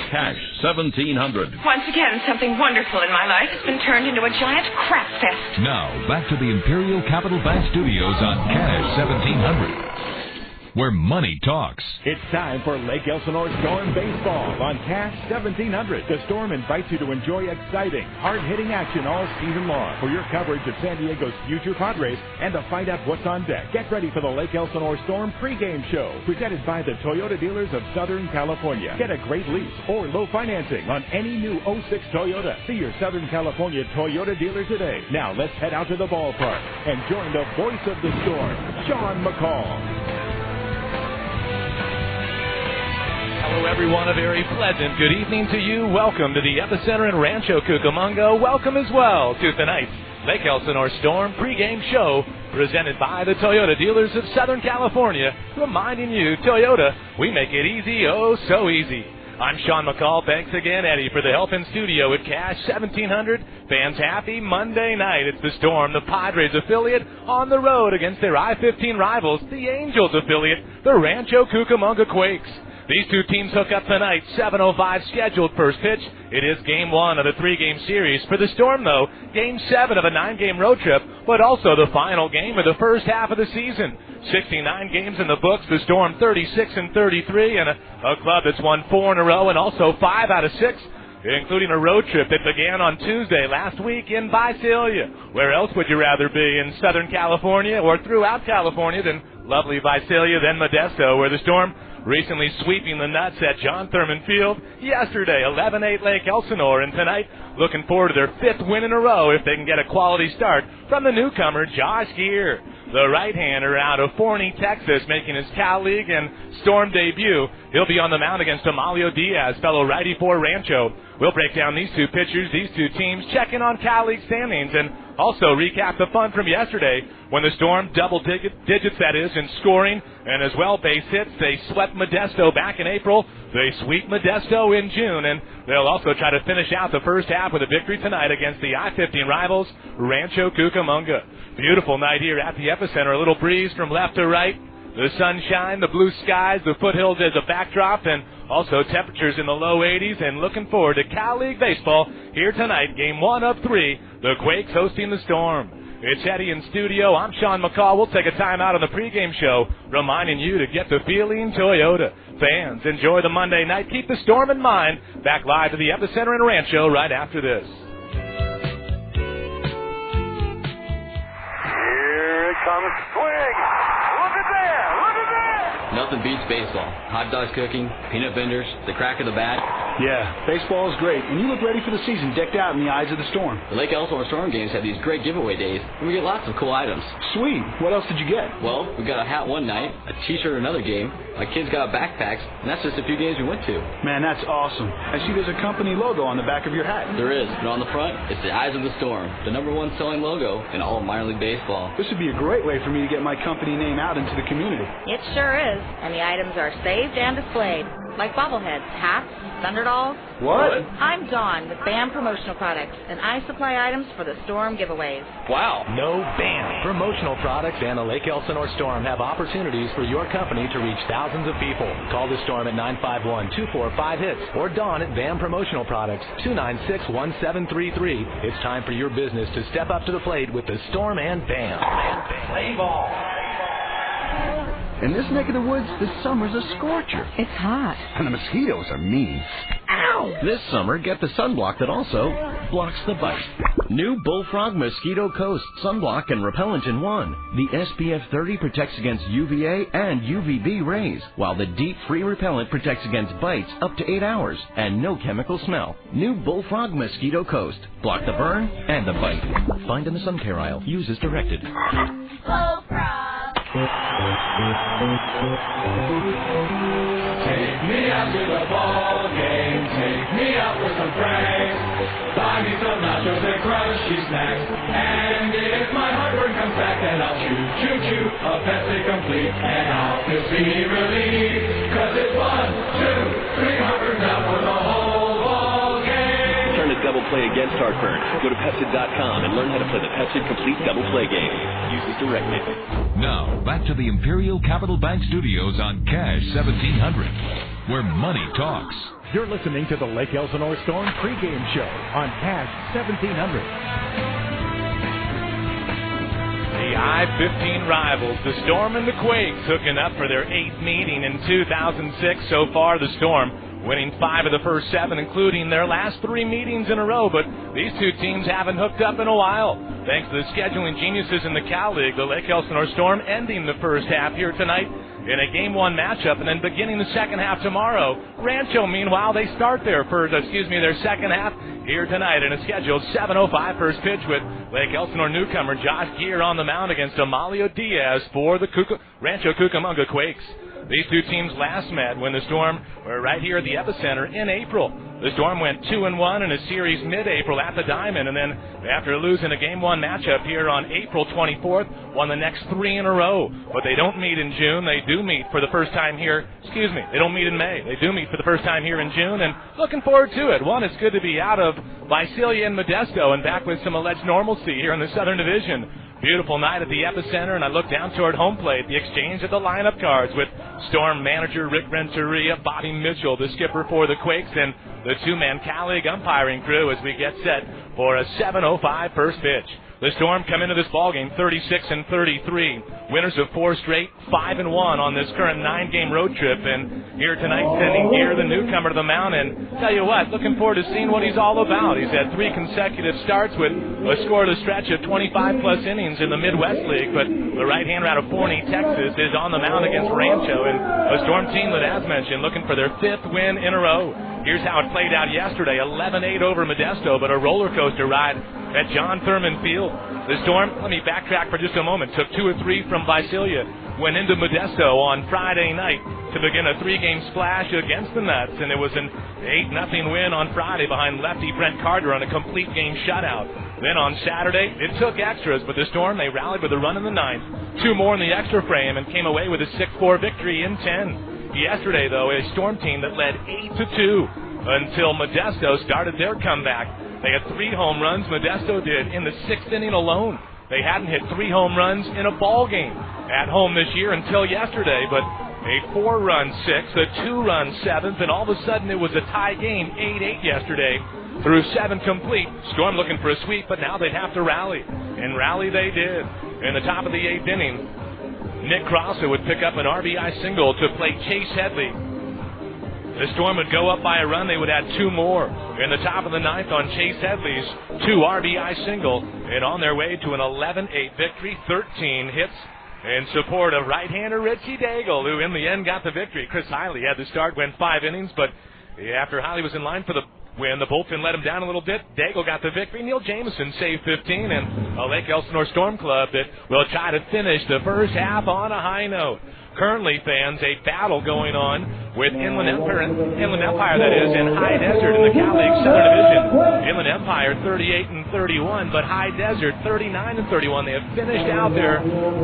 Cash 1700. Once again, something wonderful in my life has been turned into a giant crap fest. Now, back to the Imperial Capital Bank Studios on Cash 1700. Where money talks. It's time for Lake Elsinore Storm Baseball on Cash 1700. The Storm invites you to enjoy exciting, hard-hitting action all season long. For your coverage of San Diego's future Padres and to find out what's on deck, get ready for the Lake Elsinore Storm pregame show, presented by the Toyota dealers of Southern California. Get a great lease or low financing on any new 06 Toyota. See your Southern California Toyota dealer today. Now let's head out to the ballpark and join the voice of the Storm, Sean McCall. Hello, everyone. A very pleasant good evening to you. Welcome to the Epicenter in Rancho, Cucamonga. Welcome as well to tonight's Lake Elsinore Storm pregame show presented by the Toyota dealers of Southern California, reminding you, Toyota, we make it easy, oh so easy. I'm Sean McCall. Thanks again, Eddie, for the help in studio at Cash 1700. Fans happy Monday night. It's the Storm, the Padres affiliate, on the road against their I-15 rivals, the Angels affiliate, the Rancho Cucamonga Quakes. These two teams hook up tonight, 7:05 scheduled first pitch. It is Game 1 of a 3-game series. For the Storm, though, Game 7 of a 9-game road trip, but also the final game of the first half of the season. 69 games in the books, the Storm 36-33, and a club that's won 4 in a row and also 5 out of 6, including a road trip that began on Tuesday last week in Visalia. Where else would you rather be, in Southern California or throughout California than lovely Visalia, then Modesto, where the Storm recently sweeping the nuts at John Thurman Field. Yesterday, 11-8 Lake Elsinore, and tonight looking forward to their 5th win in a row if they can get a quality start from the newcomer, Josh Geer, the right-hander out of Forney, Texas, making his Cal League and Storm debut. He'll be on the mound against Amalio Diaz, fellow righty for Rancho. We'll break down these two pitchers, these two teams, check in on Cal League standings, and also recap the fun from yesterday when the Storm double digits, that is, in scoring and as well base hits. They swept Modesto back in April. They sweep Modesto in June, and they'll also try to finish out the first half with a victory tonight against the I-15 rivals, Rancho Cucamonga. Beautiful night here at the Epicenter. A little breeze from left to right. The sunshine, the blue skies, the foothills as a backdrop, and also temperatures in the low 80s, and looking forward to Cal League Baseball here tonight, Game 1 of 3, the Quakes hosting the Storm. It's Eddie in studio. I'm Sean McCall. We'll take a time out on the pregame show, reminding you to get the feeling Toyota. Fans, enjoy the Monday night. Keep the Storm in mind. Back live to the Epicenter in Rancho right after this. Here it comes. Swing. Look at there. Look at there. Nothing beats baseball. Hot dogs cooking, peanut vendors, the crack of the bat. Yeah, baseball is great, and you look ready for the season, decked out in the eyes of the Storm. The Lake Elsinore Storm games have these great giveaway days, and we get lots of cool items. Sweet. What else did you get? Well, we got a hat one night, a t-shirt another game. My kids got backpacks, and that's just a few games we went to. Man, that's awesome. I see there's a company logo on the back of your hat. There is, but on the front, it's the Eyes of the Storm, the #1 selling logo in all of minor league baseball. This would be a great way for me to get my company name out into the community. It sure is, and the items are saved and displayed, like bobbleheads, hats, thunderdolls. What? I'm Dawn with BAM Promotional Products, and I supply items for the Storm giveaways. Wow. No BAM. Promotional products and the Lake Elsinore Storm have opportunities for your company to reach thousands of people. Call the Storm at 951-245-HITS or Dawn at BAM Promotional Products, 296-1733. It's time for your business to step up to the plate with the Storm and BAM. Play ball. In this neck of the woods, the summer's a scorcher. It's hot. And the mosquitoes are mean. Ow! This summer, get the sunblock that also blocks the bite. New Bullfrog Mosquito Coast Sunblock and Repellent in one. The SPF 30 protects against UVA and UVB rays, while the Deep Free Repellent protects against bites up to 8 hours and no chemical smell. New Bullfrog Mosquito Coast. Block the burn and the bite. Find in the sun care aisle. Use as directed. Bullfrog. Take me out to the ball game. Take me out with some friends. Buy me some nachos and crunchy snacks. And if my heartburn comes back, then I'll choo-choo-choo a Pepsi Complete. And I'll feel speedy relief. 'Cause it's 1, 2, 3 heartburn now for the whole ball game. Turn to double play against heartburn. Go to Pepsi.com and learn how to play the Pepsi Complete Double Play game. Use as directed. Now, back to the Imperial Capital Bank Studios on Cash 1700, where money talks. You're listening to the Lake Elsinore Storm pregame show on Cash 1700. The I-15 rivals, the Storm and the Quakes, hooking up for their 8th meeting in 2006. So far, the Storm winning 5 of the first 7, including their last 3 meetings in a row. But these two teams haven't hooked up in a while. Thanks to the scheduling geniuses in the Cal League, the Lake Elsinore Storm ending the first half here tonight in a Game 1 matchup, and then beginning the second half tomorrow. Rancho, meanwhile, they start their second half here tonight in a scheduled 7:05 first pitch with Lake Elsinore newcomer Josh Geer on the mound against Amalio Diaz for the Rancho Cucamonga Quakes. These two teams last met when the Storm were right here at the Epicenter in April. The Storm went 2-1 in a series mid-April at the Diamond, and then after losing a Game 1 matchup here on April 24th, won the next 3 in a row. But they don't meet in June. They do meet for the first time here. They don't meet in May. They do meet for the first time here in June, and looking forward to it. One, it's good to be out of Visalia and Modesto and back with some alleged normalcy here in the Southern Division. Beautiful night at the Epicenter, and I look down toward home plate, the exchange of the lineup cards with Storm manager Rick Renteria, Bobby Mitchell, the skipper for the Quakes, and the two-man Cal League umpiring crew as we get set for a 7:05 first pitch. The Storm come into this ballgame 36-33, winners of 4 straight, 5-1 on this current 9-game road trip, and here tonight sending Geer, the newcomer, to the mound. And tell you what, looking forward to seeing what he's all about. He's had 3 consecutive starts with a scoreless stretch of 25-plus innings in the Midwest League, but the right-hander out of Forney, Texas, is on the mound against Rancho, and a Storm team that, as mentioned, looking for their 5th win in a row. Here's how it played out yesterday, 11-8 over Modesto, but a roller coaster ride at John Thurman Field. The Storm, let me backtrack for just a moment, took 2 or 3 from Visalia, went into Modesto on Friday night to begin a 3-game splash against the Nuts, and it was an 8-0 win on Friday behind lefty Brent Carter on a complete game shutout. Then on Saturday, it took extras, but the Storm, they rallied with a run in the 9th, 2 more in the extra frame, and came away with a 6-4 victory in 10. Yesterday, though, a Storm team that led 8-2 until Modesto started their comeback. They had 3 home runs, Modesto did, in the 6th inning alone. They hadn't hit 3 home runs in a ball game at home this year until yesterday, but a 4-run 6th, a 2-run 7th, and all of a sudden it was a tie game, 8-8 yesterday. Through 7 complete, Storm looking for a sweep, but now they'd have to rally, and rally they did. In the top of the 8th inning, Nick Crossa would pick up an RBI single to play Chase Headley. The Storm would go up by a run. They would add 2 more in the top of the 9th on Chase Headley's 2 RBI single, and on their way to an 11-8 victory, 13 hits in support of right-hander Richie Daigle, who in the end got the victory. Chris Hiley had to start, went 5 innings, but after Hiley was in line for the win, the bullpen let him down a little bit. Daigle got the victory. Neil Jameson saved 15, and a Lake Elsinore Storm club that will try to finish the first half on a high note. Currently, fans, a battle going on with Inland Empire, that is, in High Desert in the Cal League Southern Division. Inland Empire 38-31, but High Desert 39-31. They have finished out their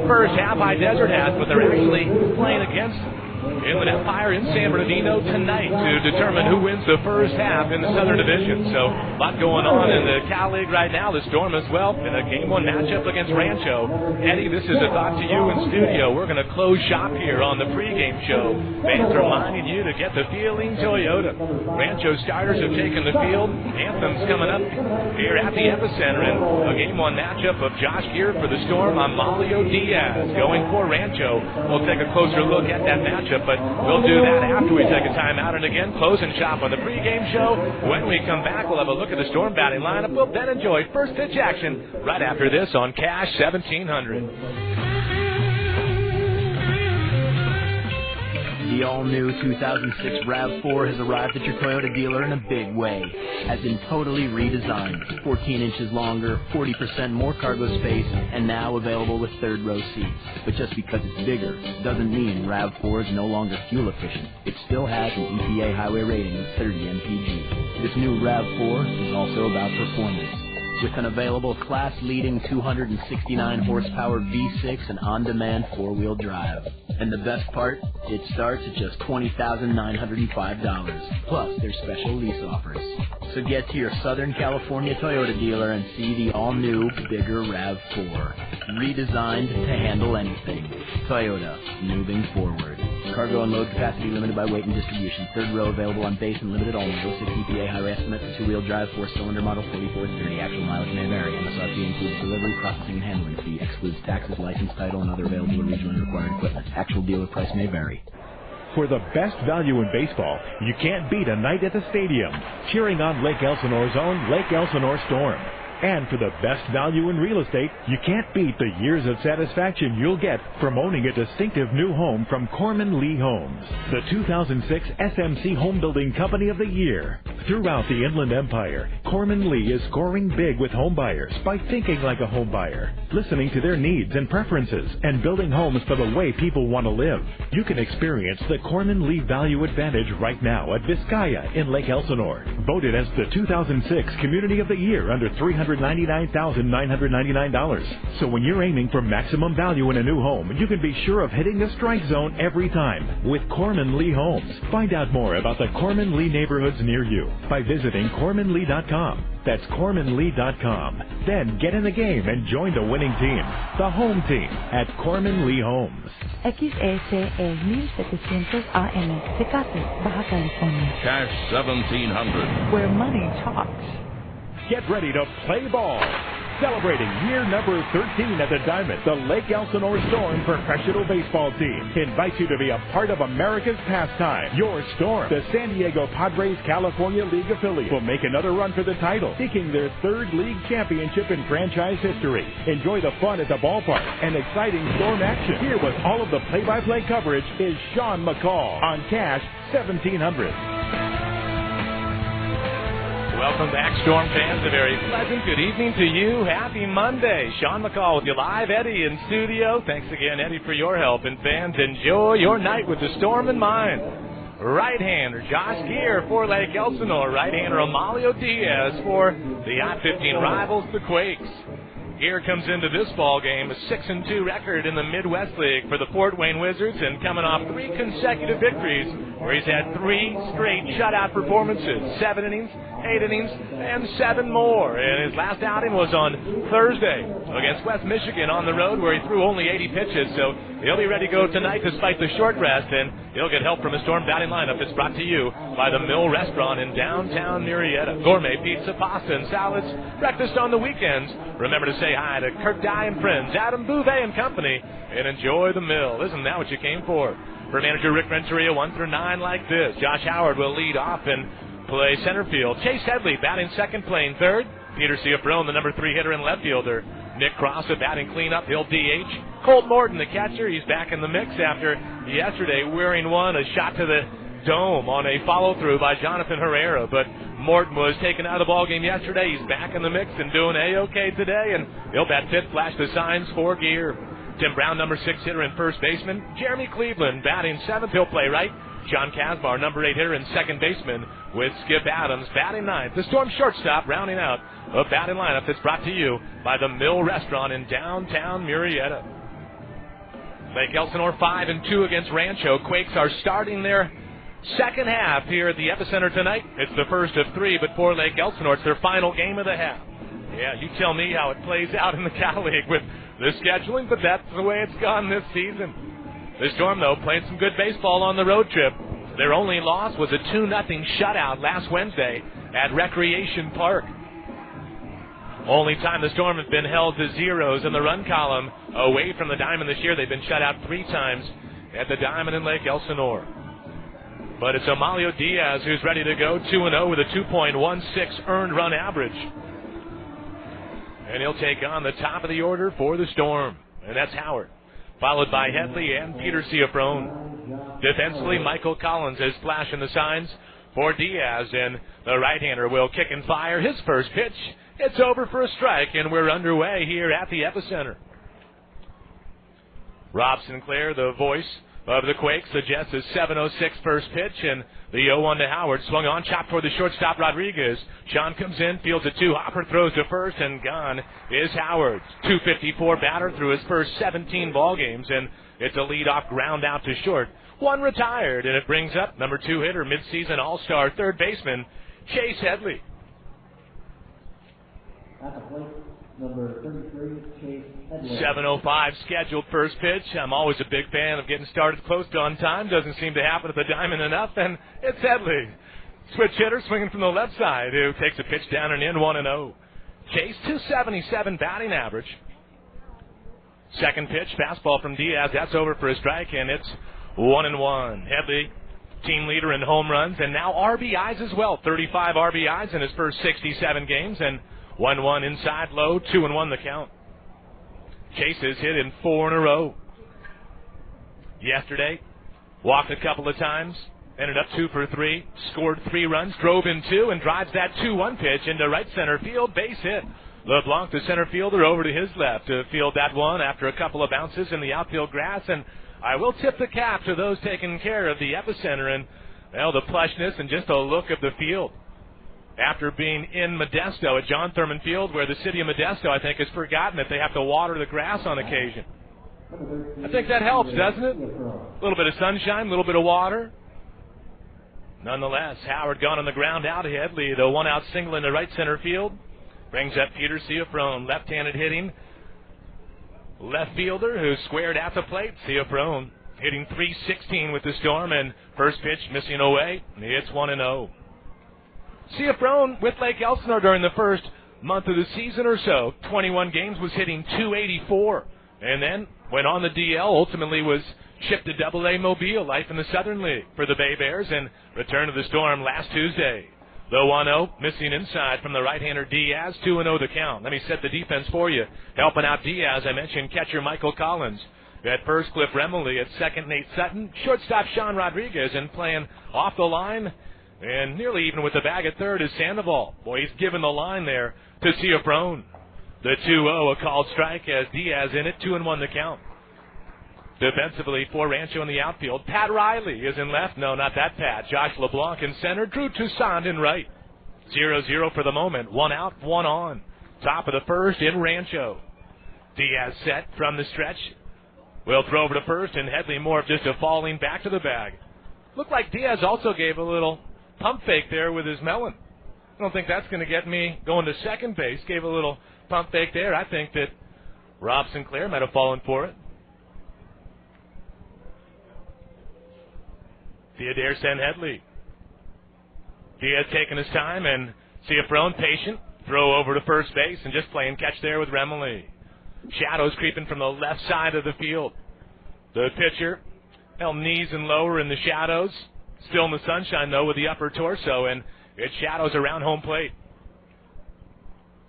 first half. High Desert has, but they're actually playing against Inland Empire in San Bernardino tonight to determine who wins the first half in the Southern Division. So, a lot going on in the Cal League right now. The Storm as well in a Game 1 matchup against Rancho. Eddie, this is a thought to you in studio. We're going to close shop here on the pregame show. Fans reminding you to get the feeling Toyota. Rancho starters have taken the field. Anthem's coming up here at the Epicenter in a Game 1 matchup of Josh Geer for the Storm. Amalio Diaz going for Rancho. We'll take a closer look at that matchup, but we'll do that after we take a timeout. And again, closing shop on the pregame show. When we come back, we'll have a look at the Storm batting lineup. We'll then enjoy first pitch action right after this on Cash 1700. The all-new 2006 RAV4 has arrived at your Toyota dealer in a big way. Has been totally redesigned. 14 inches longer, 40% more cargo space, and now available with third-row seats. But just because it's bigger doesn't mean RAV4 is no longer fuel efficient. It still has an EPA highway rating of 30 mpg. This new RAV4 is also about performance. With an available class-leading 269-horsepower V6 and on-demand four-wheel drive. And the best part? It starts at just $20,905. Plus, there's special lease offers. So get to your Southern California Toyota dealer and see the all-new, bigger RAV4. Redesigned to handle anything. Toyota, moving forward. Cargo and load capacity limited by weight and distribution. Third row available on base and limited only. 06 EPA highway estimate for two-wheel drive, four-cylinder model, 4430. Actual mileage may vary. MSRP includes delivery, processing, and handling fee. Excludes taxes, license, title, and other available original and required equipment. Actual dealer price may vary. For the best value in baseball, you can't beat a night at the stadium, cheering on Lake Elsinore's own Lake Elsinore Storm. And for the best value in real estate, you can't beat the years of satisfaction you'll get from owning a distinctive new home from Corman Lee Homes, the 2006 SMC Home Building Company of the Year. Throughout the Inland Empire, Corman Lee is scoring big with home buyers by thinking like a home buyer, listening to their needs and preferences, and building homes for the way people want to live. You can experience the Corman Lee Value Advantage right now at Vizcaya in Lake Elsinore. Voted as the 2006 Community of the Year under $399,999. So when you're aiming for maximum value in a new home, you can be sure of hitting the strike zone every time with Corman Lee Homes. Find out more about the Corman Lee neighborhoods near you by visiting CormanLee.com. That's CormanLee.com. Then get in the game and join the winning team, the home team at Corman Lee Homes. XSE 1700 AM, Tecate, Baja California. Cash 1700. Where money talks. Get ready to play ball. Celebrating year number 13 at the Diamond, the Lake Elsinore Storm professional baseball team invites you to be a part of America's pastime. Your Storm, the San Diego Padres California League affiliate, will make another run for the title, seeking their third league championship in franchise history. Enjoy the fun at the ballpark and exciting Storm action. Here with all of the play-by-play coverage is Sean McCall on Cash 1700. Welcome back, Storm fans. A very pleasant good evening to you. Happy Monday. Sean McCall with you live. Eddie in studio. Thanks again, Eddie, for your help. And fans, enjoy your night with the Storm in mind. Right-hander Josh Geer for Lake Elsinore. Right-hander Amalio Diaz for the I-15 rivals, the Quakes. Geer comes into this ball game a 6-2 record in the Midwest League for the Fort Wayne Wizards, and coming off 3 consecutive victories where he's had 3 straight shutout performances, 7 innings, 8 innings, and 7 more. And his last outing was on Thursday against West Michigan on the road, where he threw only 80 pitches. So he'll be ready to go tonight despite the short rest, and he'll get help from a Storm batting lineup that's brought to you by the Mill Restaurant in downtown Murrieta. Gourmet pizza, pasta, and salads. Breakfast on the weekends. Remember to say hi to Kirk Dye and friends, Adam Bouvet and company, and enjoy the Mill. Isn't that what you came for? For manager Rick Renteria, 1 through 9 like this. Josh Howard will lead off and play center field. Chase Headley batting second, playing third. Peter Ciafrone, the number 3 hitter and left fielder. Nick Cross, a batting cleanup, he'll DH. Colt Morton, the catcher, he's back in the mix after yesterday wearing a shot to the dome on a follow-through by Jonathan Herrera. But Morton was taken out of the ballgame yesterday. He's back in the mix and doing A-OK today, and he'll bat fifth, flash the signs for Geer. Tim Brown, number 6 hitter and first baseman. Jeremy Cleveland batting seventh, he'll play right. John Kazmar, number 8 hitter and second baseman, with Skip Adams batting ninth. The Storm shortstop rounding out a batting lineup that's brought to you by the Mill Restaurant in downtown Murrieta. Lake Elsinore 5-2 against Rancho. Quakes are starting their second half here at the Epicenter tonight. It's the first of 3, but for Lake Elsinore, it's their final game of the half. Yeah, you tell me how it plays out in the Cal League with the scheduling, but that's the way it's gone this season. The Storm, though, playing some good baseball on the road trip. Their only loss was a 2-0 shutout last Wednesday at Recreation Park. Only time the Storm have been held to zeros in the run column away from the Diamond this year. They've been shut out 3 times at the Diamond in Lake Elsinore. But it's Amalio Diaz who's ready to go, 2-0 with a 2.16 earned run average. And he'll take on the top of the order for the Storm, and that's Howard, followed by Headley and Peter Ciafrone. Defensively, Michael Collins is flashing the signs for Diaz, and the right-hander will kick and fire his first pitch. It's over for a strike, and we're underway here at the Epicenter. Rob Sinclair, the voice of the Quakes, suggests a 7:06 first pitch, and the 0-1 to Howard. Swung on, chopped toward the shortstop, Rodriguez. Sean comes in, fields a 2, Hopper throws to first, and gone is Howard. 254 batter through his first 17 ball games, and it's a leadoff ground out to short. 1 retired, and it brings up number 2 hitter, midseason all-star third baseman, Chase Headley. Number 33, Chase Headley. 7:05 scheduled first pitch. I'm always a big fan of getting started close to on time. Doesn't seem to happen at the diamond enough, and it's Headley. Switch hitter swinging from the left side who takes a pitch down and in 1-0. Chase 277 batting average. Second pitch, fastball from Diaz. That's over for a strike, and it's 1-1. Headley, team leader in home runs, and now RBIs as well. 35 RBIs in his first 67 games, and 1-1 inside low, 2-1 the count. Chase has hit in 4 in a row. Yesterday, walked a couple of times, ended up 2 for 3, scored 3 runs, drove in 2, and drives that 2-1 pitch into right center field, base hit. LeBlanc, the center fielder, over to his left to field that one after a couple of bounces in the outfield grass, and I will tip the cap to those taking care of the epicenter and, well, the plushness and just a look of the field. After being in Modesto at John Thurman Field, where the city of Modesto, I think, has forgotten that they have to water the grass on occasion. I think that helps, doesn't it? A little bit of sunshine, a little bit of water. Nonetheless, Howard gone on the ground out. Headley, the one-out single into right center field. Brings up Peter Ciafrone, left-handed hitting left fielder who squared at the plate. Ciafrone hitting .316 with the Storm, and first pitch missing away. It's 1-0. Ciafrone with Lake Elsinore during the first month of the season or so, 21 games, was hitting .284, and then went on the DL, ultimately was shipped to AA Mobile, life in the Southern League for the Bay Bears, and returned to the Storm last Tuesday. The 1-0, missing inside from the right-hander Diaz, 2-0 the count. Let me set the defense for you. Helping out Diaz, I mentioned catcher Michael Collins. At first, Cliff Remley. At second, Nate Sutton. Shortstop, Sean Rodriguez. And playing off the line, and nearly even with the bag at third, is Sandoval. Boy, he's given the line there to Ciafrone. The 2-0, a called strike as Diaz in it, 2-1 the count. Defensively for Rancho in the outfield. Pat Riley is in left. No, not that Pat. Josh LeBlanc in center. Drew Toussaint in right. 0-0 for the moment. 1 out, 1 on. Top of the first in Rancho. Diaz set from the stretch. Will throw over to first, and Headley more of just a falling back to the bag. Looked like Diaz also gave a little pump fake there with his melon. I don't think that's going to get me going to second base. Gave a little pump fake there. I think that Rob Sinclair might have fallen for it. Theodore sent Headley. Diaz taking his time, and Ciafrone patient. Throw over to first base and just playing catch there with Remley. Shadows creeping from the left side of the field. The pitcher held knees and lower in the shadows. Still in the sunshine, though, with the upper torso, and it shadows around home plate.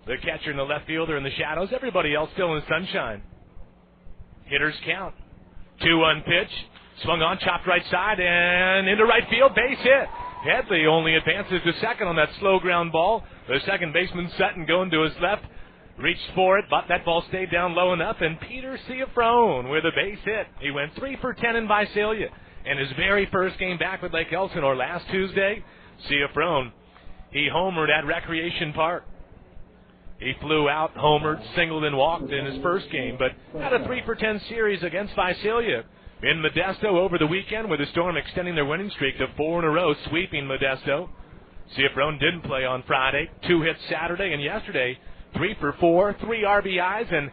The catcher and the left fielder in the shadows. Everybody else still in the sunshine. Hitters count. 2-1 pitch. Swung on, chopped right side, and into right field, base hit. Headley only advances to second on that slow ground ball. The second baseman, Sutton, going to his left. Reached for it, but that ball stayed down low enough, and Peter Ciafrone with a base hit. He went 3 for 10 in Visalia. And his very first game back with Lake Elsinore last Tuesday, Ciafrone, he homered at Recreation Park. He flew out, homered, singled, and walked in his first game, but had a 3 for 10 series against Visalia in Modesto over the weekend, with the Storm extending their winning streak to 4 in a row, sweeping Modesto. Ciafrone didn't play on Friday. 2 hits Saturday, and yesterday, 3 for 4, 3 RBIs, and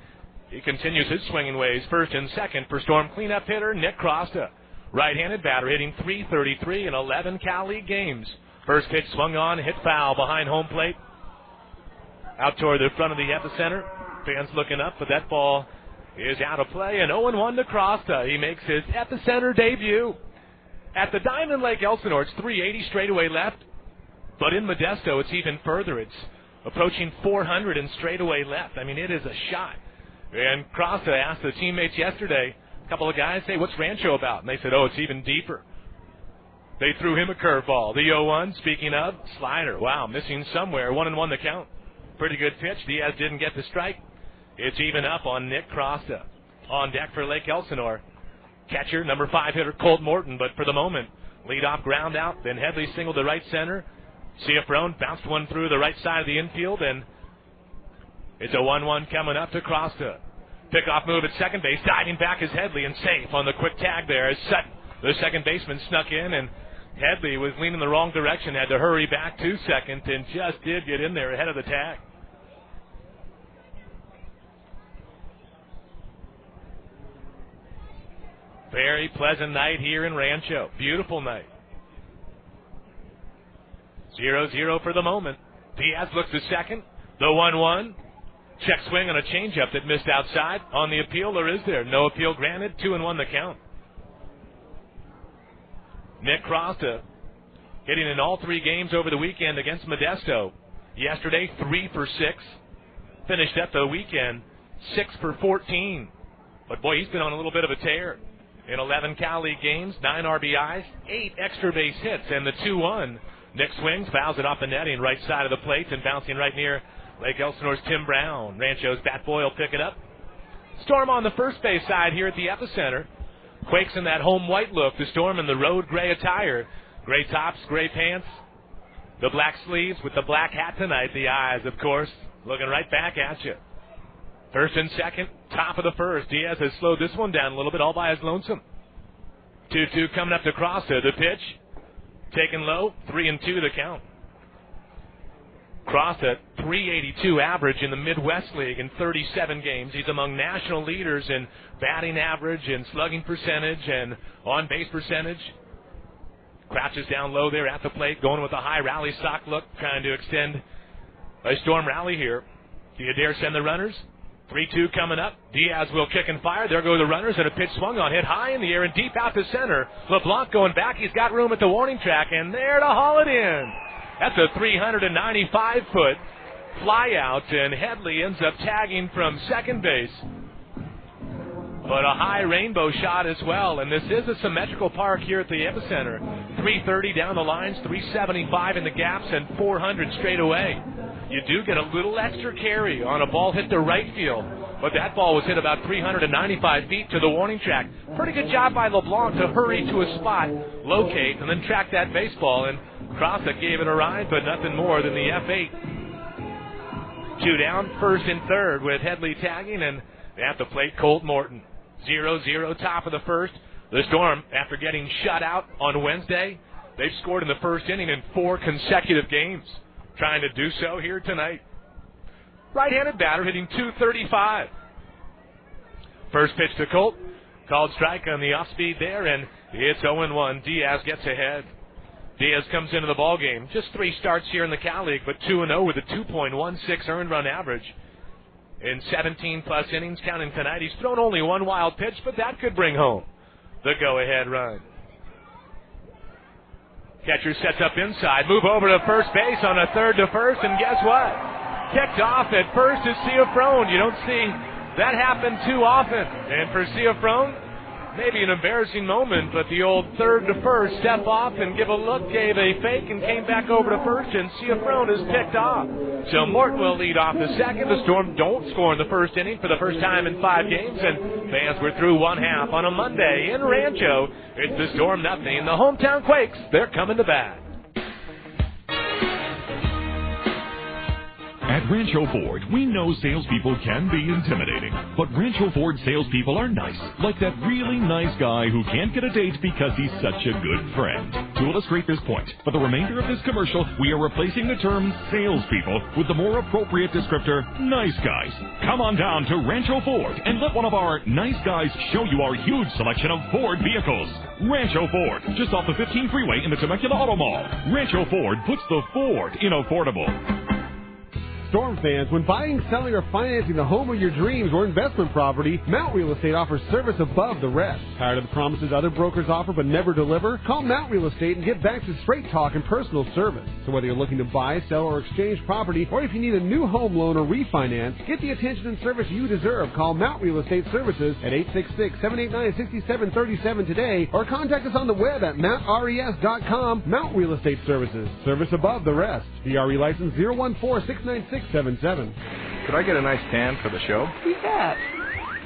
he continues his swinging ways. First and second for Storm cleanup hitter Nick Crosta. Right-handed batter hitting .333 in 11 Cal League games. First pitch swung on, hit foul behind home plate. Out toward the front of the epicenter. Fans looking up, but that ball is out of play, and 0-1 to Crosta. He makes his epicenter debut. At the Diamond Lake Elsinore, it's .380 straightaway left, but in Modesto, it's even further. It's approaching .400 in straightaway left. I mean, it is a shot. And Crosta asked the teammates yesterday, a couple of guys, hey, what's Rancho about? And they said, oh, it's even deeper. They threw him a curveball. The 0-1, speaking of, slider. Wow, missing somewhere. 1-1 the count. Pretty good pitch. Diaz didn't get the strike. It's even up on Nick Crosta. On deck for Lake Elsinore. Catcher, number 5 hitter Colt Morton, but for the moment, leadoff ground out. Then Headley singled to right center. Ciafrone bounced one through the right side of the infield, and it's a 1-1 coming up to Crosta. Pickoff move at second base. Diving back is Headley, and safe on the quick tag there as Sutton, the second baseman, snuck in, and Headley was leaning the wrong direction, had to hurry back to second, and just did get in there ahead of the tag. Very pleasant night here in Rancho. Beautiful night. 0-0 for the moment. Diaz looks to second. The 1-1. Check swing on a changeup that missed outside. On the appeal, or is there? No appeal granted. 2-1 the count. Nick Crosta hitting in all 3 games over the weekend against Modesto. Yesterday, 3 for 6. Finished up the weekend 6 for 14. But boy, he's been on a little bit of a tear. In 11 Cal League games, 9 RBIs, 8 extra base hits, and the 2-1. Nick swings, fouls it off the netting, right side of the plate, and bouncing right near Lake Elsinore's Tim Brown. Rancho's bat boy will pick it up. Storm on the first base side here at the epicenter. Quakes in that home white look. The Storm in the road gray attire. Gray tops, gray pants. The black sleeves with the black hat tonight. The eyes, of course, looking right back at you. First and second, top of the first. Diaz has slowed this one down a little bit all by his lonesome. 2-2 coming up to Crosta. The pitch taken low. 3-2 the count. Crosta, 382 average in the Midwest League in 37 games. He's among national leaders in batting average and slugging percentage and on-base percentage. Crouches down low there at the plate, going with a high rally sock look, trying to extend a Storm rally here. Do you dare send the runners? 3-2 coming up. Diaz will kick and fire. There go the runners, and a pitch swung on, hit high in the air and deep out to center. LeBlanc going back. He's got room at the warning track, and there to haul it in. That's a 395-foot fly out, and Headley ends up tagging from second base. But a high rainbow shot as well, and this is a symmetrical park here at the epicenter. 330 down the lines, 375 in the gaps, and 400 straight away. You do get a little extra carry on a ball hit to right field, but that ball was hit about 395 feet to the warning track. Pretty good job by LeBlanc to hurry to a spot, locate, and then track that baseball, and Crosta gave it a ride, but nothing more than the F8. 2 down, first and third with Headley tagging, and at the plate, Colt Morton. 0-0, top of the first. The Storm, after getting shut out on Wednesday, they've scored in the first inning in 4 consecutive games. Trying to do so here tonight. Right-handed batter hitting .235. First pitch to Colt. Called strike on the off-speed there, and it's 0-1. Diaz gets ahead. Diaz comes into the ballgame. Just 3 starts here in the Cal League, but 2-0 with a 2.16 earned run average. In 17-plus innings, counting tonight, he's thrown only 1 wild pitch, but that could bring home the go-ahead run. Catcher sets up inside, move over to first base on a third to first, and guess what? Kicked off at first is Ciafrone. You don't see that happen too often. And for Ciafrone, maybe an embarrassing moment, but the old third to first, step off and give a look, gave a fake, and came back over to first, and Ciafrone is picked off. So Morton will lead off the second. The Storm don't score in the first inning for the first time in 5 games, and fans were through 1/2 on a Monday in Rancho. It's the Storm nothing. The hometown Quakes, they're coming to bat. At Rancho Ford, we know salespeople can be intimidating, but Rancho Ford salespeople are nice, like that really nice guy who can't get a date because he's such a good friend. To illustrate this point, for the remainder of this commercial, we are replacing the term salespeople with the more appropriate descriptor, nice guys. Come on down to Rancho Ford and let one of our nice guys show you our huge selection of Ford vehicles. Rancho Ford, just off the 15 freeway in the Temecula Auto Mall. Rancho Ford puts the Ford in affordable. Storm fans, when buying, selling, or financing the home of your dreams or investment property, Mount Real Estate offers service above the rest. Tired of the promises other brokers offer but never deliver? Call Mount Real Estate and get back to straight talk and personal service. So whether you're looking to buy, sell, or exchange property, or if you need a new home loan or refinance, get the attention and service you deserve. Call Mount Real Estate Services at 866-789-6737 today, or contact us on the web at mountres.com. Mount Real Estate Services. Service above the rest. DRE license 014-696-77. Could I get a nice tan for the show? You bet.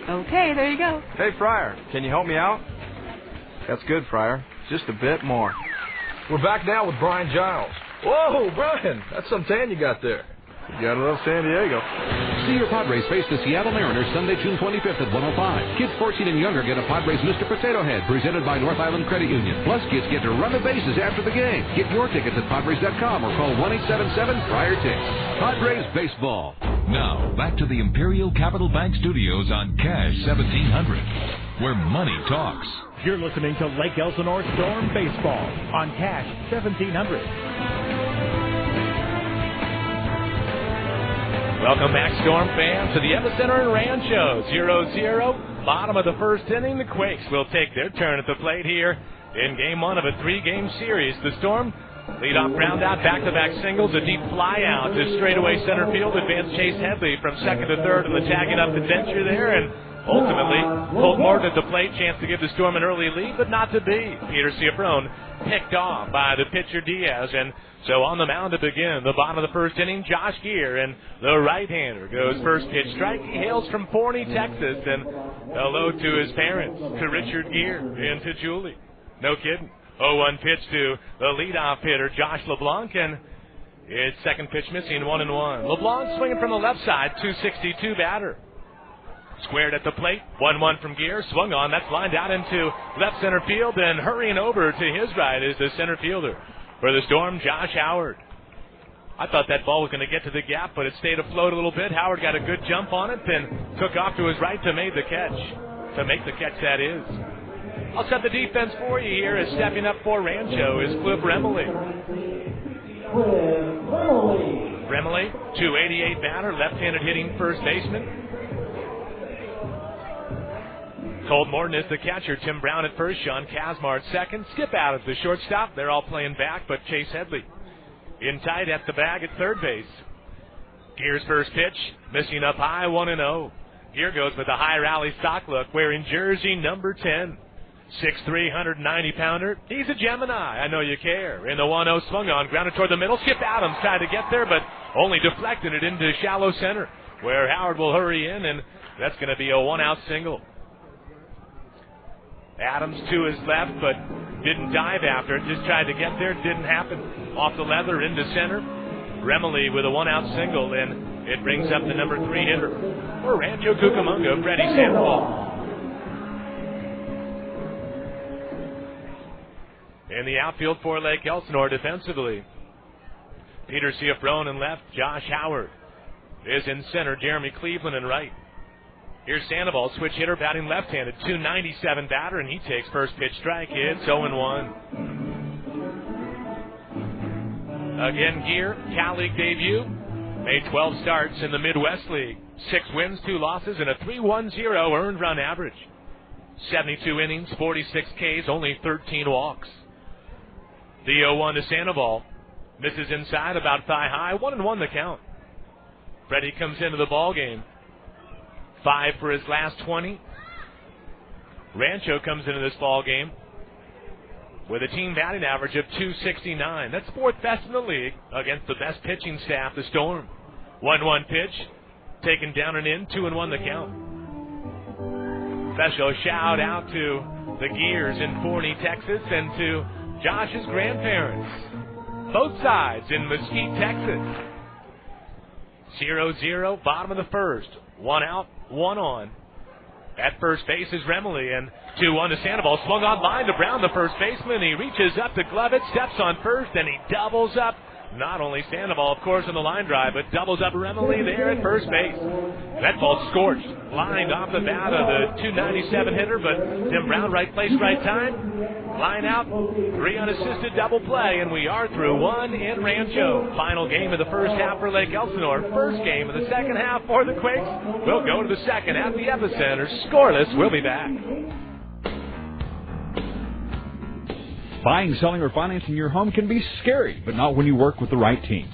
Okay, there you go. Hey, Fryer, can you help me out? That's good, Fryer. Just a bit more. We're back now with Brian Giles. Whoa, Brian, that's some tan you got there. You gotta love San Diego. See your Padres face the Seattle Mariners Sunday, June 25th at 1:05. Kids 14 and younger get a Padres Mr. Potato Head presented by North Island Credit Union. Plus, kids get to run the bases after the game. Get your tickets at Padres.com or call 1-877-FRIAR-TICKETS. Padres Baseball. Now, back to the Imperial Capital Bank Studios on Cash 1700. where money talks. You're listening to Lake Elsinore Storm Baseball on Cash 1700. Welcome back, Storm fans, to the Epicenter in Rancho. 0-0, bottom of the first inning. The Quakes will take their turn at the plate here in Game 1 of a 3-game series. The Storm lead-off ground out, back-to-back singles, a deep fly out to straightaway center field. Advanced Chase Headley from second to third, and the tagging up the Denture there, and ultimately, Colt Morton at the plate, chance to give the Storm an early lead, but not to be. Peter Ciafrone picked off by the pitcher Diaz, and so on the mound to begin the bottom of the first inning, Josh Geer, and the right-hander goes first pitch strike. He hails from Forney, Texas, and hello to his parents, to Richard Geer and to Julie. No kidding. 0-1 pitch to the leadoff hitter, Josh LeBlanc, and it's second pitch missing, 1-1. LeBlanc swinging from the left side, 262 batter. Squared at the plate, 1-1 from Geer, swung on, that's lined out into left center field, and hurrying over to his right is the center fielder for the Storm, Josh Howard. I thought that ball was going to get to the gap, but it stayed afloat a little bit. Howard got a good jump on it, then took off to his right to make the catch. That is. I'll set the defense for you here as stepping up for Rancho is Cliff Remley. Remley, 288 batter, left-handed hitting first baseman. Colt Morton is the catcher. Tim Brown at first. Sean Kazmar at second. Skip out at the shortstop. They're all playing back, but Chase Headley in tight at the bag at third base. Geer's first pitch, missing up high, 1-0. Geer goes with a high rally stock look, wearing jersey number 10. 6'3", 190-pounder. He's a Gemini. I know you care. In the 1-0 swung on, grounded toward the middle. Skip Adams tried to get there, but only deflected it into shallow center, where Howard will hurry in, and that's going to be a one-out single. Adams to his left, but didn't dive after it. Just tried to get there. Didn't happen. Off the leather into center. Remley with a one-out single, and it brings up the number 3 hitter for Rancho Cucamonga, Freddy Sandoval. In the outfield for Lake Elsinore defensively, Peter Ciafrone in left. Josh Howard is in center. Jeremy Cleveland in right. Here's Sandoval, switch hitter, batting left-handed, 297 batter, and he takes first pitch strike. It's 0-1. Again, Geer, Cal League debut, made 12 starts in the Midwest League, 6 wins, 2 losses, and a 3.10 earned run average. 72 innings, 46 Ks, only 13 walks. The 0-1 to Sandoval, misses inside, about thigh high, 1-1 the count. Freddy comes into the ball game. 5 for his last 20. Rancho comes into this ball game with a team batting average of 269. That's 4th best in the league against the best pitching staff, the Storm. 1-1 pitch, taken down and in, 2-1 the count. Special shout out to the Geers in Forney, Texas, and to Josh's grandparents, both sides in Mesquite, Texas. 0-0, bottom of the first. 1 out, 1 on. At first base is Remley, and 2-1 to Sandoval. Swung on line to Brown, the first baseman. He reaches up to glove it, steps on first, and he doubles up. Not only Sandoval, of course, on the line drive, but doubles up Remley there at first base. That ball scorched, lined off the bat of the 297 hitter, but Tim Brown, right place, right time. Line out, 3 unassisted double play, and we are through 1 in Rancho. Final game of the first half for Lake Elsinore. First game of the second half for the Quakes. We'll go to the second at the Epicenter. Scoreless, we'll be back. Buying, selling, or financing your home can be scary, but not when you work with the right team.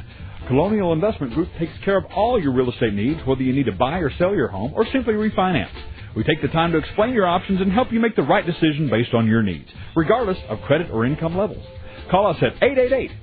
Colonial Investment Group takes care of all your real estate needs, whether you need to buy or sell your home or simply refinance. We take the time to explain your options and help you make the right decision based on your needs, regardless of credit or income levels. Call us at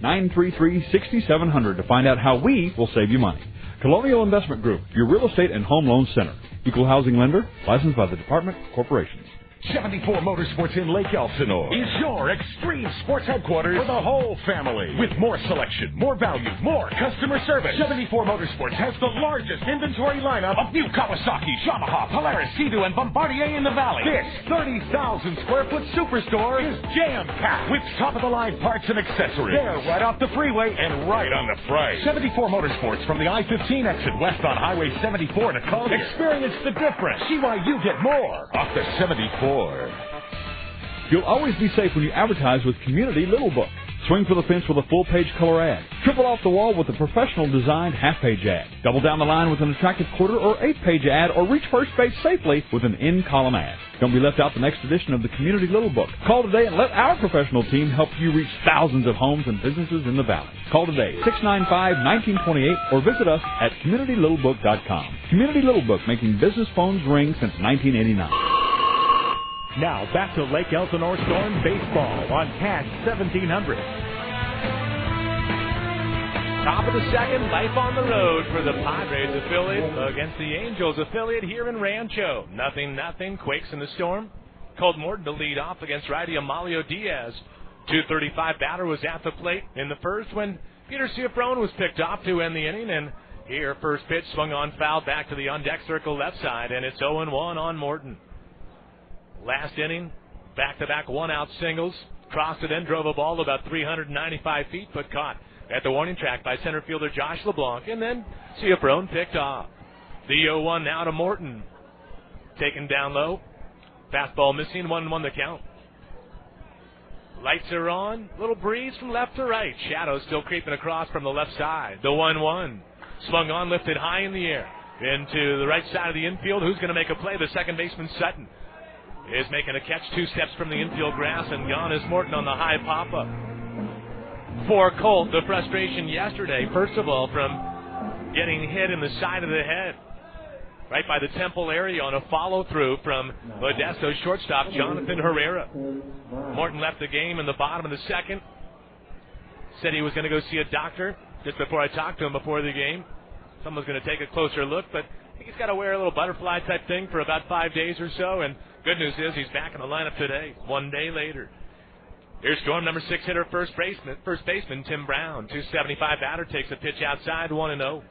888-933-6700 to find out how we will save you money. Colonial Investment Group, your real estate and home loan center. Equal housing lender, licensed by the Department of Corporations. 74 Motorsports in Lake Elsinore is your extreme sports headquarters for the whole family. With more selection, more value, more customer service. 74 Motorsports has the largest inventory lineup of new Kawasaki, Yamaha, Polaris, Sea-Doo, and Bombardier in the valley. This 30,000 square foot superstore is jam-packed with top-of-the-line parts and accessories. They're right off the freeway and right on the price. 74 Motorsports from the I-15 exit west on Highway 74 to Collier. Experience the difference. See why you get more off the 74 more. You'll always be safe when you advertise with Community Little Book. Swing for the fence with a full-page color ad. Triple off the wall with a professional-designed half-page ad. Double down the line with an attractive quarter or eighth-page ad, or reach first base safely with an in-column ad. Don't be left out the next edition of the Community Little Book. Call today and let our professional team help you reach thousands of homes and businesses in the Valley. Call today, 695-1928, or visit us at CommunityLittleBook.com. Community Little Book, making business phones ring since 1989. Now back to Lake Elsinore Storm baseball on Cash 1700. Top of the second, life on the road for the Padres affiliate against the Angels affiliate here in Rancho. 0-0, Quakes in the Storm. Colt Morton to lead off against righty Amalio Diaz. 235 batter was at the plate in the first when Peter Ciafrone was picked off to end the inning, and here first pitch swung on foul back to the on-deck circle left side, and it's 0-1 on Morton. Last inning, back-to-back one-out singles. Crossed it in, drove a ball about 395 feet, but caught at the warning track by center fielder Josh LeBlanc, and then Ciafrone picked off. The 0-1 now to Morton. Taken down low. Fastball missing, 1-1 the count. Lights are on. Little breeze from left to right. Shadows still creeping across from the left side. The 1-1. Swung on, lifted high in the air. Into the right side of the infield. Who's going to make a play? The second baseman, Sutton, is making a catch 2 steps from the infield grass, and gone is Morton on the high pop-up. For Colt, the frustration yesterday, first of all, from getting hit in the side of the head, right by the temple area on a follow-through from Modesto's shortstop, Jonathan Herrera. Morton left the game in the bottom of the second. Said he was going to go see a doctor just before I talked to him before the game. Someone's going to take a closer look, but I think he's got to wear a little butterfly type thing for about 5 days or so, and good news is he's back in the lineup today, 1 day later. Here's Storm number 6 hitter, first baseman Tim Brown. 275 batter, takes a pitch outside, 1-0.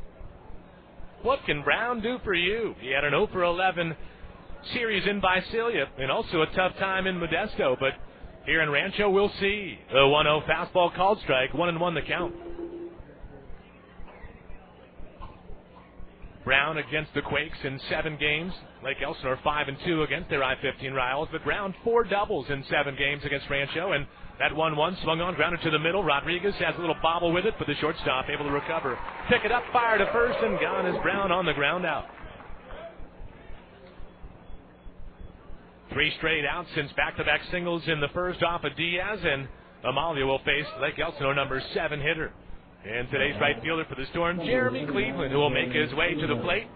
What can Brown do for you? He had an 0-for-11 series in Visalia, and also a tough time in Modesto, but here in Rancho we'll see. The 1-0 fastball called strike, 1-1 the count. Brown against the Quakes in 7 games. Lake Elsinore 5-2 against their I-15 rivals, but Brown 4 doubles in 7 games against Rancho, and that 1-1 swung on, grounded to the middle. Rodriguez has a little bobble with it, but the shortstop able to recover. Pick it up, fire to first, and gone is Brown on the ground out. 3 straight outs since back-to-back singles in the first off of Diaz, and Amalia will face Lake Elsinore number 7 hitter. And today's right fielder for the Storm, Jeremy Cleveland, who will make his way to the plate.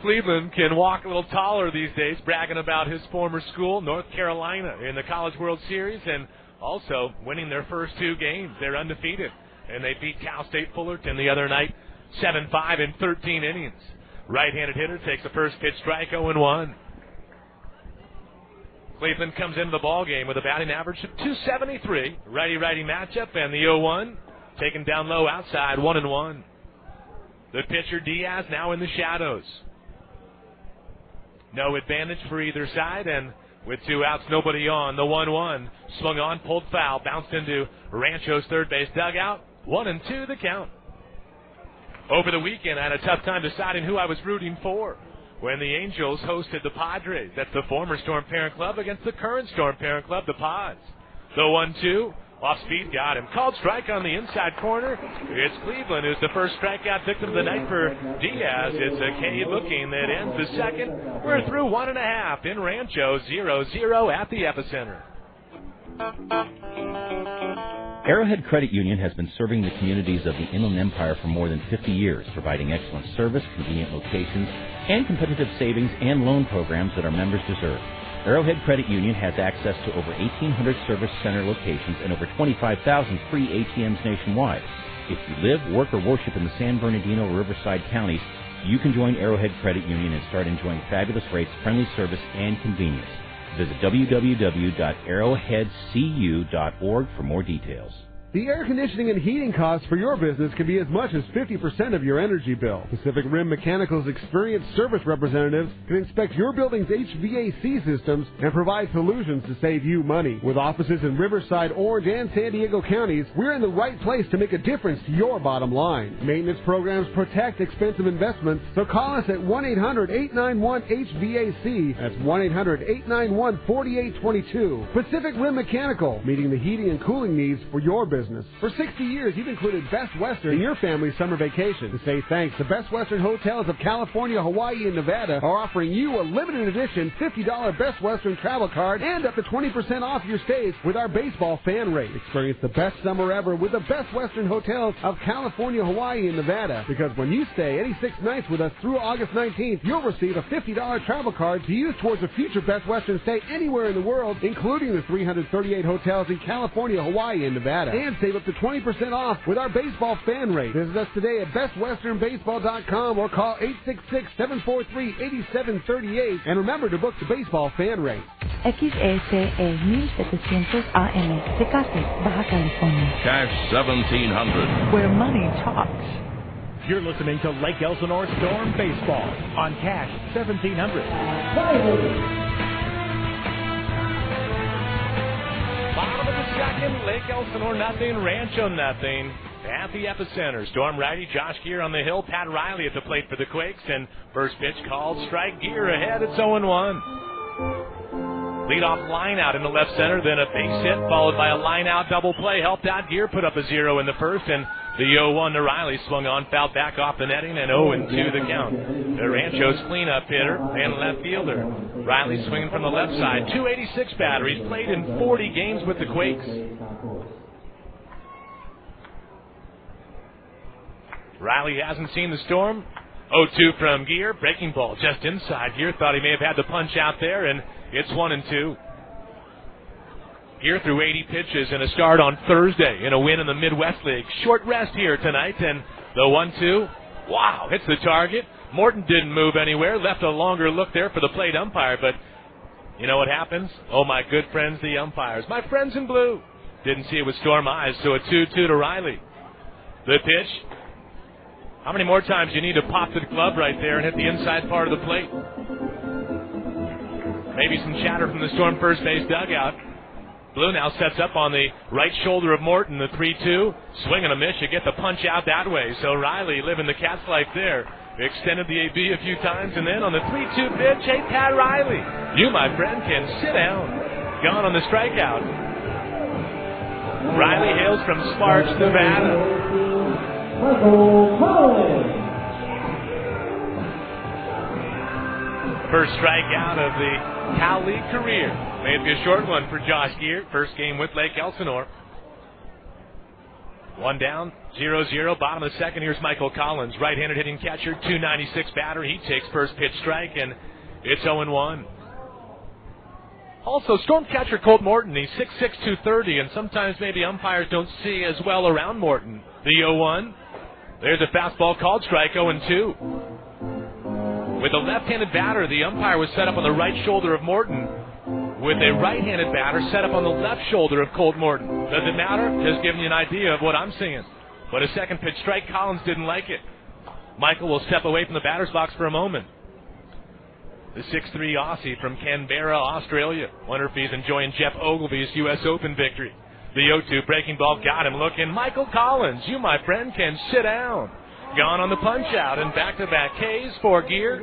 Cleveland can walk a little taller these days, bragging about his former school, North Carolina, in the College World Series, and also winning their first 2 games. They're undefeated, and they beat Cal State Fullerton the other night, 7-5 in 13 innings. Right-handed hitter takes the first pitch strike, 0-1. Cleveland comes into the ball game with a batting average of .273. Righty-righty matchup, and the 0-1. Taken down low outside, 1-1. The pitcher Diaz now in the shadows. No advantage for either side, and with 2 outs, nobody on. The 1-1 swung on, pulled foul, bounced into Rancho's third base dugout. 1-2 the count. Over the weekend, I had a tough time deciding who I was rooting for when the Angels hosted the Padres. That's the former Storm parent club against the current Storm parent club, the Pods. The 1-2. Off speed, got him. Called strike on the inside corner. It's Cleveland who's the first strikeout victim of the night for Diaz. It's a K looking that ends the second. We're through 1.5 in Rancho, 0-0 at the epicenter. Arrowhead Credit Union has been serving the communities of the Inland Empire for more than 50 years, providing excellent service, convenient locations, and competitive savings and loan programs that our members deserve. Arrowhead Credit Union has access to over 1,800 service center locations and over 25,000 free ATMs nationwide. If you live, work, or worship in the San Bernardino or Riverside counties, you can join Arrowhead Credit Union and start enjoying fabulous rates, friendly service, and convenience. Visit www.arrowheadcu.org for more details. The air conditioning and heating costs for your business can be as much as 50% of your energy bill. Pacific Rim Mechanical's experienced service representatives can inspect your building's HVAC systems and provide solutions to save you money. With offices in Riverside, Orange, and San Diego counties, we're in the right place to make a difference to your bottom line. Maintenance programs protect expensive investments, so call us at 1-800-891-HVAC. That's 1-800-891-4822. Pacific Rim Mechanical, meeting the heating and cooling needs for your business. For 60 years, you've included Best Western in your family's summer vacation. To say thanks, the Best Western Hotels of California, Hawaii, and Nevada are offering you a limited edition $50 Best Western travel card and up to 20% off your stays with our baseball fan rate. Experience the best summer ever with the Best Western Hotels of California, Hawaii, and Nevada. Because when you stay any 6 nights with us through August 19th, you'll receive a $50 travel card to use towards a future Best Western stay anywhere in the world, including the 338 hotels in California, Hawaii, and Nevada. And save up to 20% off with our baseball fan rate. Visit us today at bestwesternbaseball.com or call 866-743-8738. And remember to book the baseball fan rate. XSE 1700 AM, Tecate, Baja California. Cash 1700. Where money talks. You're listening to Lake Elsinore Storm Baseball on Cash 1700. Bottom of the second, Lake Elsinore nothing, Rancho nothing. At the epicenter, Storm righty Josh Geer on the hill, Pat Riley at the plate for the Quakes, and first pitch called, strike. Geer ahead, it's 0-1. Leadoff line out in the left center, then a base hit followed by a line out double play. Helped out. Geer put up a 0 in the first, and the 0-1 to Riley swung on, fouled back off the netting, and 0-2 the count. The Rancho's cleanup hitter and left fielder. Riley swinging from the left side. 286 batteries, played in 40 games with the Quakes. Riley hasn't seen the Storm. 0-2 from Geer. Breaking ball just inside. Geer thought he may have had the punch out there, and it's 1-2. Geer threw 80 pitches in a start on Thursday in a win in the Midwest League. Short rest here tonight, and the 1-2. Wow, hits the target. Morton didn't move anywhere. Left a longer look there for the plate umpire, but you know what happens? Oh, my good friends, the umpires. My friends in blue. Didn't see it with Storm eyes, so a 2-2 to Riley. The pitch. How many more times do you need to pop the glove right there and hit the inside part of the plate? Maybe some chatter from the Storm first base dugout. Blue now sets up on the right shoulder of Morton, the 3-2. Swing and a miss, you get the punch out that way. So Riley living the cat's life there. Extended the AB a few times, and then on the 3-2 pitch, hey, Pat Riley. You, my friend, can sit down. Gone on the strikeout. Riley hails from Sparks, Nevada. First strikeout of the Cal League career. May it be a short one for Josh Geer. First game with Lake Elsinore. One down, 0-0. Bottom of the second, here's Michael Collins. Right-handed hitting catcher, 296 batter. He takes first pitch strike, and it's 0-1. Also, Storm catcher Colt Morton. He's 6'6", 230, and sometimes maybe umpires don't see as well around Morton. The 0-1. There's a fastball called strike, 0-2. With a left-handed batter, the umpire was set up on the right shoulder of Morton. With a right-handed batter set up on the left shoulder of Colt Morton. Does it matter? Just giving you an idea of what I'm seeing. But a second pitch strike, Collins didn't like it. Michael will step away from the batter's box for a moment. The 6'3" Aussie from Canberra, Australia. Wonder if he's enjoying Jeff Ogilvy's U.S. Open victory. The 0-2 breaking ball got him looking. Michael Collins, you, my friend, can sit down. Gone on the punch-out and back-to-back Ks for Geer.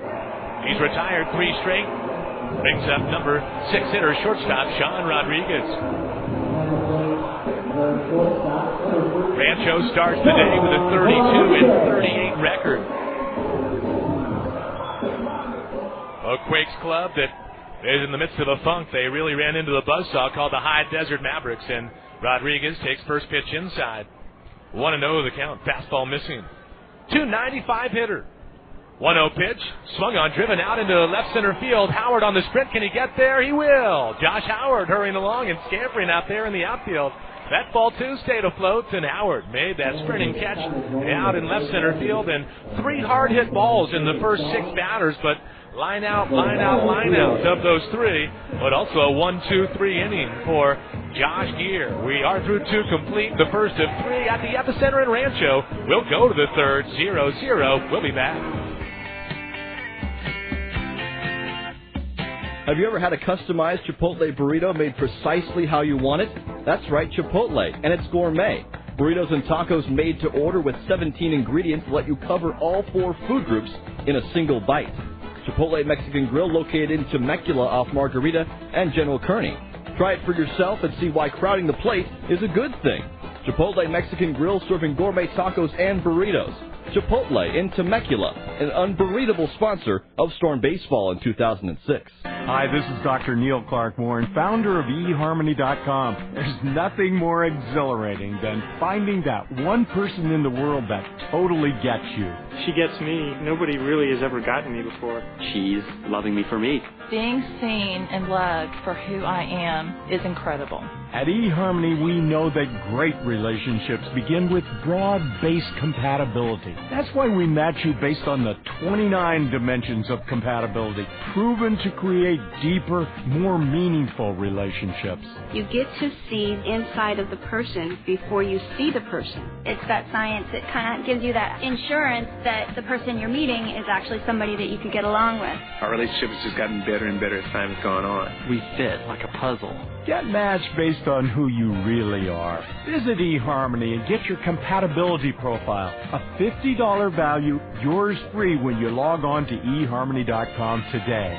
He's retired 3 straight. Brings up number 6 hitter, shortstop, Sean Rodriguez. Rancho starts the day with a 32-38 record. A Quakes club that is in the midst of a funk. They really ran into the buzzsaw called the High Desert Mavericks, and Rodriguez takes first pitch inside. 1-0 the count. Fastball missing. 295 hitter. 1-0 pitch. Swung on, driven out into left center field. Howard on the sprint. Can he get there? He will. Josh Howard hurrying along and scampering out there in the outfield. That ball, too, stayed afloat, and Howard made that sprinting catch out in left center field. And 3 hard-hit balls in the first 6 batters, but Line out, line out, line out of those three, but also a 1-2-3 inning for Josh Geer. We are through two complete, the first of three at the Epicenter in Rancho. We'll go to the third, 0-0. We'll be back. Have you ever had a customized Chipotle burrito made precisely how you want it? That's right, Chipotle, and it's gourmet. Burritos and tacos made to order with 17 ingredients to let you cover all 4 food groups in a single bite. Chipotle Mexican Grill located in Temecula off Margarita and General Kearney. Try it for yourself and see why crowding the plate is a good thing. Chipotle Mexican Grill serving gourmet tacos and burritos. Chipotle in Temecula, an unbeatable sponsor of Storm Baseball in 2006. Hi, this is Dr. Neil Clark Warren, founder of eHarmony.com. There's nothing more exhilarating than finding that one person in the world that totally gets you. She gets me. Nobody really has ever gotten me before. She's loving me for me. Being seen and loved for who I am is incredible. At eHarmony, we know that great relationships begin with broad-based compatibility. That's why we match you based on the 29 dimensions of compatibility, proven to create deeper, more meaningful relationships. You get to see inside of the person before you see the person. It's that science that kind of gives you that insurance that the person you're meeting is actually somebody that you could get along with. Our relationship has just gotten better and better as time has gone on. We fit like a puzzle. Get matched based on who you really are. Visit eHarmony and get your compatibility profile. A $50 value, yours free when you log on to eHarmony.com today.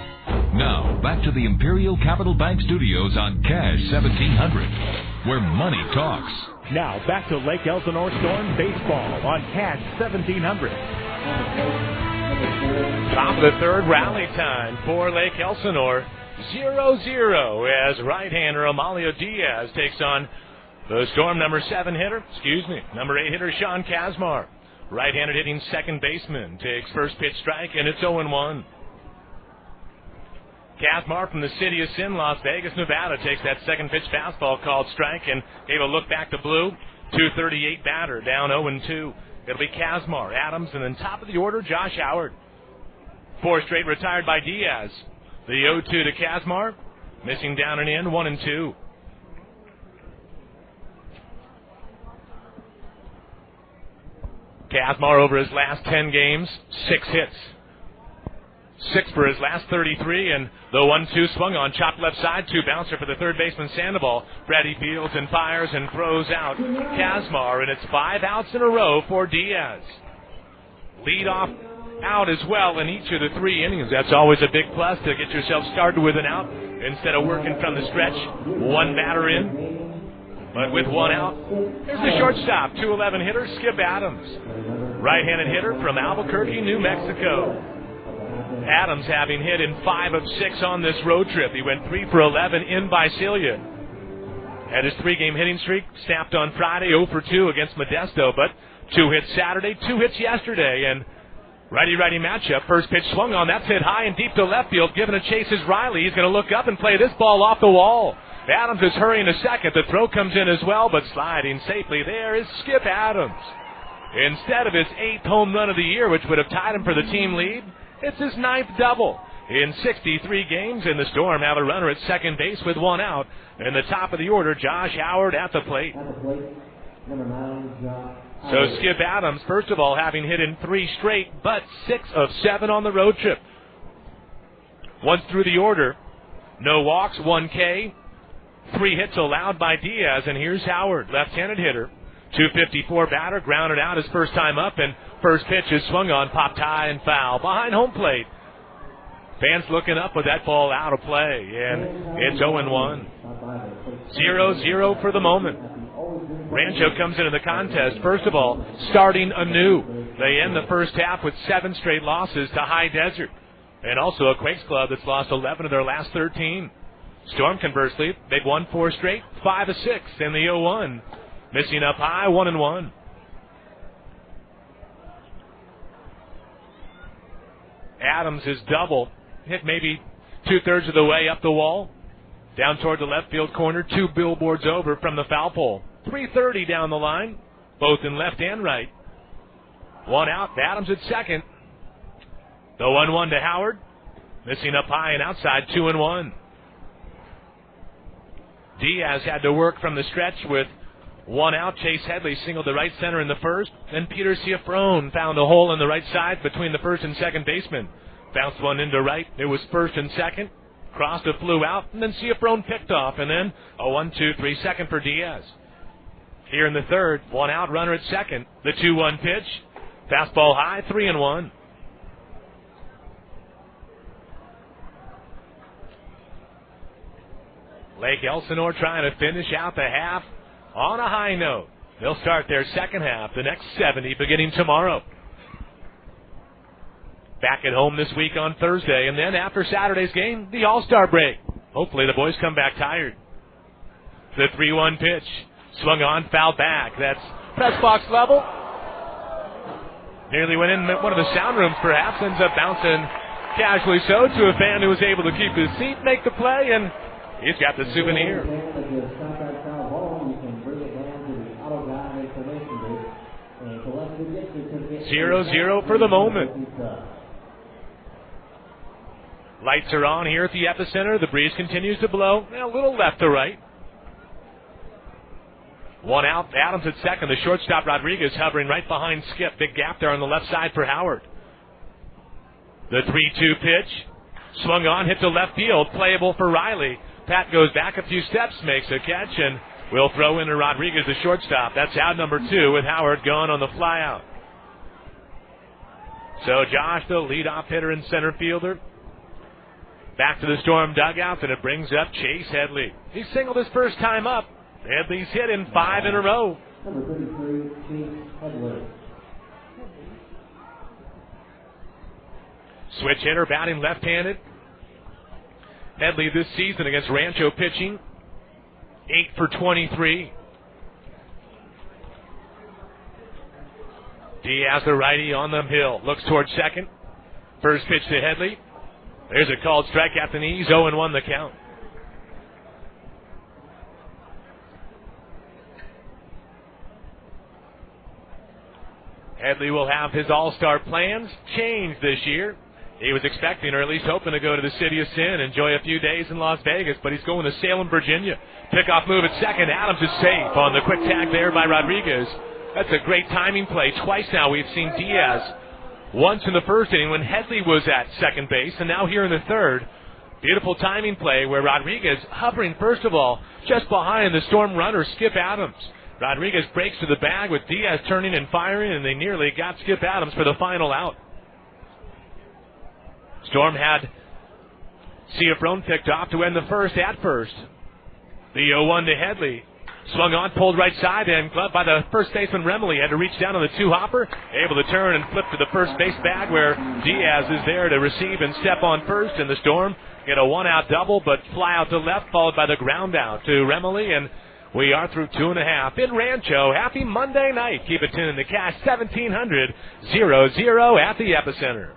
Now, back to the Imperial Capital Bank Studios on Cash 1700, where money talks. Now, back to Lake Elsinore Storm Baseball on Cash 1700. Top of the third, rally time for Lake Elsinore. 0-0 as right-hander Amalio Diaz takes on the Storm number 8 hitter Sean Kazmar. Right-handed hitting second baseman takes first pitch strike, and it's 0-1. Kazmar from the city of Sin, Las Vegas, Nevada, takes that second pitch fastball called strike and gave a look back to blue. 238 batter, down 0-2. It'll be Kazmar, Adams, and then top of the order, Josh Howard. 4 straight retired by Diaz. The 0-2 to Kazmar, missing down and in, 1-2. Kazmar over his last 10 games, 6 hits. 6 for his last 33, and the 1-2 swung on, chopped left side, 2 bouncer for the third baseman Sandoval. Freddy fields and fires and throws out Kazmar, and it's 5 outs in a row for Diaz. Lead off out as well in each of the 3 innings. That's always a big plus to get yourself started with an out instead of working from the stretch. 1 batter in, but with 1 out. There's the shortstop, 211 hitter Skip Adams. Right-handed hitter from Albuquerque, New Mexico. Adams having hit in 5 of 6 on this road trip. He went 3 for 11 in Visalia. Had his 3-game hitting streak snapped on Friday, 0 for 2 against Modesto, but 2 hits Saturday, 2 hits yesterday, and righty-righty matchup. First pitch swung on. That's hit high and deep to left field. Giving a chase is Riley. He's going to look up and play this ball off the wall. Adams is hurrying to second. The throw comes in as well, but sliding safely there is Skip Adams. Instead of his 8th home run of the year, which would have tied him for the team lead, it's his 9th double. In 63 games, and the Storm have a runner at second base with 1 out. In the top of the order, Josh Howard at the plate. Number 9, Josh. So Skip Adams, first of all, having hit in 3 straight, but 6 of 7 on the road trip. Once through the order, no walks, 1 K, 3 hits allowed by Diaz, and here's Howard, left-handed hitter. 254 batter, grounded out his first time up, and first pitch is swung on, popped high and foul behind home plate. Fans looking up with that ball out of play, and it's 0-1. 0-0 for the moment. Rancho comes into the contest, first of all, starting anew. They end the first half with 7 straight losses to High Desert, and also a Quakes club that's lost 11 of their last 13. Storm, conversely, they've won 4 straight, 5 of 6 in the 0-1. Missing up high, 1-1. Adams is double, hit maybe 2/3 of the way up the wall, down toward the left field corner, 2 billboards over from the foul pole. 330 down the line, both in left and right. 1 out, Adams at second. The 1-1 to Howard. Missing up high and outside, 2-1. Diaz had to work from the stretch with one out. Chase Headley singled to right center in the first. Then Peter Ciafrone found a hole in the right side between the first and second baseman. Bounced one into right. It was first and second. Crossed a flew out, and then Ciafrone picked off, and then a 1-2-3 second for Diaz. Here in the third, one out, runner at second. The 2-1 pitch. Fastball high, 3-1. Lake Elsinore trying to finish out the half on a high note. They'll start their second half, the next 70, beginning tomorrow. Back at home this week on Thursday, and then after Saturday's game, the All-Star break. Hopefully the boys come back tired. The 3-1 pitch. Swung on, foul back. That's press box level. Nearly went in one of the sound rooms, perhaps. Ends up bouncing casually so to a fan who was able to keep his seat, make the play, and he's got the souvenir. 0-0 for the moment. Lights are on here at the epicenter. The breeze continues to blow. A little left to right. One out. Adams at second. The shortstop Rodriguez hovering right behind Skip. Big gap there on the left side for Howard. The 3-2 pitch. Swung on, hit to left field. Playable for Riley. Pat goes back a few steps, makes a catch, and will throw in to Rodriguez, the shortstop. That's out number 2 with Howard gone on the flyout. So Josh, the leadoff hitter and center fielder. Back to the Storm dugout, and it brings up Chase Headley. He singled his first time up. Headley's hit in 5 in a row. Number 33, Chase Headley. Switch hitter, batting left-handed. Headley this season against Rancho pitching, 8 for 23. Diaz, the righty, on the hill. Looks towards second. First pitch to Headley. There's a called strike at the knees. 0-1 the count. Headley will have his all-star plans changed this year. He was expecting, or at least hoping, to go to the City of Sin, enjoy a few days in Las Vegas, but he's going to Salem, Virginia. Pickoff move at second. Adams is safe on the quick tag there by Rodriguez. That's a great timing play. Twice now we've seen Diaz. Once in the first inning when Headley was at second base, and now here in the third. Beautiful timing play where Rodriguez hovering, first of all, just behind the Storm runner, Skip Adams. Rodriguez breaks to the bag with Diaz turning and firing, and they nearly got Skip Adams for the final out. Storm had Ciafrone picked off to end the first at first. The 0-1 to Headley. Swung on, pulled right side, and gloved by the first baseman Remley. Had to reach down on the two-hopper, able to turn and flip to the first base bag where Diaz is there to receive and step on first, and the Storm get a one-out double, but fly out to left, followed by the ground out to Remley, and we are through 2.5 in Rancho. Happy Monday night. Keep it tuned in the Cash 1700, 0-0 at the epicenter.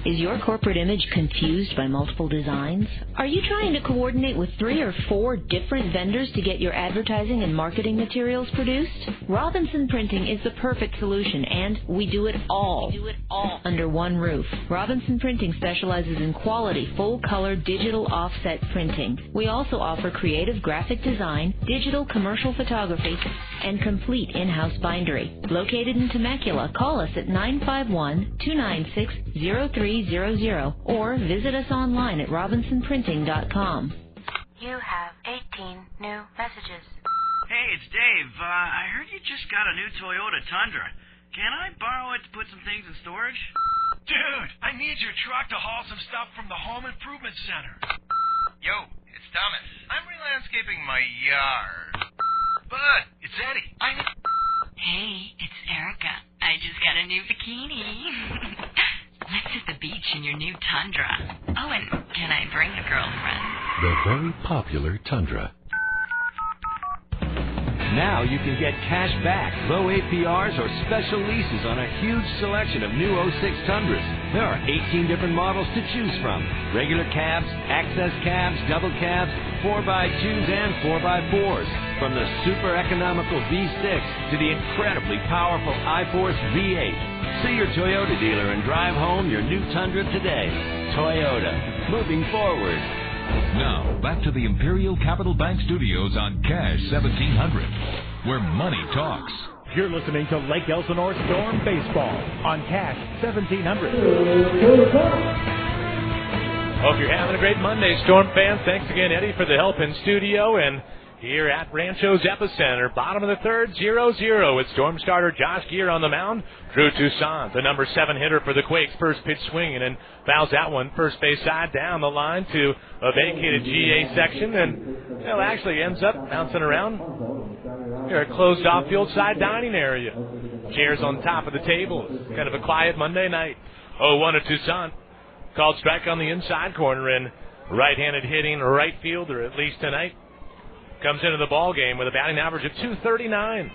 Is your corporate image confused by multiple designs? Are you trying to coordinate with 3 or 4 different vendors to get your advertising and marketing materials produced? Robinson Printing is the perfect solution, and we do it all under one roof. Robinson Printing specializes in quality, full-color digital offset printing. We also offer creative graphic design, digital commercial photography, and complete in-house bindery. Located in Temecula, call us at 951-296-0300 or visit us online at robinsonprinting.com. You have 18 new messages. Hey, it's Dave. I heard you just got a new Toyota Tundra. Can I borrow it to put some things in storage? Dude, I need your truck to haul some stuff from the Home Improvement Center. Yo, it's Thomas. I'm re-landscaping my yard. Bud, it's Eddie. Hey, it's Erica. I just got a new bikini. Let's hit the beach in your new Tundra. Oh, and can I bring a girlfriend? The very popular Tundra. Now you can get cash back, low APRs, or special leases on a huge selection of new 06 Tundras. There are 18 different models to choose from. Regular cabs, access cabs, double cabs, 4x2s, and 4x4s. From the super economical V6 to the incredibly powerful iForce V8. See your Toyota dealer and drive home your new Tundra today. Toyota, moving forward. Now, back to the Imperial Capital Bank Studios on Cash 1700, where money talks. You're listening to Lake Elsinore Storm Baseball on Cash 1700. Hope you're having a great Monday, Storm fans. Thanks again, Eddie, for the help in studio. And here at Rancho's Epicenter, bottom of the third, 0-0 with Storm starter Josh Geer on the mound. Drew Toussaint, the number 7 hitter for the Quakes, first pitch swinging and fouls that one first base side down the line to a vacated GA section, and actually ends up bouncing around here, a closed off field side dining area. Chairs on top of the table. Kind of a quiet Monday night. 0-1 to Toussaint. Called strike on the inside corner, and right-handed hitting right fielder, at least tonight, comes into the ball game with a batting average of .239.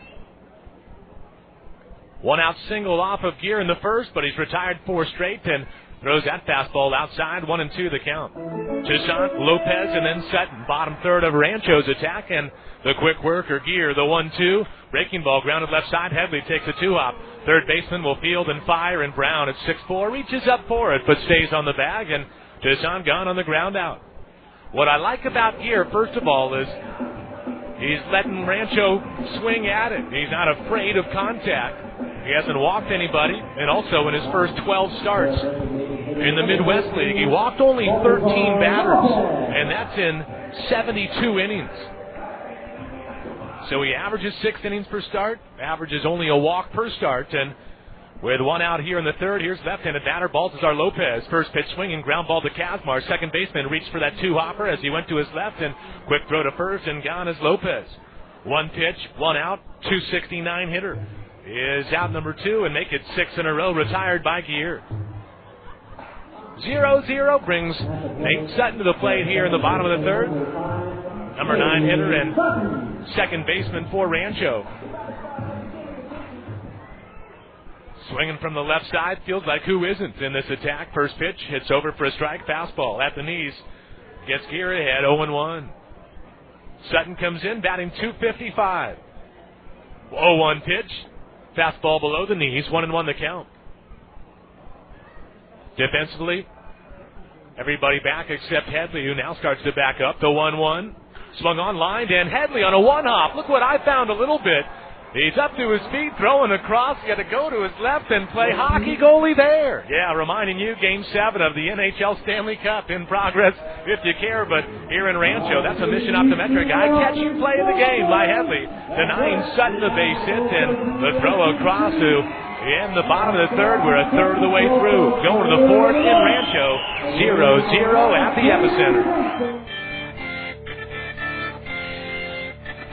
1 out single off of Geer in the first, but he's retired 4 straight and throws that fastball outside. 1-2 the count. Toussaint, Lopez, and then Sutton. Bottom third of Rancho's attack, and the quick worker Geer, the 1-2. Breaking ball grounded left side. Headley takes a 2-hop. Third baseman will field and fire, and Brown at 6'4" reaches up for it, but stays on the bag, and Toussaint gone on the ground out. What I like about Geer, first of all, is he's letting Rancho swing at it. He's not afraid of contact. He hasn't walked anybody, and also in his first 12 starts in the Midwest League, he walked only 13 batters, and that's in 72 innings. So he averages 6 innings per start, averages only a walk per start, and with 1 out here in the third, here's left-handed batter Baltazar Lopez. First pitch swinging, ground ball to Kazmar. Second baseman reached for that 2-hopper as he went to his left, and quick throw to first, and gone is Lopez. 1 pitch, 1 out, .269 hitter is out number 2, and make it 6 in a row, retired by Geer. 0-0 brings Nate Sutton to the plate here in the bottom of the third. Number 9 hitter and second baseman for Rancho. Swinging from the left side, feels like who isn't in this attack. First pitch, hits over for a strike, fastball at the knees. Gets Geer ahead, 0-1. Sutton comes in, batting .255. 0-1 pitch, fastball below the knees, 1-1 the count. Defensively, everybody back except Headley, who now starts to back up. The 1-1, swung on, lined, and Headley on a 1-hop. Look what I found a little bit. He's up to his feet, throwing across. Got to go to his left and play hockey goalie there. Yeah, reminding you, Game 7 of the NHL Stanley Cup in progress, if you care. But here in Rancho, that's a mission optometric. I catch you play the game by Headley. Denying Sutton the base hit, and the throw across to in the bottom of the third. We're a third of the way through. Going to the fourth in Rancho. 0-0 at the epicenter.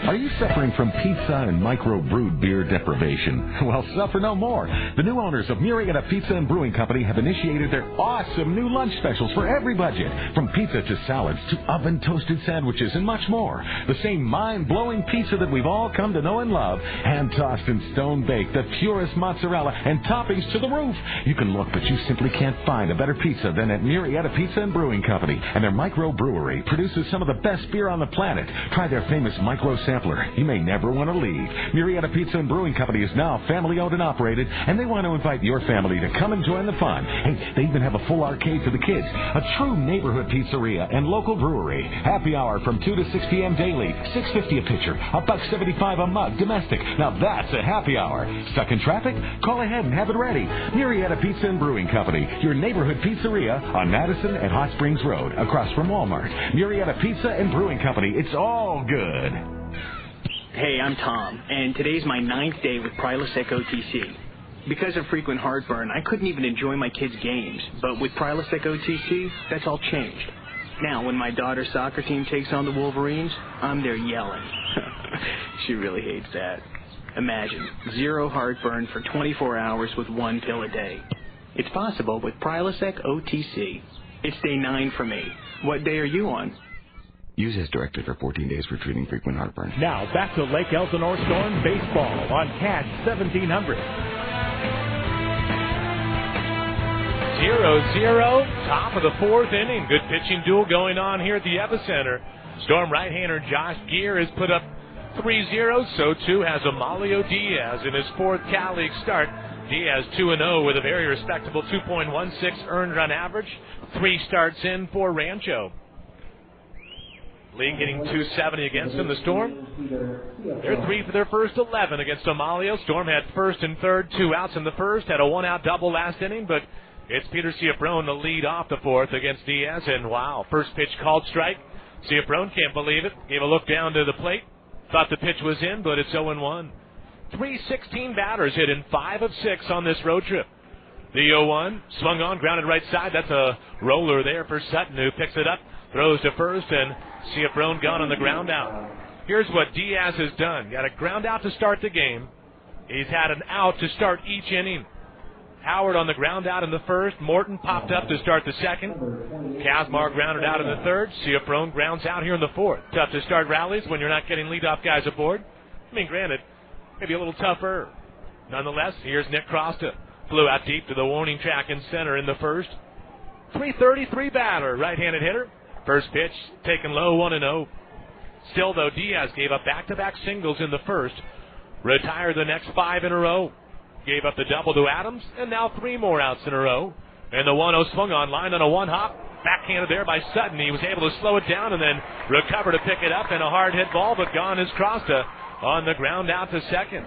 Are you suffering from pizza and micro-brewed beer deprivation? Well, suffer no more. The new owners of Murrieta Pizza and Brewing Company have initiated their awesome new lunch specials for every budget. From pizza to salads to oven-toasted sandwiches and much more. The same mind-blowing pizza that we've all come to know and love. Hand-tossed and stone-baked, the purest mozzarella, and toppings to the roof. You can look, but you simply can't find a better pizza than at Murrieta Pizza and Brewing Company. And their micro-brewery produces some of the best beer on the planet. Try their famous micro sampler. You may never want to leave. Murrieta Pizza and Brewing Company is now family-owned and operated, and they want to invite your family to come and join the fun. Hey, they even have a full arcade for the kids, a true neighborhood pizzeria and local brewery. Happy hour from 2 to 6 p.m. daily. $6.50 a pitcher, $1.75 a mug, domestic. Now that's a happy hour. Stuck in traffic? Call ahead and have it ready. Murrieta Pizza and Brewing Company, your neighborhood pizzeria on Madison and Hot Springs Road, across from Walmart. Murrieta Pizza and Brewing Company. It's all good. Hey, I'm Tom, and today's my 9th day with Prilosec OTC. Because of frequent heartburn, I couldn't even enjoy my kids' games, but with Prilosec OTC, that's all changed. Now, when my daughter's soccer team takes on the Wolverines, I'm there yelling. She really hates that. Imagine, 0 heartburn for 24 hours with 1 pill a day. It's possible with Prilosec OTC. It's day 9 for me. What day are you on? Use as directed for 14 days for treating frequent heartburn. Now back to Lake Elsinore Storm baseball on Cash 1700. 0-0, top of the fourth inning. Good pitching duel going on here at the Epicenter. Storm right-hander Josh Geer has put up 3-0. So too has Amalio Diaz in his fourth Cal League start. Diaz 2-0 with a very respectable 2.16 earned run average. 3 starts in for Rancho. League getting 270 against him. The Storm, they're 3 for their first 11 against Amalio. Storm had first and third, 2 outs in the first, had a 1-out double last inning, but it's Peter Ciafrone to lead off the fourth against Diaz, and wow, first pitch called strike. Ciafrone can't believe it. Gave a look down to the plate. Thought the pitch was in, but it's 0-1. 316 batters hit in 5 of 6 on this road trip. The 0-1 swung on, grounded right side. That's a roller there for Sutton, who picks it up, throws to first, and Ciafrone gone on the ground out. Here's what Diaz has done. Got a ground out to start the game. He's had an out to start each inning. Howard on the ground out in the first. Morton popped up to start the second. Kazmar grounded out in the third. Ciafrone grounds out here in the fourth. Tough to start rallies when you're not getting leadoff guys aboard. I mean, granted, maybe a little tougher. Nonetheless, here's Nick Crosta. Flew out deep to the warning track in center in the first. 333 batter, right-handed hitter. First pitch taken low, 1-0. Still, though, Diaz gave up back-to-back singles in the first. Retired the next 5 in a row. Gave up the double to Adams, and now 3 more outs in a row. And the 1-0 swung on, line on a one-hop. Backhanded there by Sutton. He was able to slow it down and then recover to pick it up, and a hard-hit ball, but gone is Crosta on the ground out to second.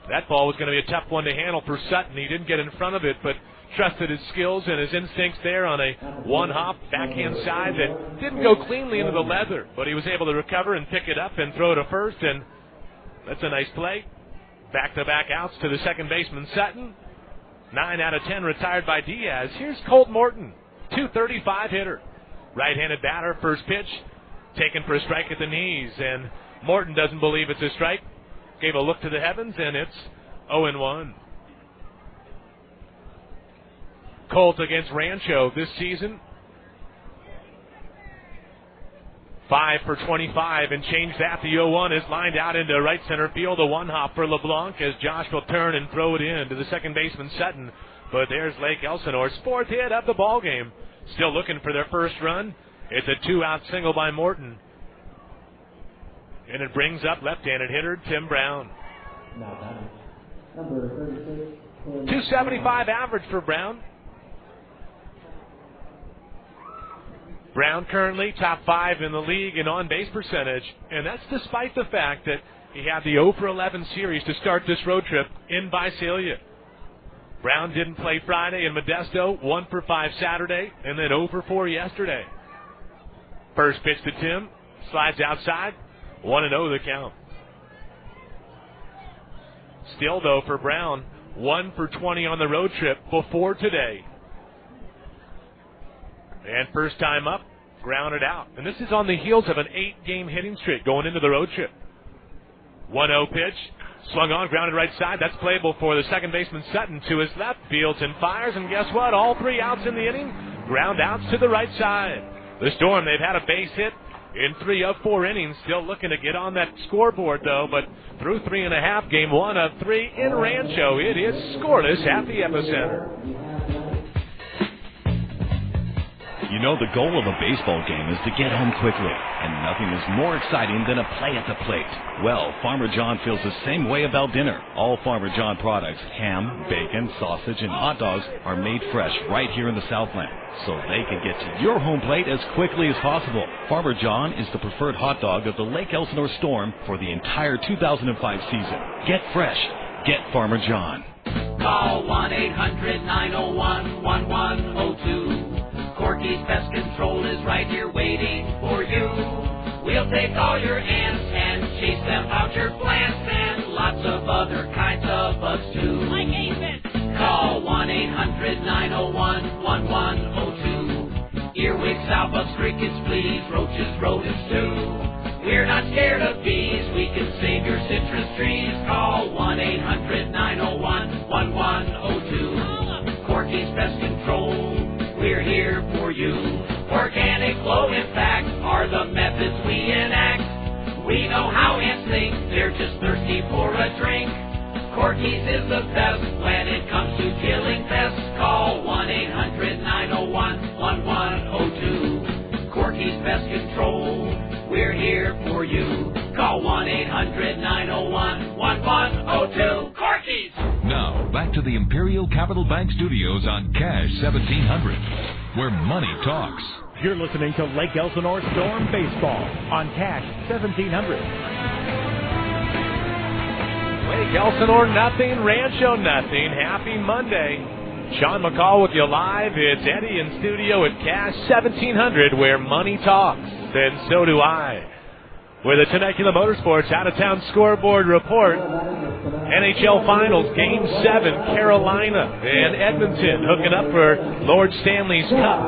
That ball was going to be a tough one to handle for Sutton. He didn't get in front of it, but trusted his skills and his instincts there on a one-hop backhand side that didn't go cleanly into the leather, but he was able to recover and pick it up and throw to first, and that's a nice play. Back-to-back outs to the second baseman, Sutton. 9 out of 10 retired by Diaz. Here's Colt Morton, 235 hitter. Right-handed batter, first pitch, taken for a strike at the knees, and Morton doesn't believe it's a strike. Gave a look to the heavens, and it's 0-1. Colt against Rancho this season. 5 for 25 and change that. The 0-1 is lined out into right center field. A one-hop for LeBlanc as Josh will turn and throw it in to the second baseman, Sutton. But there's Lake Elsinore's 4th hit of the ball game. Still looking for their first run. It's a 2-out single by Morton. And it brings up left-handed hitter Tim Brown. 275 average for Brown. Brown currently top 5 in the league in on-base percentage, and that's despite the fact that he had the 0 for 11 series to start this road trip in Visalia. Brown didn't play Friday in Modesto, 1 for 5 Saturday, and then 0 for 4 yesterday. First pitch to Tim, slides outside, 1-0 the count. Still, though, for Brown, 1 for 20 on the road trip before today. And first time up, grounded out. And this is on the heels of an 8-game hitting streak going into the road trip. 1-0 pitch, swung on, grounded right side. That's playable for the second baseman Sutton to his left. Fields and fires, and guess what? All 3 outs in the inning, ground outs to the right side. The Storm, they've had a base hit in 3 of 4 innings. Still looking to get on that scoreboard, though, but through 3.5, game 1 of 3 in Rancho. It is scoreless at the Epicenter. You know, the goal of a baseball game is to get home quickly, and nothing is more exciting than a play at the plate. Well, Farmer John feels the same way about dinner. All Farmer John products, ham, bacon, sausage, and hot dogs, are made fresh right here in the Southland, so they can get to your home plate as quickly as possible. Farmer John is the preferred hot dog of the Lake Elsinore Storm for the entire 2005 season. Get fresh. Get Farmer John. Call 1-800-901-1102. Corky's Pest Control is right here waiting for you. We'll take all your ants and chase them out your plants and lots of other kinds of bugs too. Like aphids. Call 1-800-901-1102. Earwigs, sow bugs, crickets, fleas, roaches, rodents too. We're not scared of bees. We can save your citrus trees. Call 1-800-901-1102. Corky's Pest Control. We're here for you. Organic, low impact. Corky's is the best when it comes to killing pests. Call 1-800-901-1102. Corky's Pest Control, we're here for you. Call 1-800-901-1102. Corky's! Now, back to the Imperial Capital Bank Studios on Cash 1700, where money talks. You're listening to Lake Elsinore Storm Baseball on Cash 1700. Lake Elsinore nothing, Rancho nothing. Happy Monday. Sean McCall with you live. It's Eddie in studio at Cash 1700, where money talks, and so do I. With a Temecula Motorsports out-of-town scoreboard report, NHL Finals, Game 7, Carolina and Edmonton hooking up for Lord Stanley's Cup.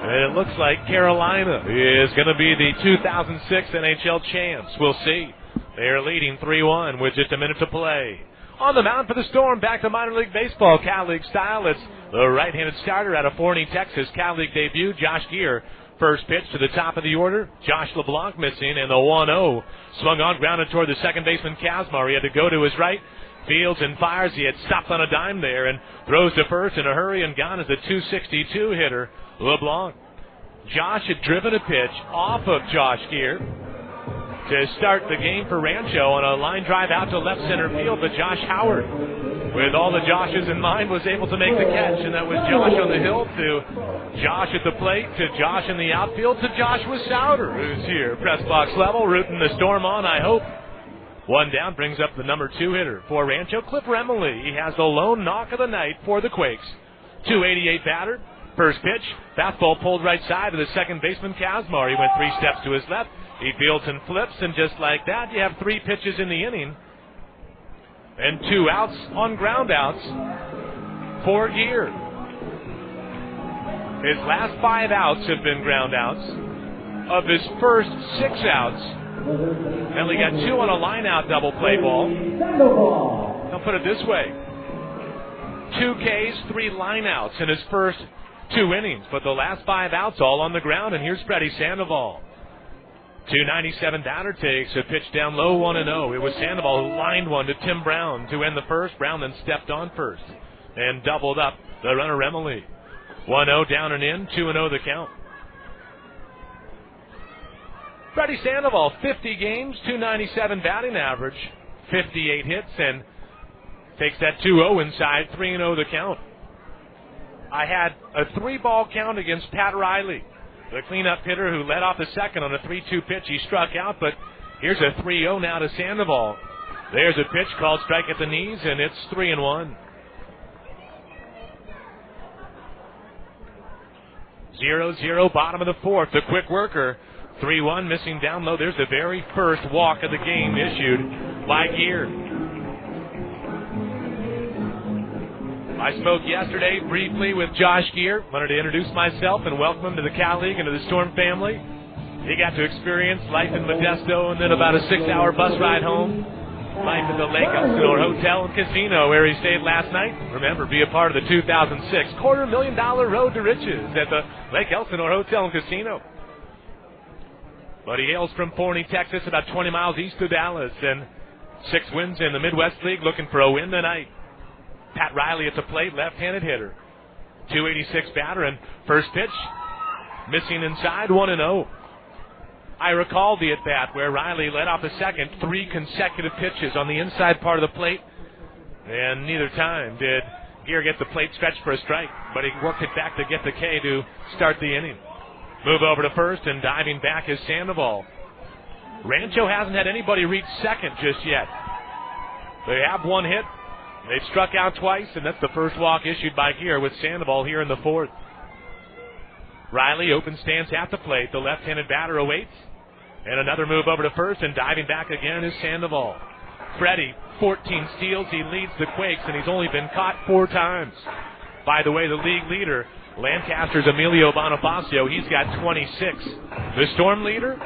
And it looks like Carolina is going to be the 2006 NHL champs. We'll see. They are leading 3-1 with just a minute to play. On the mound for the Storm, back to minor league baseball, Cal League style. It's the right-handed starter out of Forney, Texas, Cal League debut, Josh Geer. First pitch to the top of the order. Josh LeBlanc missing, and the 1-0 swung on, grounded toward the second baseman Kazmar. He had to go to his right, fields and fires. He had stopped on a dime there and throws to first in a hurry, and gone is the 262 hitter, LeBlanc. Josh had driven a pitch off of Josh Geer to start the game for Rancho on a line drive out to left center field, but Josh Howard, with all the Joshes in mind, was able to make the catch, and that was Josh on the hill to Josh at the plate, to Josh in the outfield, to Joshua Souter, who's here, press box level, rooting the Storm on, I hope. One down brings up the number 2 hitter for Rancho, Cliff Remley. He has the lone knock of the night for the Quakes. 288 batter. First pitch, fastball pulled right side to the second baseman Kazmar. He went 3 steps to his left. He fields and flips, and just like that, you have 3 pitches in the inning. And 2 outs on ground outs for Geer. His last 5 outs have been ground outs. Of his first 6 outs, only got 2 on a line-out double play ball. I'll put it this way. 2 Ks, 3 line-outs in his first 2 innings, but the last 5 outs all on the ground, and here's Freddy Sandoval. 297 batter takes a pitch down low, 1-0. It was Sandoval who lined one to Tim Brown to end the first. Brown then stepped on first and doubled up the runner Remley. 1-0 down and in, 2-0 the count. Freddy Sandoval, 50 games, 297 batting average, 58 hits, and takes that 2-0 inside, 3-0 the count. I had a 3-ball count against Pat Riley, the cleanup hitter who led off the second on a 3-2 pitch. He struck out, but here's a 3-0 now to Sandoval. There's a pitch called strike at the knees, and it's 3-1. 0-0, bottom of the fourth. The quick worker, 3-1, missing down low. There's the very first walk of the game issued by Geer. I spoke yesterday briefly with Josh Geer. Wanted to introduce myself and welcome him to the Cal League and to the Storm family. He got to experience life in Modesto and then about a 6-hour bus ride home. Life at the Lake Elsinore Hotel and Casino where he stayed last night. Remember, be a part of the 2006 $250,000 Road to Riches at the Lake Elsinore Hotel and Casino. But he hails from Forney, Texas, about 20 miles east of Dallas, and 6 wins in the Midwest League, looking for a win tonight. Pat Riley at the plate, left-handed hitter. 286 batter, and first pitch, missing inside, 1-0. I recall the at-bat where Riley led off the second, 3 consecutive pitches on the inside part of the plate, and neither time did Geer get the plate stretched for a strike, but he worked it back to get the K to start the inning. Move over to first, and diving back is Sandoval. Rancho hasn't had anybody reach second just yet. They have 1 hit. They've struck out twice, and that's the first walk issued by Geer with Sandoval here in the fourth. Riley open stance at the plate. The left-handed batter awaits. And another move over to first, and diving back again is Sandoval. Freddy, 14 steals. He leads the Quakes, and he's only been caught 4 times. By the way, the league leader, Lancaster's Emilio Bonifacio, he's got 26. The Storm leader,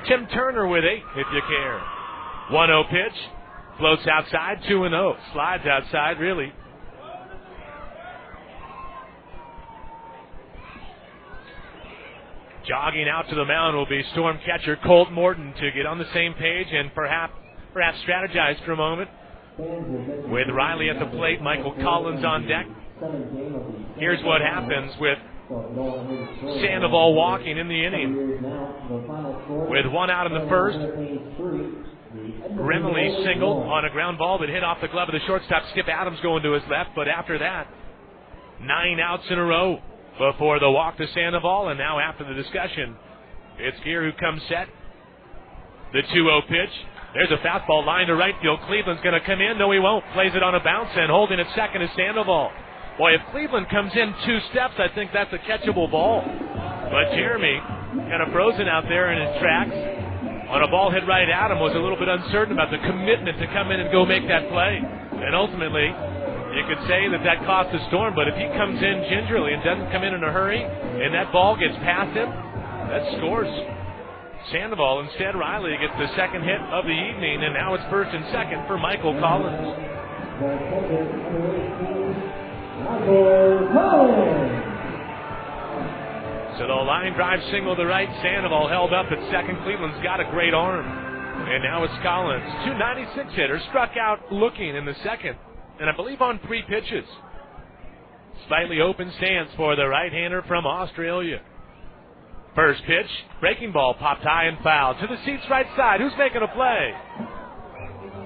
Tim Turner with 8, if you care. 1-0 pitch. Floats outside, 2-0. Slides outside, really. Jogging out to the mound will be Storm catcher Colt Morton to get on the same page and perhaps strategize for a moment. With Riley at the plate, Michael Collins on deck. Here's what happens with Sandoval walking in the inning. With one out in the first, Remley singled on a ground ball that hit off the glove of the shortstop. Skip Adams going to his left, but after that, 9 outs in a row before the walk to Sandoval, and now after the discussion, it's Geer who comes set. The 2-0 pitch. There's a fastball line to right field. Cleveland's going to come in. No, he won't. Plays it on a bounce, and holding at second is Sandoval. Boy, if Cleveland comes in 2 steps, I think that's a catchable ball. But Jeremy, kind of frozen out there in his tracks, on a ball hit right at him, was a little bit uncertain about the commitment to come in and go make that play. And ultimately, you could say that that cost the Storm, but if he comes in gingerly and doesn't come in a hurry, and that ball gets past him, that scores. Sandoval, instead, Riley gets the second hit of the evening, and now it's first and second for Michael Collins. So the line drive single to right. Sandoval held up at second. Cleveland's got a great arm. And now it's Collins. 296 hitter, struck out looking in the second. And I believe on 3 pitches. Slightly open stance for the right-hander from Australia. First pitch, breaking ball, popped high and foul. To the seats right side. Who's making a play?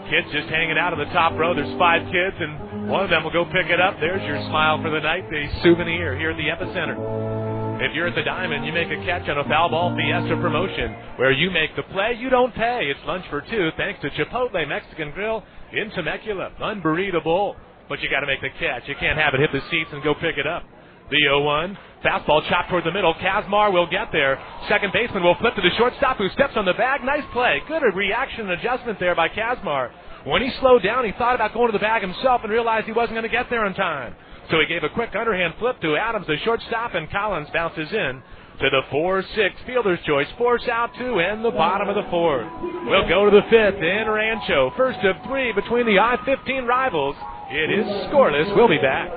Kids just hanging out of the top row. There's 5 kids, and one of them will go pick it up. There's your smile for the night, the souvenir here at the Epicenter. If you're at the Diamond, you make a catch on a foul ball Fiesta promotion. Where you make the play, you don't pay. It's lunch for 2 thanks to Chipotle Mexican Grill in Temecula. Unburrito-able. But you got to make the catch. You can't have it hit the seats and go pick it up. The 0-1. Fastball chopped toward the middle. Kazmar will get there. Second baseman will flip to the shortstop who steps on the bag. Nice play. Good reaction and adjustment there by Kazmar. When he slowed down, he thought about going to the bag himself and realized he wasn't going to get there in time. So he gave a quick underhand flip to Adams, the shortstop, and Collins bounces in to the 4-6 fielder's choice. Force out to end the bottom of the 4th. We'll go to the 5th in Rancho. First of 3 between the I-15 rivals. It is scoreless. We'll be back.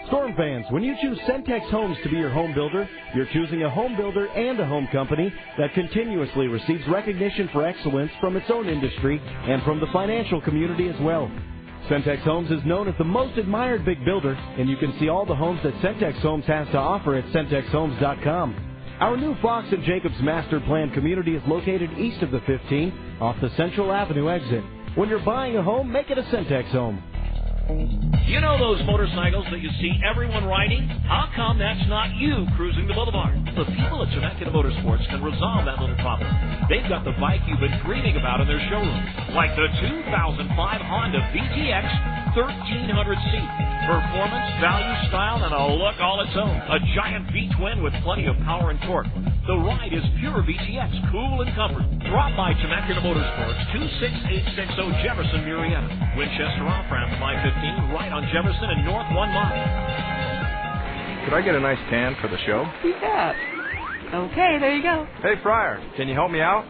Storm fans, when you choose Centex Homes to be your home builder, you're choosing a home builder and a home company that continuously receives recognition for excellence from its own industry and from the financial community as well. Centex Homes is known as the most admired big builder, and you can see all the homes that Centex Homes has to offer at CentexHomes.com. Our new Fox and Jacobs master plan community is located east of the 15 off the Central Avenue exit. When you're buying a home, make it a Centex home. You know those motorcycles that you see everyone riding? How come that's not you cruising the boulevard? The people at Temecula Motorsports can resolve that little problem. They've got the bike you've been dreaming about in their showroom, like the 2005 Honda VTX 1300C. Performance, value, style, and a look all its own. A giant V-twin with plenty of power and torque. The ride is pure VTX, cool and comfort. Drop by Temecula Motorsports, 26860 Jefferson, Murrieta. Winchester off-ramp of I-15, right on Jefferson and North 1 mile. Could I get a nice tan for the show? Yeah. Okay, there you go. Hey, Fryer, can you help me out?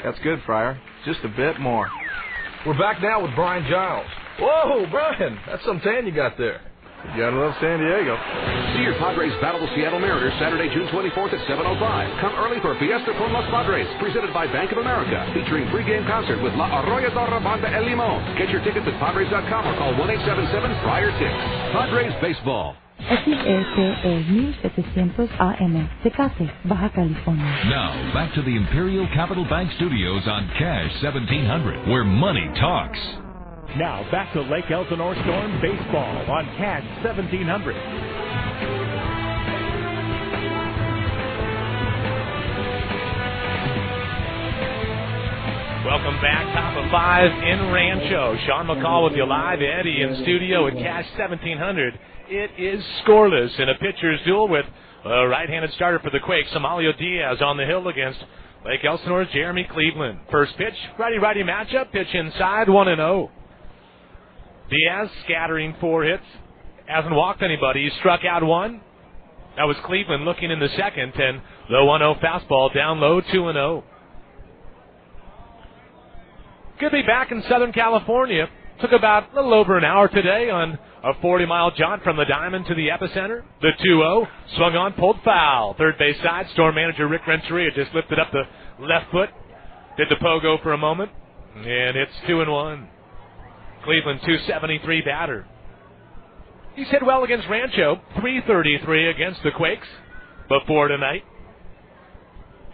That's good, Fryer. Just a bit more. We're back now with Brian Giles. Whoa, Brian, that's some tan you got there. You gotta love San Diego. See your Padres battle the Seattle Mariners Saturday, June 24th at 7:05. Come early for Fiesta con los Padres, presented by Bank of America, featuring pregame concert with La Arrolladora Banda El Limón. Get your tickets at Padres.com or call 1-877-FRIAR-TICKS. Padres Baseball. XETE 1700 AM, Tecate, Baja California. Now, back to the Imperial Capital Bank Studios on Cash 1700, where money talks. Now, back to Lake Elsinore Storm Baseball on Cash 1700. Welcome back, top of 5 in Rancho. Sean McCall with you live, Eddie in studio at Cash 1700. It is scoreless in a pitcher's duel with a right-handed starter for the Quakes, Amalio Diaz, on the hill against Lake Elsinore's Jeremy Cleveland. First pitch, righty-righty matchup, pitch inside, 1-0. Diaz scattering 4 hits, hasn't walked anybody. He struck out 1. That was Cleveland looking in the second, and the 1-0 fastball down low, 2-0. Could be back in Southern California. Took about a little over an hour today on a 40-mile jaunt from the Diamond to the Epicenter. The 2-0 swung on, pulled foul. Third base side, Storm manager Rick Renteria just lifted up the left foot, did the pogo for a moment. And it's 2-1. Cleveland 273 batter. He's hit well against Rancho. 333 against the Quakes before tonight.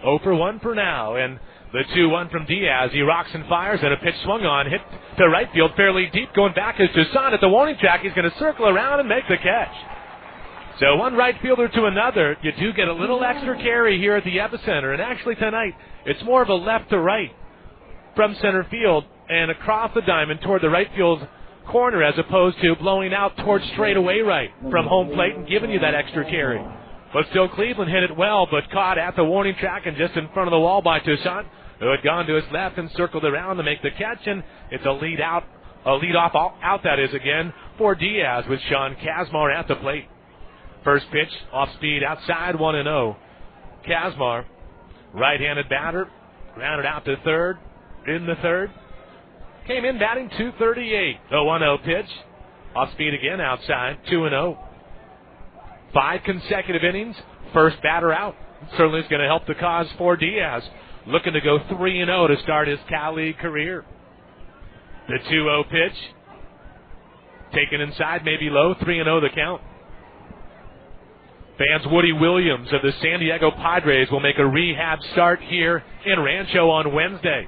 0 for 1 for now. And the 2-1 from Diaz. He rocks and fires, and a pitch swung on. Hit to right field fairly deep. Going back is Toussaint at the warning track. He's going to circle around and make the catch. So one right fielder to another. You do get a little extra carry here at the Epicenter. And actually tonight, it's more of a left to right from center field and across the diamond toward the right field corner as opposed to blowing out towards straightaway right from home plate and giving you that extra carry. But still, Cleveland hit it well, but caught at the warning track and just in front of the wall by Toussaint, who had gone to his left and circled around to make the catch, and it's a lead-off out that is again for Diaz with Sean Kazmar at the plate. First pitch, off speed outside, 1-0. Kazmar, right-handed batter, grounded out to third, in the third. Came in batting 238. The 1-0 pitch. Off speed again outside. 2-0. 5 consecutive innings. First batter out. Certainly is going to help the cause for Diaz. Looking to go 3-0 to start his Cal League career. The 2-0 pitch. Taken inside, maybe low. 3-0 the count. Fans Woody Williams of the San Diego Padres will make a rehab start here in Rancho on Wednesday.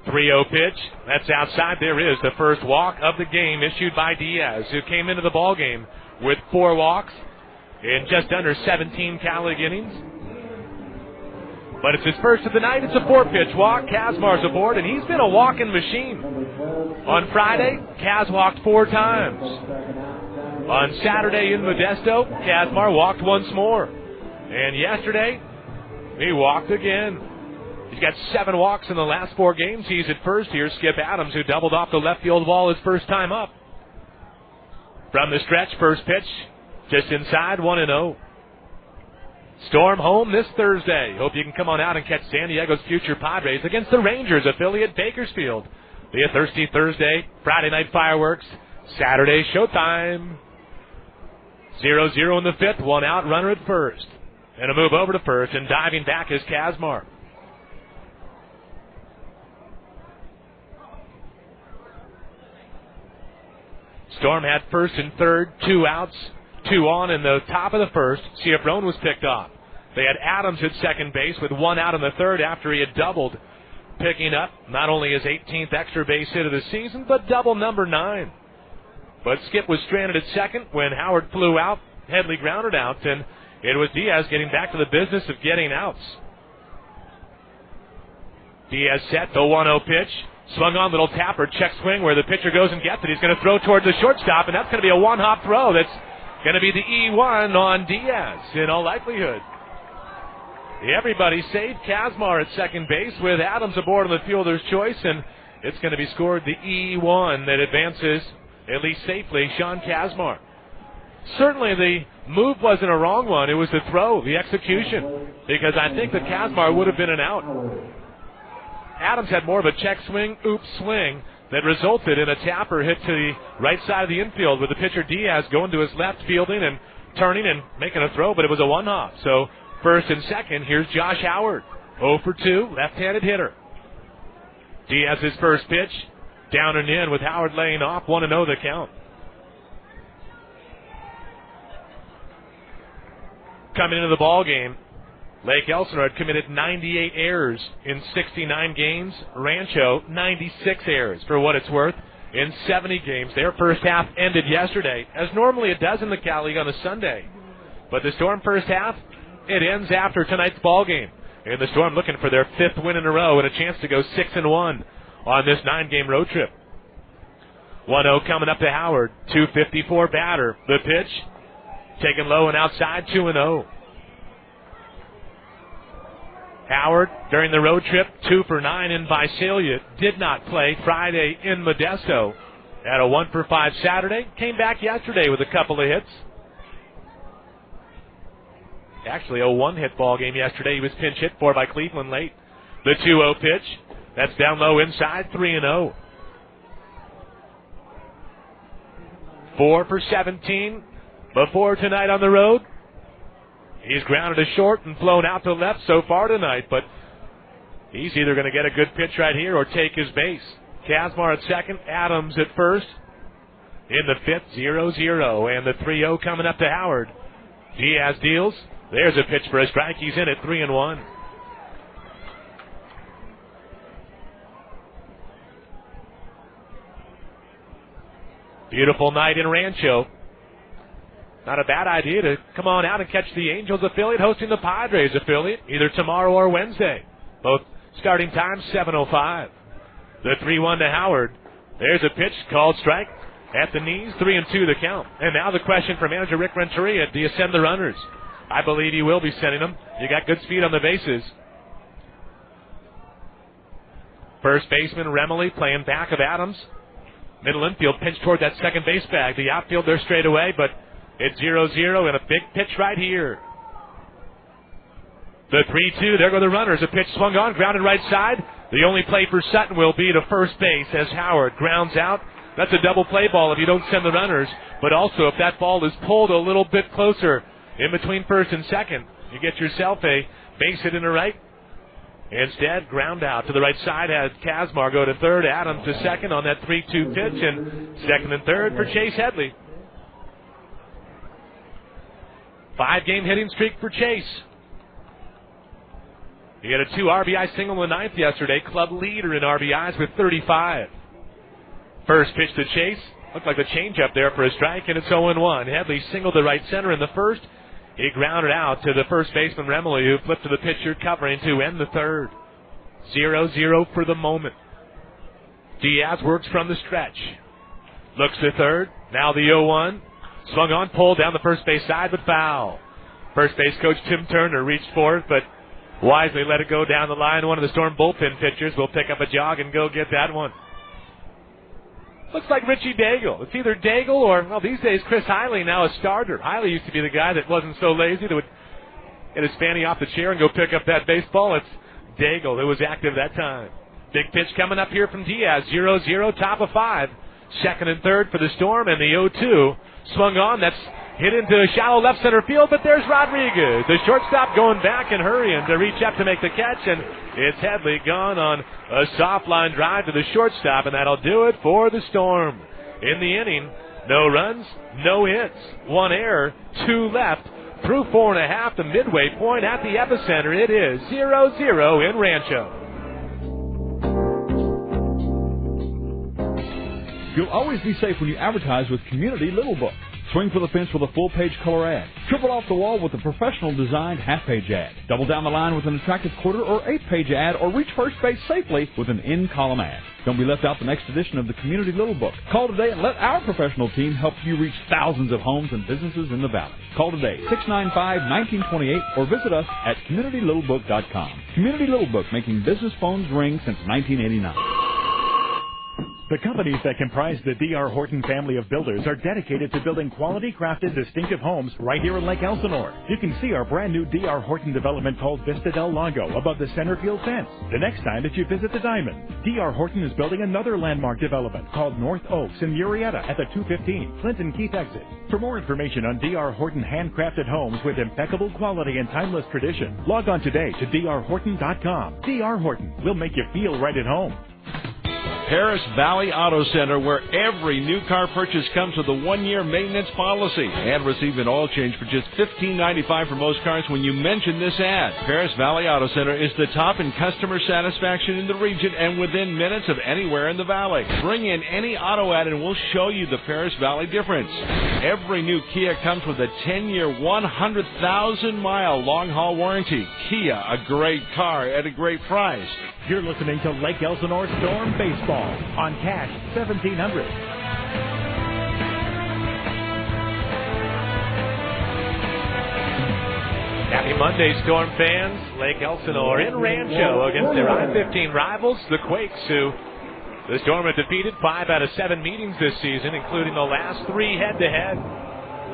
3-0 pitch. That's outside. There is the first walk of the game issued by Diaz, who came into the ballgame with 4 walks in just under 17 Cal League innings. But it's his first of the night. It's a 4-pitch walk. Kazmar's aboard, and he's been a walking machine. On Friday, Kaz walked 4 times. On Saturday in Modesto, Kazmar walked once more. And yesterday, he walked again. He's got 7 walks in the last 4 games. He's at first here. Skip Adams, who doubled off the left field wall his first time up. From the stretch, first pitch, just inside, 1-0. Storm home this Thursday. Hope you can come on out and catch San Diego's future Padres against the Rangers affiliate Bakersfield. Be a thirsty Thursday, Friday night fireworks, Saturday showtime. 0-0 in the 5th, 1 out, runner at first. And a move over to first, and diving back is Kazmar. Storm had first and third, 2 outs, 2 on in the top of the first. Ciabrone was picked off. They had Adams at second base with 1 out in the third after he had doubled, picking up not only his 18th extra base hit of the season, but double number 9. But Skip was stranded at second when Howard flew out. Headley grounded out, and it was Diaz getting back to the business of getting outs. Diaz set the 1-0 pitch. Swung on, little tapper, check swing where the pitcher goes and gets it. He's going to throw towards the shortstop, and that's going to be a one-hop throw. That's going to be the E1 on Diaz in all likelihood. Everybody saved Kazmar at second base with Adams aboard on the fielder's choice, and it's going to be scored the E1 that advances, at least safely, Sean Kazmar. Certainly the move wasn't a wrong one. It was the throw, the execution, because I think that Kazmar would have been an out. Adams had more of a check swing, oops swing that resulted in a tapper hit to the right side of the infield with the pitcher Diaz going to his left, fielding and turning and making a throw, but it was a one-hop. So first and second, here's Josh Howard, 0 for 2, left-handed hitter. Diaz's first pitch, down and in with Howard laying off, 1-0 the count. Coming into the ball game, Lake Elsinore had committed 98 errors in 69 games. Rancho, 96 errors, for what it's worth, in 70 games. Their first half ended yesterday, as normally it does in the Cal League on a Sunday. But the Storm first half, it ends after tonight's ball game. And the Storm looking for their 5th win in a row and a chance to go 6-1 on this 9-game road trip. 1-0 coming up to Howard, 254 batter. The pitch, taken low and outside, 2-0. Howard, during the road trip, 2 for 9 in Visalia, did not play Friday in Modesto. Had a 1 for 5 Saturday, came back yesterday with a couple of hits. Actually, a 1-hit ball game yesterday. He was pinch hit for by Cleveland late. The 2-0 pitch, that's down low inside, 3-0. 4 for 17 before tonight on the road. He's grounded to short and flown out to left so far tonight, but He's either going to get a good pitch right here or take his base. Kazmar at second, Adams at first. In the fifth, 0-0, and the 3-0 coming up to Howard. Diaz deals. There's a pitch for a strike. He's in at 3-1. Beautiful night in Rancho. Not a bad idea to come on out and catch the Angels affiliate hosting the Padres affiliate either tomorrow or Wednesday. Both starting times 7:05. The 3-1 to Howard. There's a pitch called strike at the knees, 3-2 the count. And now the question for manager Rick Renteria, do you send the runners? I believe you will be sending them. You got good speed on the bases. First baseman Remley playing back of Adams. Middle infield pinch toward that second base bag. The outfield there straight away, but it's 0-0 and a big pitch right here. The 3-2, there go the runners. A pitch swung on, grounded right side. The only play for Sutton will be to first base as Howard grounds out. That's a double play ball if you don't send the runners. But also if that ball is pulled a little bit closer in between first and second, you get yourself a base hit in the right. Instead, ground out to the right side has Kazmar go to third, Adams to second on that 3-2 pitch, and second and third for Chase Headley. 5-game hitting streak for Chase. He had a 2 RBI single in the ninth yesterday, club leader in RBIs with 35. First pitch to Chase, looked like a changeup there for a strike, and it's 0-1. Headley singled to right center in the first. He grounded out to the first baseman Remley, who flipped to the pitcher covering to end the third. 0-0 for the moment. Diaz works from the stretch. Looks to third. Now the 0-1. Swung on, pulled down the first base side, but foul. First base coach Tim Turner reached for it, but wisely let it go down the line. One of the Storm bullpen pitchers will pick up a jog and go get that one. Looks like Richie Daigle. It's either Daigle or, well, these days, Chris Hiley, now a starter. Hiley used to be the guy that wasn't so lazy that would get his fanny off the chair and go pick up that baseball. It's Daigle who was active that time. Big pitch coming up here from Diaz. 0-0, top of 5. Second and third for the Storm, and the 0-2 swung on. That's hit into shallow left center field, but there's Rodriguez, the shortstop, going back and hurrying to reach up to make the catch, and it's Headley gone on a soft line drive to the shortstop, and that'll do it for the Storm. In the inning, no runs, no hits, 1 error, 2 left. Through 4.5, the midway point at the epicenter, it is 0-0 in Rancho. You'll always be safe when you advertise with Community Little Book. Swing for the fence with a full-page color ad. Triple off the wall with a professional-designed half-page ad. Double down the line with an attractive quarter or 8-page ad, or reach first base safely with an in-column ad. Don't be left out the next edition of the Community Little Book. Call today and let our professional team help you reach thousands of homes and businesses in the Valley. Call today, 695-1928, or visit us at CommunityLittleBook.com. Community Little Book, making business phones ring since 1989. The companies that comprise the D.R. Horton family of builders are dedicated to building quality-crafted, distinctive homes right here in Lake Elsinore. You can see our brand-new D.R. Horton development called Vista del Lago above the center field fence the next time that you visit the Diamond. D.R. Horton is building another landmark development called North Oaks in Murrieta at the 215 Clinton Keith exit. For more information on D.R. Horton handcrafted homes with impeccable quality and timeless tradition, log on today to drhorton.com. D.R. Horton will make you feel right at home. Paris Valley Auto Center, where every new car purchase comes with a 1-year maintenance policy, and receive an oil change for just $15.95 for most cars when you mention this ad. Paris Valley Auto Center is the top in customer satisfaction in the region and within minutes of anywhere in the valley. Bring in any auto ad and we'll show you the Paris Valley difference. Every new Kia comes with a 10-year, 100,000-mile long-haul warranty. Kia, a great car at a great price. You're listening to Lake Elsinore Storm Baseball on Cash 1700. Happy Monday, Storm fans. Lake Elsinore in Rancho against their I-15 rivals, the Quakes, who the Storm have defeated 5 out of 7 meetings this season, including the last 3 head-to-head.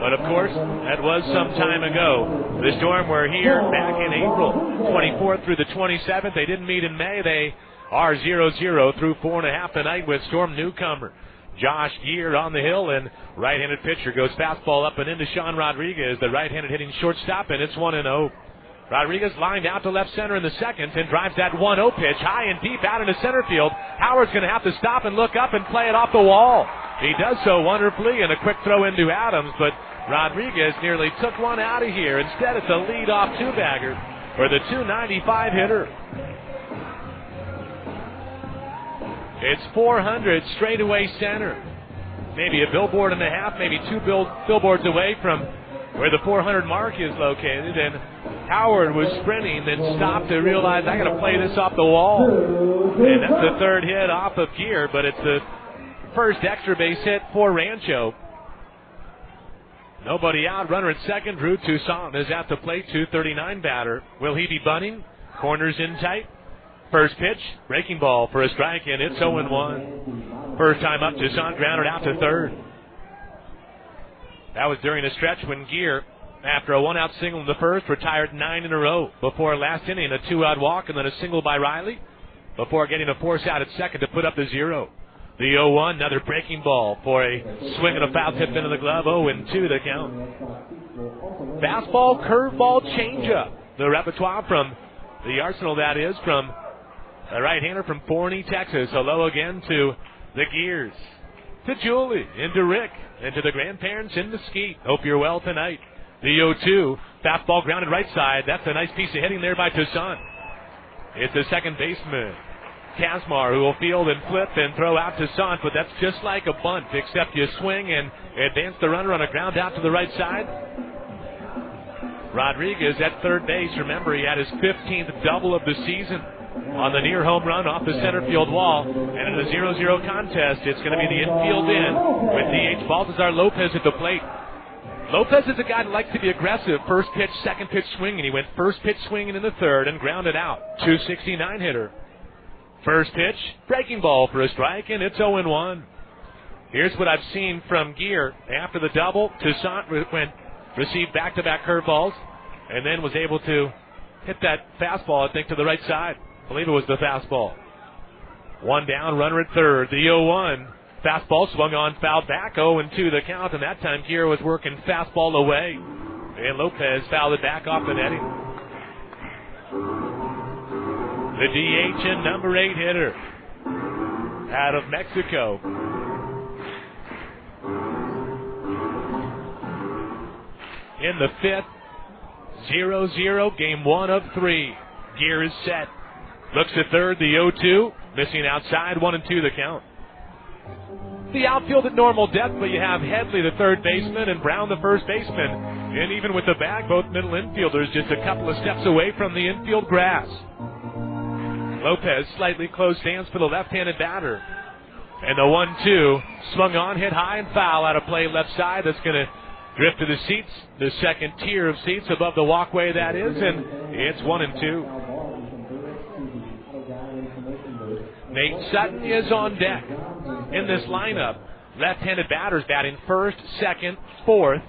But, of course, that was some time ago. The Storm were here back in April 24th through the 27th. They didn't meet in May. They are 0-0 through 4.5 tonight with Storm newcomer Josh Geer on the hill, and right-handed pitcher goes fastball up and into Sean Rodriguez, the right-handed hitting shortstop, and it's 1-0. Rodriguez lined out to left center in the second and drives that 1-0 pitch high and deep out into center field. Howard's going to have to stop and look up and play it off the wall. He does so wonderfully, and a quick throw into Adams, but Rodriguez nearly took one out of here. Instead, it's a lead-off two-bagger for the 295 hitter. It's 400 straightaway center. Maybe a billboard and a half, maybe two billboards away from where the 400 mark is located, and Howard was sprinting, then stopped to realize, I got to play this off the wall. And that's the third hit off of Geer, but it's the first extra base hit for Rancho. Nobody out, runner at second. Drew Toussaint is at the plate, 239 batter. Will he be bunting? Corners in tight. First pitch, breaking ball for a strike, and it's 0-1. First time up, Toussaint grounded out to third. That was during a stretch when Geer, after a one-out single in the first, retired 9 in a row. Before last inning, a 2-out walk and then a single by Riley, before getting a force out at second to put up the 0. The 0-1, another breaking ball for a swing and a foul tip into the glove. 0-2 the count. Fastball, curveball, changeup. The repertoire from the arsenal, that is, from a right-hander from Forney, Texas. Hello again to the Geers, to Julie, and to Rick, and to the grandparents in Mesquite. Hope you're well tonight. The 0-2, fastball grounded right side. That's a nice piece of hitting there by Toussaint. It's the second baseman, Kazmar, who will field and flip and throw out Toussaint, but that's just like a bunt, except you swing and advance the runner on a ground out to the right side. Rodriguez at third base. Remember, he had his 15th double of the season on the near home run off the center field wall. And in a 0-0 contest, it's going to be the infield in with DH Baltazar Lopez at the plate. Lopez is a guy that likes to be aggressive. First pitch, second pitch swinging. He went first pitch swinging in the third and grounded out. 269 hitter. First pitch, breaking ball for a strike, and it's 0-1. Here's what I've seen from Geer. After the double, Toussaint received back-to-back curveballs and then was able to hit that fastball, I think, to the right side. I believe it was the fastball. One down, runner at third. The 0-1. Fastball swung on, fouled back, 0-2 the count, and that time Geer was working fastball away. And Lopez fouled it back off the netting. The DH and number 8 hitter out of Mexico. In the fifth, 0-0, game 1 of 3. Geer is set. Looks at third, the 0-2, missing outside, 1-2 the count. The outfield at normal depth, but you have Headley, the third baseman, and Brown, the first baseman. And even with the bag, both middle infielders just a couple of steps away from the infield grass. Lopez slightly closed stance for the left-handed batter. And the 1-2 swung on, hit high and foul out of play left side. That's going to drift to the seats, the second tier of seats above the walkway that is, and it's 1-2. Nate Sutton is on deck. In this lineup, left-handed batters batting first, second, fourth,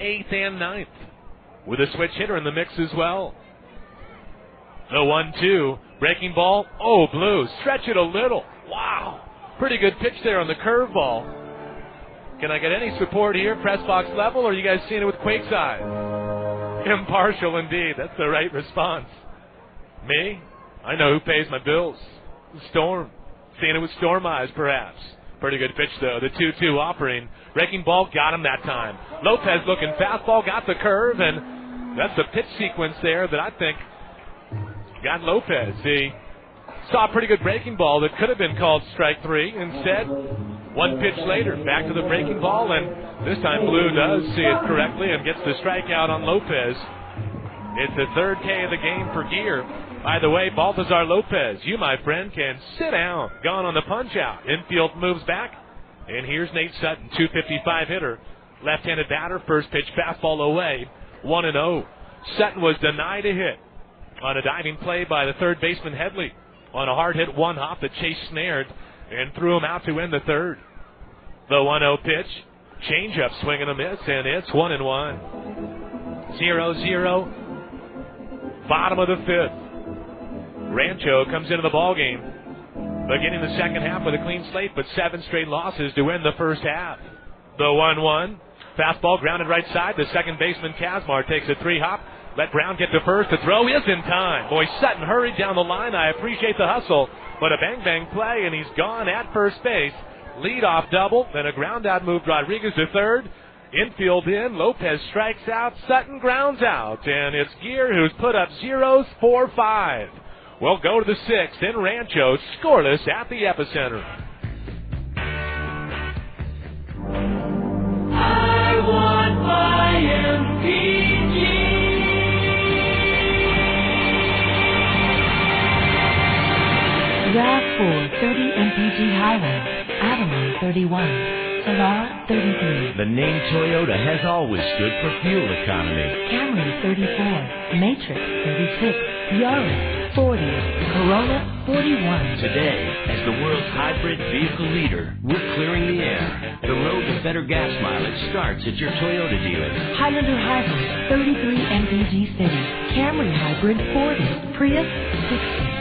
8th, and 9th. With a switch hitter in the mix as well. The 1-2, breaking ball. Oh, blue. Stretch it a little. Wow. Pretty good pitch there on the curveball. Can I get any support here, press box level, or are you guys seeing it with Quakes eyes? Impartial indeed. That's the right response. Me? I know who pays my bills. Storm. Seeing it with Storm eyes, perhaps. Pretty good pitch, though. The 2-2 offering. Breaking ball, got him that time. Lopez looking fastball, got the curve, and that's the pitch sequence there that I think got Lopez. He saw a pretty good breaking ball that could have been called strike 3. Instead, one pitch later, back to the breaking ball, and this time Blue does see it correctly and gets the strikeout on Lopez. It's the third K of the game for Geer. By the way, Baltazar Lopez, you, my friend, can sit down. Gone on the punch-out. Infield moves back, and here's Nate Sutton, 255 hitter. Left-handed batter, first pitch fastball away, 1-0. Sutton was denied a hit on a diving play by the third baseman Headley on a hard hit one hop that Chase snared and threw him out to end the third. The 1-0 pitch, changeup, swing and a miss, and it's 1-1. 0-0, bottom of the fifth. Rancho comes into the ballgame, beginning the second half with a clean slate, but 7 straight losses to win the first half. The 1-1, fastball grounded right side. The second baseman Kazmar takes a 3-hop, Let Brown get to first. The throw is in time. Boy, Sutton hurried down the line. I appreciate the hustle, but a bang-bang play, and he's gone at first base. Lead-off double, then a ground-out move. Rodriguez to third. Infield in. Lopez strikes out. Sutton grounds out, and it's Geer who's put up zeros, 4-5. We'll go to the sixth in Rancho, scoreless at the Epicenter. I want my MPG. RAV4 30 MPG Highway, Avalon 31, Sonora 33. The name Toyota has always stood for fuel economy. Camry 34, Matrix 36, Yaris 40, Corolla 41. Today, as the world's hybrid vehicle leader, we're clearing the air. The road to better gas mileage starts at your Toyota dealer. Highlander Hybrid 33 MPG City, Camry Hybrid 40, Prius 60.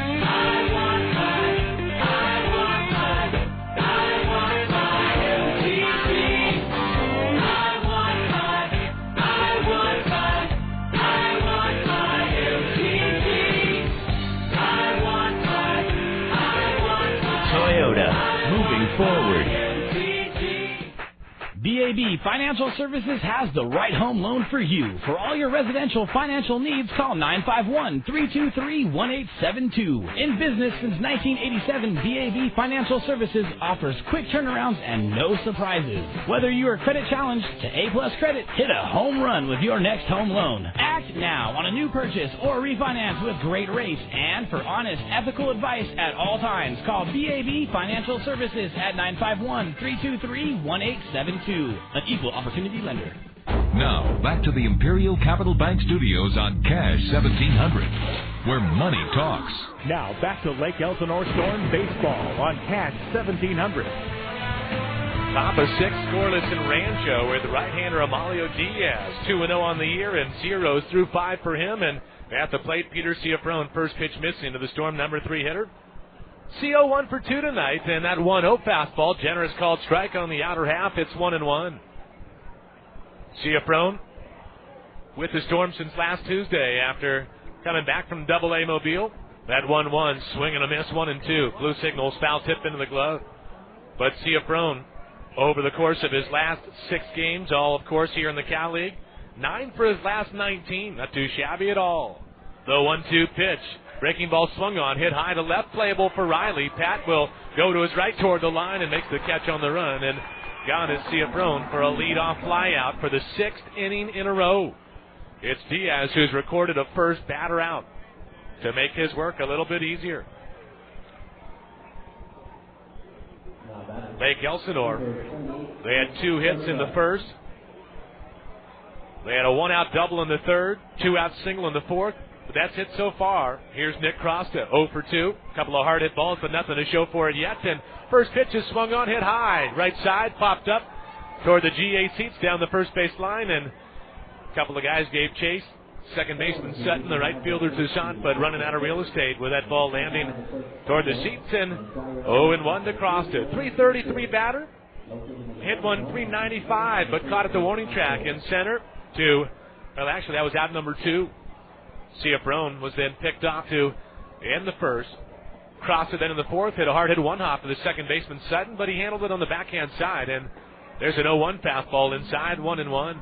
Forward. BAB Financial Services has the right home loan for you. For all your residential financial needs, call 951-323-1872. In business since 1987, BAB Financial Services offers quick turnarounds and no surprises. Whether you are credit challenged to A-plus credit, hit a home run with your next home loan. Act now on a new purchase or refinance with great rates. And for honest, ethical advice at all times, call BAB Financial Services at 951-323-1872. An equal opportunity lender. Now, back to the Imperial Capital Bank Studios on Cash 1700, where money talks. Now, back to Lake Elsinore Storm baseball on Cash 1700. Top of six, scoreless in Rancho with right-hander Amalio Diaz. 2-0 on the year and zeros through 5 for him. And at the plate, Peter Ciafrone, first pitch missing to the Storm number 3 hitter. CO 1 for 2 tonight, and that 1-0 fastball, generous called strike on the outer half. It's 1-1. Ciafrone with the Storm since last Tuesday after coming back from Double-A Mobile. That 1-1, swing and a miss, 1-2. Blue signals, foul tip into the glove. But Ciafrone, over the course of his last 6 games, all of course here in the Cal League, 9 for his last 19. Not too shabby at all. The 1-2 pitch. Breaking ball swung on, hit high to left, playable for Riley. Pat will go to his right toward the line and makes the catch on the run. And gone is Ciafrone for a leadoff flyout for the 6th inning in a row. It's Diaz who's recorded a first batter out to make his work a little bit easier. Lake Elsinore, they had 2 hits in the first. They had a 1-out double in the third, 2-out single in the fourth. But that's it so far. Here's Nick Crosta, 0 for 2. Couple of hard hit balls, but nothing to show for it yet. And first pitch is swung on, hit high. Right side, popped up toward the GA seats down the first base line. And a couple of guys gave chase. Second baseman Sutton, the right fielder Toussaint, but running out of real estate with that ball landing toward the seats. And 0-1 to Crosta. 333 batter. Hit one 395, but caught at the warning track in center to, well, actually, that was out number 2. Ciafrone was then picked off to end the first. Crossed it then in the fourth, hit a hard hit 1-hop to the second baseman Sutton, but he handled it on the backhand side, and there's an 0-1 fastball inside, 1-1.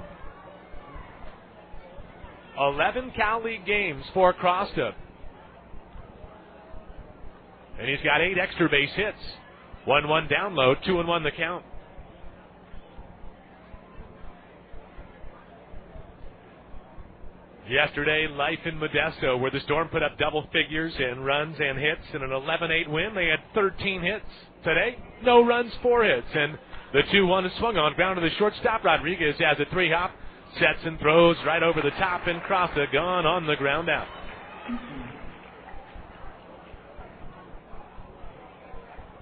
11 Cal League games for Crosta. And he's got 8 extra base hits. 1-1 down low, 2-1 the count. Yesterday, life in Modesto, where the Storm put up double figures in runs and hits in an 11-8 win. They had 13 hits. Today, no runs, 4 hits. And the 2-1 is swung on, ground to the shortstop. Rodriguez has a 3-hop, sets and throws right over the top, and Crosta gone on the ground out.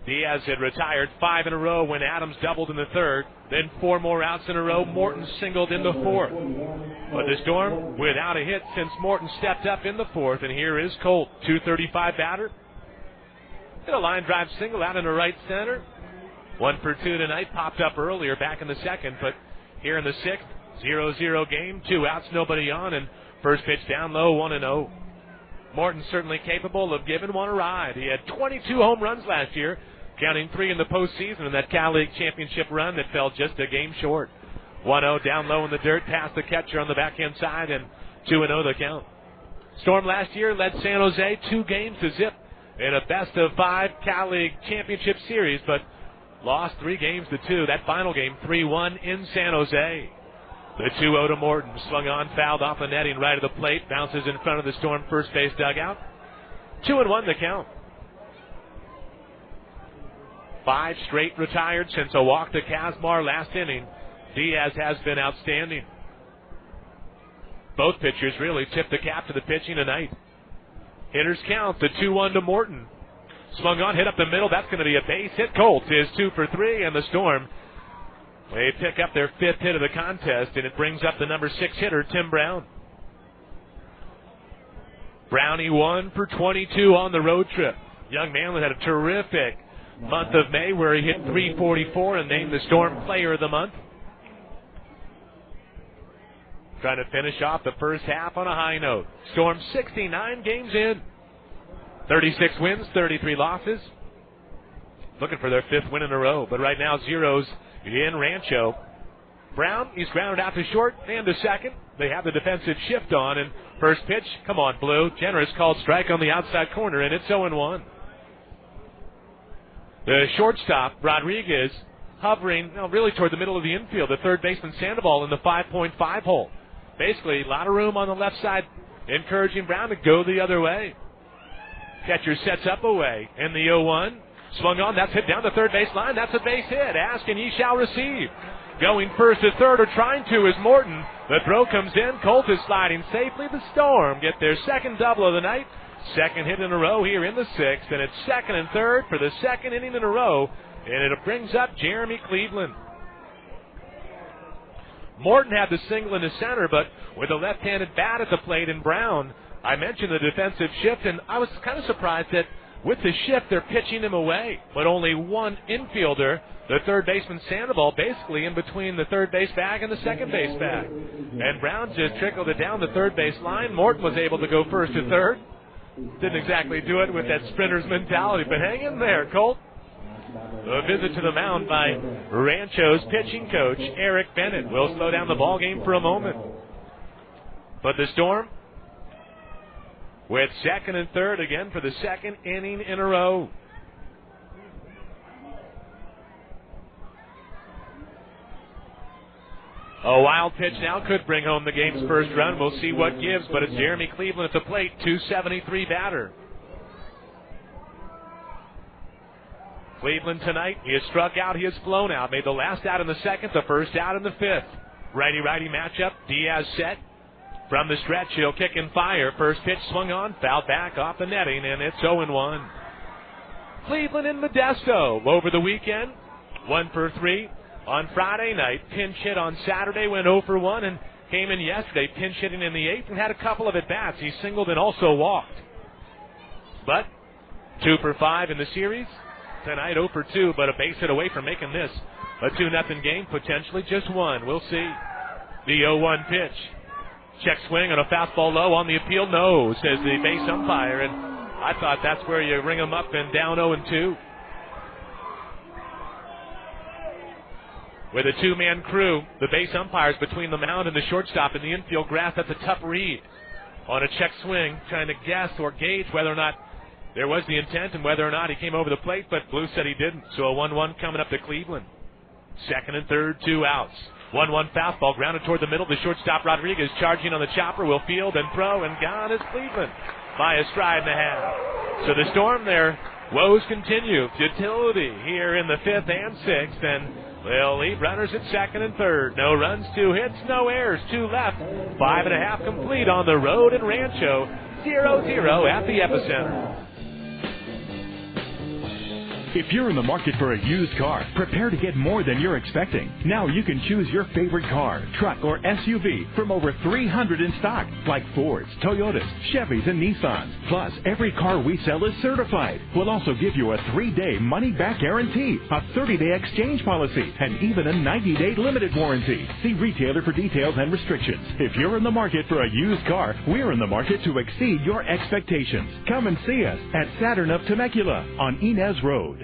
Diaz had retired 5 in a row when Adams doubled in the third. Then 4 more outs in a row. Morton singled in the fourth. But the Storm without a hit since Morton stepped up in the fourth. And here is Colt, 235 batter. Hit a line drive single out into right center. 1 for 2 tonight. Popped up earlier back in the second. But here in the 6th, 0-0 game. 2 outs, nobody on. And First pitch down low, 1-0. Morton certainly capable of giving one a ride. He had 22 home runs last year, counting 3 in the postseason in that Cal League championship run that fell just a game short. 1-0 down low in the dirt, past the catcher on the backhand side, and 2-0 the count. Storm last year led San Jose 2 games to zip in a best-of-5 Cal League championship series, but lost 3 games to 2. That final game, 3-1 in San Jose. The 2-0 to Morton, swung on, fouled off the netting right of the plate, bounces in front of the Storm first base dugout. 2-1 the count. 5 straight retired since a walk to Kazmar last inning. Diaz has been outstanding. Both pitchers really tipped the cap to the pitching tonight. Hitters count, the 2-1 to Morton. Swung on, hit up the middle. That's going to be a base hit. Colt is 2 for 3, and the Storm, they pick up their 5th hit of the contest, and it brings up the number 6 hitter, Tim Brown. Brownie 1 for 22 on the road trip. Young man had a terrific month of May where he hit .344 and named the Storm Player of the Month. Trying to finish off the first half on a high note. Storm 69 games in. 36 wins, 33 losses. Looking for their 5th win in a row, but right now zeros in Rancho. Brown, he's grounded out to short and to second. They have the defensive shift on, and first pitch, come on, Blue. Generous called strike on the outside corner, and it's 0-1. The shortstop, Rodriguez, hovering really toward the middle of the infield. The third baseman, Sandoval, in the 5.5 hole. Basically, a lot of room on the left side, encouraging Brown to go the other way. Catcher sets up away, and the 0-1. Swung on, that's hit down the third base line. That's a base hit. Ask and ye shall receive. Going first to third, or trying to, is Morton. The throw comes in. Colt is sliding safely. The Storm get their 2nd double of the night. 2nd hit in a row here in the 6th, and it's 2nd and 3rd for the 2nd inning in a row, and it brings up Jeremy Cleveland. Morton had the single in the center, but with a left-handed bat at the plate, and Brown, I mentioned the defensive shift, and I was kind of surprised that with the shift they're pitching him away, but only one infielder, the third baseman Sandoval, basically in between the third base bag and the second base bag. And Brown just trickled it down the third base line. Morton was able to go first to third. Didn't exactly do it with that sprinter's mentality, but hang in there, Colt. A visit to the mound by Rancho's pitching coach, Eric Bennett, will slow down the ball game for a moment. But the Storm, with 2nd and 3rd again for the 2nd inning in a row. A wild pitch now could bring home the game's first run. We'll see what gives, but it's Jeremy Cleveland at the plate, .273 batter. Cleveland tonight, he has struck out, he has flown out. Made the last out in the 2nd, the first out in the 5th. Righty-righty matchup, Diaz set. From the stretch, he'll kick and fire. First pitch swung on, fouled back off the netting, and it's 0-1. Cleveland and Modesto over the weekend, 1 for 3. On Friday night, pinch hit on Saturday, went 0 for 1, and came in yesterday, pinch hitting in the 8th, and had a couple of at-bats. He singled and also walked. But 2 for 5 in the series. Tonight, 0 for 2, but a base hit away from making this a 2-0 game, potentially just one. We'll see. The 0-1 pitch. Check swing on a fastball low on the appeal. No, says the base umpire, and I thought that's where you ring them up and down 0-2. With a 2-man crew, the base umpires between the mound and the shortstop in the infield grass. That's a tough read on a check swing, trying to guess or gauge whether or not there was the intent and whether or not he came over the plate, but Blue said he didn't. So a 1-1 coming up to Cleveland. 2nd and 3rd, 2 outs. 1-1 fastball grounded toward the middle. The shortstop Rodriguez charging on the chopper, will field and throw, and gone is Cleveland by a stride and a half. So the Storm, their woes continue. Futility here in the 5th and 6th, and they'll leave runners at 2nd and 3rd. No runs, 2 hits, no errors, 2 left. 5.5 complete on the road in Rancho. 0-0 at the Epicenter. If you're in the market for a used car, prepare to get more than you're expecting. Now you can choose your favorite car, truck, or SUV from over 300 in stock, like Fords, Toyotas, Chevys, and Nissans. Plus, every car we sell is certified. We'll also give you a 3-day money-back guarantee, a 30-day exchange policy, and even a 90-day limited warranty. See retailer for details and restrictions. If you're in the market for a used car, we're in the market to exceed your expectations. Come and see us at Saturn of Temecula on Inez Road.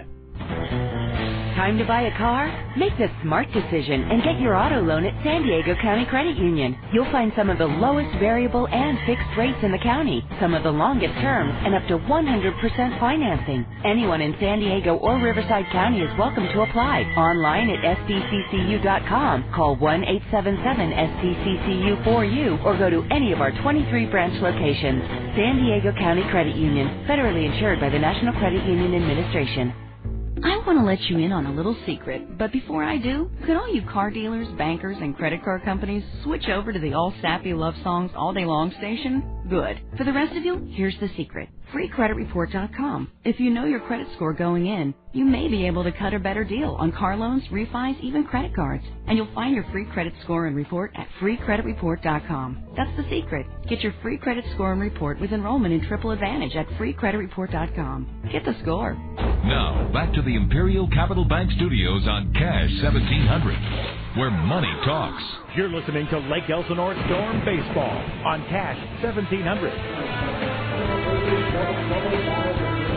Time to buy a car? Make the smart decision and get your auto loan at San Diego County Credit Union. You'll find some of the lowest variable and fixed rates in the county, some of the longest terms, and up to 100% financing. Anyone in San Diego or Riverside County is welcome to apply. Online at sdccu.com. Call 1-877-SDCCU4U or go to any of our 23 branch locations. San Diego County Credit Union, federally insured by the National Credit Union Administration. I want to let you in on a little secret, but before I do, could all you car dealers, bankers, and credit card companies switch over to the All Sappy Love Songs All Day Long station? Good. For the rest of you, here's the secret. FreeCreditReport.com. If you know your credit score going in, you may be able to cut a better deal on car loans, refis, even credit cards. And you'll find your free credit score and report at FreeCreditReport.com. That's the secret. Get your free credit score and report with enrollment in Triple Advantage at FreeCreditReport.com. Get the score. Now, back to the Imperial Capital Bank Studios on Cash 1700, where money talks. You're listening to Lake Elsinore Storm Baseball on Cash 1700.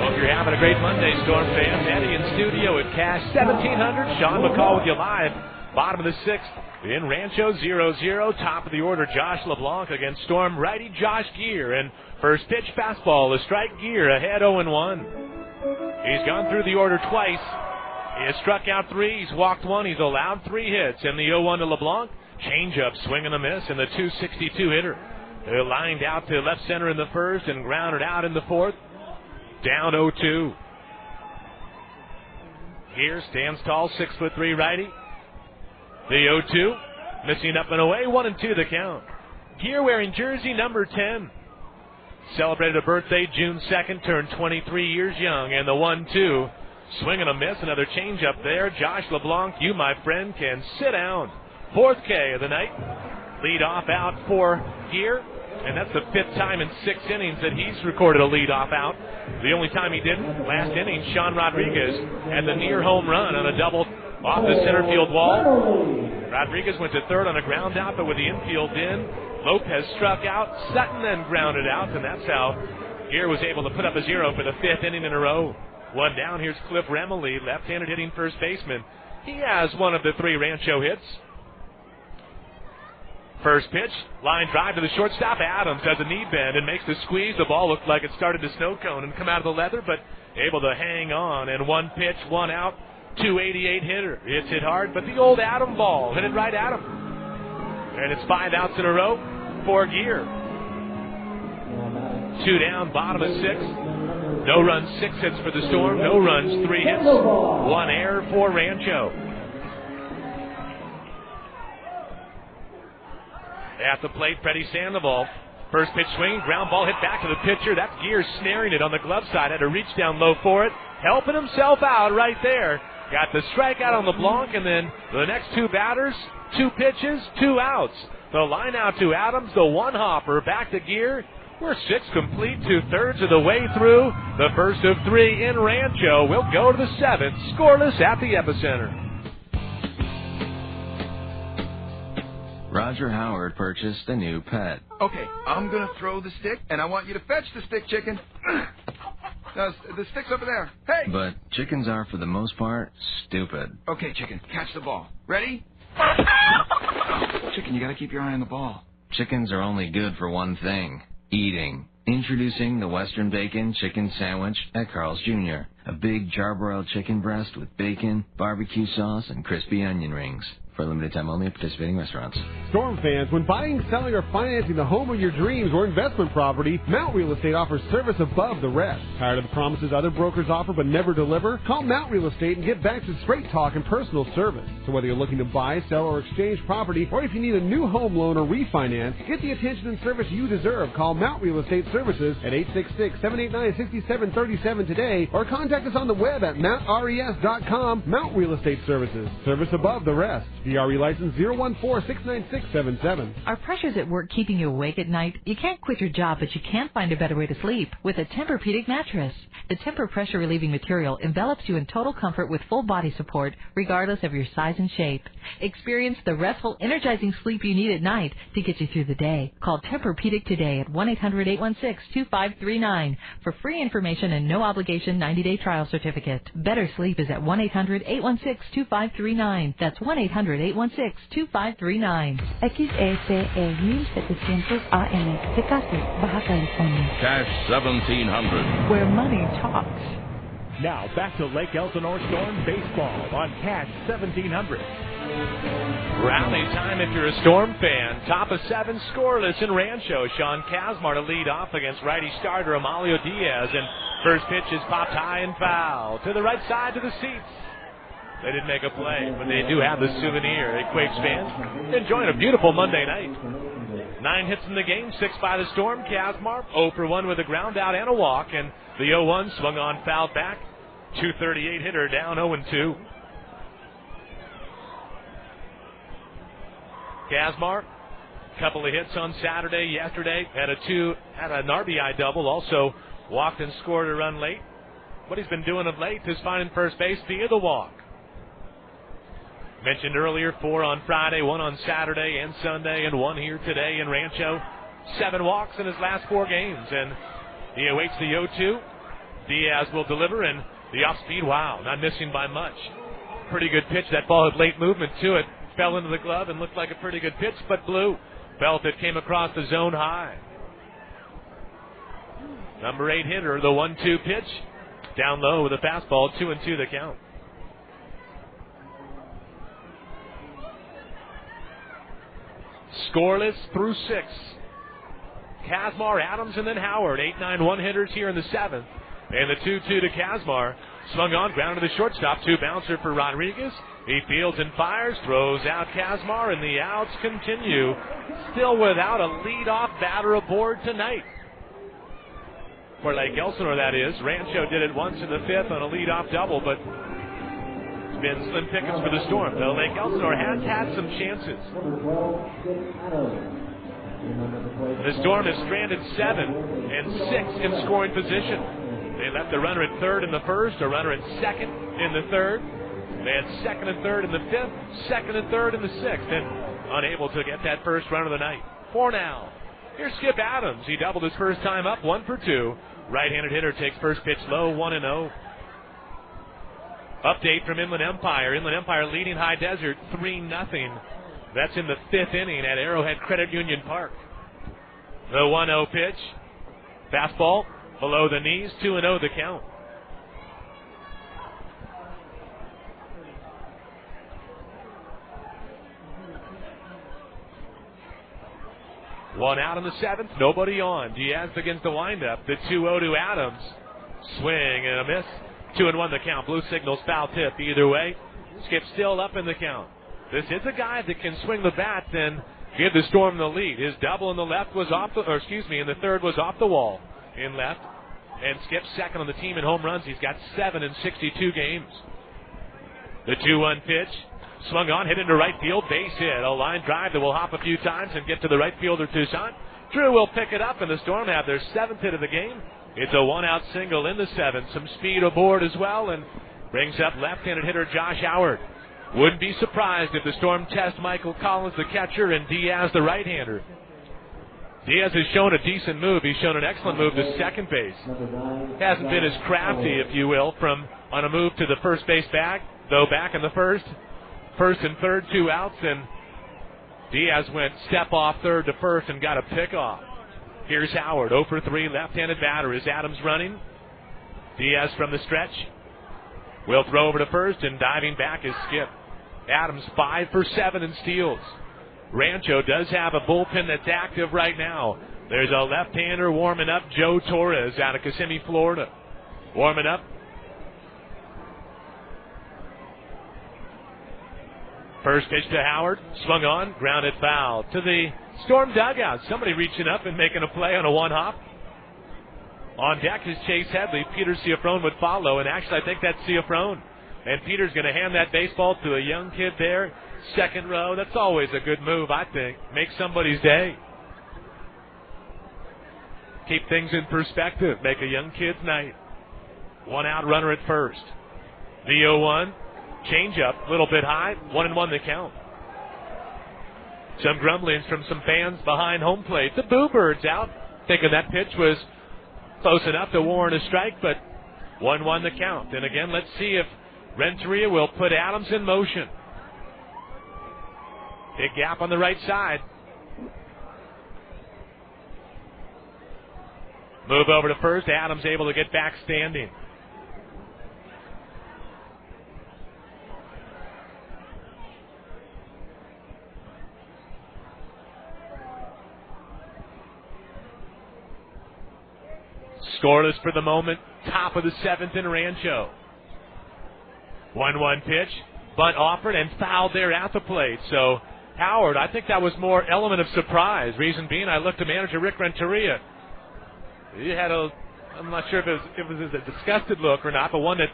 Hope you're having a great Monday, Storm fans. Andy in studio at Cash 1700. Sean McCall with you live. Bottom of the sixth in Rancho, 0-0. Top of the order, Josh LeBlanc against Storm righty Josh Geer. And first pitch fastball, a strike. Geer ahead 0-1. He's gone through the order twice. He has struck out 3. He's walked 1. He's allowed 3 hits. And the 0-1 to LeBlanc. Change-up, swing and a miss, and the 262 hitter. They're lined out to left center in the first and grounded out in the fourth. Down 0-2. Geer stands tall, 6'3" righty. The 0-2, missing up and away, 1-2 the count. Geer wearing jersey number 10. Celebrated a birthday June 2nd, turned 23 years young, and the 1-2. Swing and a miss, another change up there. Josh LeBlanc, you, my friend, can sit down. 4th K of the night. Lead off out for Geer, and that's the 5th time in 6 innings that he's recorded a lead-off out. The only time he didn't, last inning, Sean Rodriguez had the near home run on a double off the center field wall. Rodriguez went to third on a ground out, but with the infield in, Lopez struck out, Sutton then grounded out, and that's how Geer was able to put up a 0 for the 5th inning in a row. 1 down, here's Cliff Remily, left-handed hitting first baseman. He has one of the 3 Rancho hits. First pitch, line drive to the shortstop. Adams has a knee bend and makes the squeeze. The ball looked like it started to snow cone and come out of the leather, but able to hang on. And 1 pitch, 1 out, 288 hitter. It's hit hard, but the old Adam ball hit it right at him. And it's 5 outs in a row for Geer. 2 down, bottom of 6th. No runs, 6 hits for the Storm. No runs, 3 hits. 1 error for Rancho. At the plate, Freddy Sandoval. First pitch swing, ground ball hit back to the pitcher. That's Geer snaring it on the glove side. Had to reach down low for it. Helping himself out right there. Got the strikeout on LeBlanc, and then the next 2 batters, 2 pitches, 2 outs. The line out to Adams, the 1 hopper. Back to Geer. We're 6 complete, 2/3 of the way through the first of 3 in Rancho. We'll go to the 7th, scoreless at the epicenter. Roger Howard purchased a new pet. Okay, I'm going to throw the stick, and I want you to fetch the stick, chicken. Now, the stick's over there. Hey! But chickens are, for the most part, stupid. Okay, chicken, catch the ball. Ready? Chicken, you got to keep your eye on the ball. Chickens are only good for one thing, eating. Introducing the Western Bacon Chicken Sandwich at Carl's Jr. A big charbroiled chicken breast with bacon, barbecue sauce, and crispy onion rings. For a limited time only at participating restaurants. Storm fans, when buying, selling, or financing the home of your dreams or investment property, Mount Real Estate offers service above the rest. Tired of the promises other brokers offer but never deliver? Call Mount Real Estate and get back to straight talk and personal service. So whether you're looking to buy, sell, or exchange property, or if you need a new home loan or refinance, get the attention and service you deserve. Call Mount Real Estate Services at 866-789-6737 today, or contact us on the web at mountres.com. Mount Real Estate Services. Service above the rest. DRE license 014-69677. Are pressures at work keeping you awake at night? You can't quit your job, but you can't find a better way to sleep with a Tempur-Pedic mattress. The Tempur pressure relieving material envelops you in total comfort with full body support, regardless of your size and shape. Experience the restful, energizing sleep you need at night to get you through the day. Call Tempur-Pedic today at 1-800-816-2539 for free information and no obligation 90-day trial certificate. Better sleep is at 1-800-816-2539. That's 1-800-816-2539. XECE 1700 AM, Tecate, Baja California. Cash 1700. Where money talks. Now back to Lake Elsinore Storm baseball on Cash 1700. Rally time if you're a Storm fan. Top of 7 scoreless in Rancho. Sean Kazmar to lead off against righty starter Amalio Diaz. And first pitch is popped high and foul. To the right side to the seats. They didn't make a play, but they do have the souvenir. Quakes fans enjoying a beautiful Monday night. 9 hits in the game, 6 by the Storm. Kazmar 0 for 1 with a ground out and a walk. And the 0-1 swung on, fouled back. 238 hitter down 0-2. Kazmar, couple of hits on Saturday, yesterday, had an RBI double, also walked and scored a run late. What he's been doing of late is finding first base via the walk. Mentioned earlier, 4 on Friday, 1 on Saturday and Sunday, and 1 here today in Rancho. 7 walks in his last 4 games, and he awaits the 0-2. Diaz will deliver, and the off-speed, wow, not missing by much. Pretty good pitch. That ball had late movement to it. Fell into the glove and looked like a pretty good pitch, but blew. Felt it came across the zone high. Number 8 hitter, the 1-2 pitch. Down low with a fastball, 2-2 the count. Scoreless through 6. Kazmar, Adams, and then Howard. 8-9 one-hitters here in the 7th. And the 2-2 to Kazmar. Swung on, ground to the shortstop. 2 bouncer for Rodriguez. He fields and fires, throws out Kazmar, and the outs continue. Still without a leadoff batter aboard tonight. For Lake Elsinore, that is. Rancho did it once in the 5th on a leadoff double, but it's been slim pickings for the Storm. Though Lake Elsinore has had some chances. The Storm has stranded 7 and 6 in scoring position. They left a runner at 3rd in the 1st, a runner at 2nd in the 3rd. They had 2nd and 3rd in the 5th, 2nd and 3rd in the 6th, and unable to get that first run of the night. 4 now. Here's Skip Adams. He doubled his first time up, 1 for 2. Right-handed hitter takes first pitch low, 1-0. Update from Inland Empire. Inland Empire leading High Desert 3-0. That's in the 5th inning at Arrowhead Credit Union Park. The 1-0 pitch. Fastball below the knees, 2-0 the count. One out in the 7th, nobody on. Diaz begins the windup. The 2-0 to Adams. Swing and a miss. 2-1 the count. Blue signals foul tip. Either way, Skip still up in the count. This is a guy that can swing the bat and give the Storm the lead. His double in the left was off the, in the 3rd was off the wall in left. And Skip's 2nd on the team in home runs. He's got 7 in 62 games. The 2-1 pitch. Swung on, hit into right field, base hit. A line drive that will hop a few times and get to the right fielder, Toussaint. Drew will pick it up, and the Storm have their 7th hit of the game. It's a 1-out single in the 7th. Some speed aboard as well, and brings up left-handed hitter Josh Howard. Wouldn't be surprised if the Storm test Michael Collins, the catcher, and Diaz, the right-hander. Diaz has shown a decent move. He's shown an excellent move to second base. Hasn't been as crafty, if you will, on a move to the first base bag, though back in the 1st. 1st and 3rd, 2 outs, and Diaz went step off 3rd to 1st and got a pickoff. Here's Howard, 0 for 3, left-handed batter. Is Adams running? Diaz from the stretch. Will throw over to 1st, and diving back is Skip. Adams 5 for 7 in steals. Rancho does have a bullpen that's active right now. There's a left-hander warming up, Joe Torres out of Kissimmee, Florida. Warming up. First pitch to Howard, swung on, grounded foul. To the Storm dugout, somebody reaching up and making a play on a one-hop. On deck is Chase Headley. Peter Ciafrone would follow, and actually I think that's Ciafrone. And Peter's going to hand that baseball to a young kid there. Second row, that's always a good move, I think. Make somebody's day. Keep things in perspective. Make a young kid's night. One out, runner at first. The 0-1. Change up, a little bit high. 1-1 the count. Some grumblings from some fans behind home plate. The Boo Birds out, thinking that pitch was close enough to warrant a strike, but 1-1 the count. And again, let's see if Renteria will put Adams in motion. Big gap on the right side. Move over to first. Adams able to get back standing. Scoreless for the moment. Top of the 7th in Rancho. 1-1 pitch. Bunt offered and fouled there at the plate. So Howard, I think that was more element of surprise. Reason being, I looked at manager Rick Renteria. He had I'm not sure if it was a disgusted look or not, but one that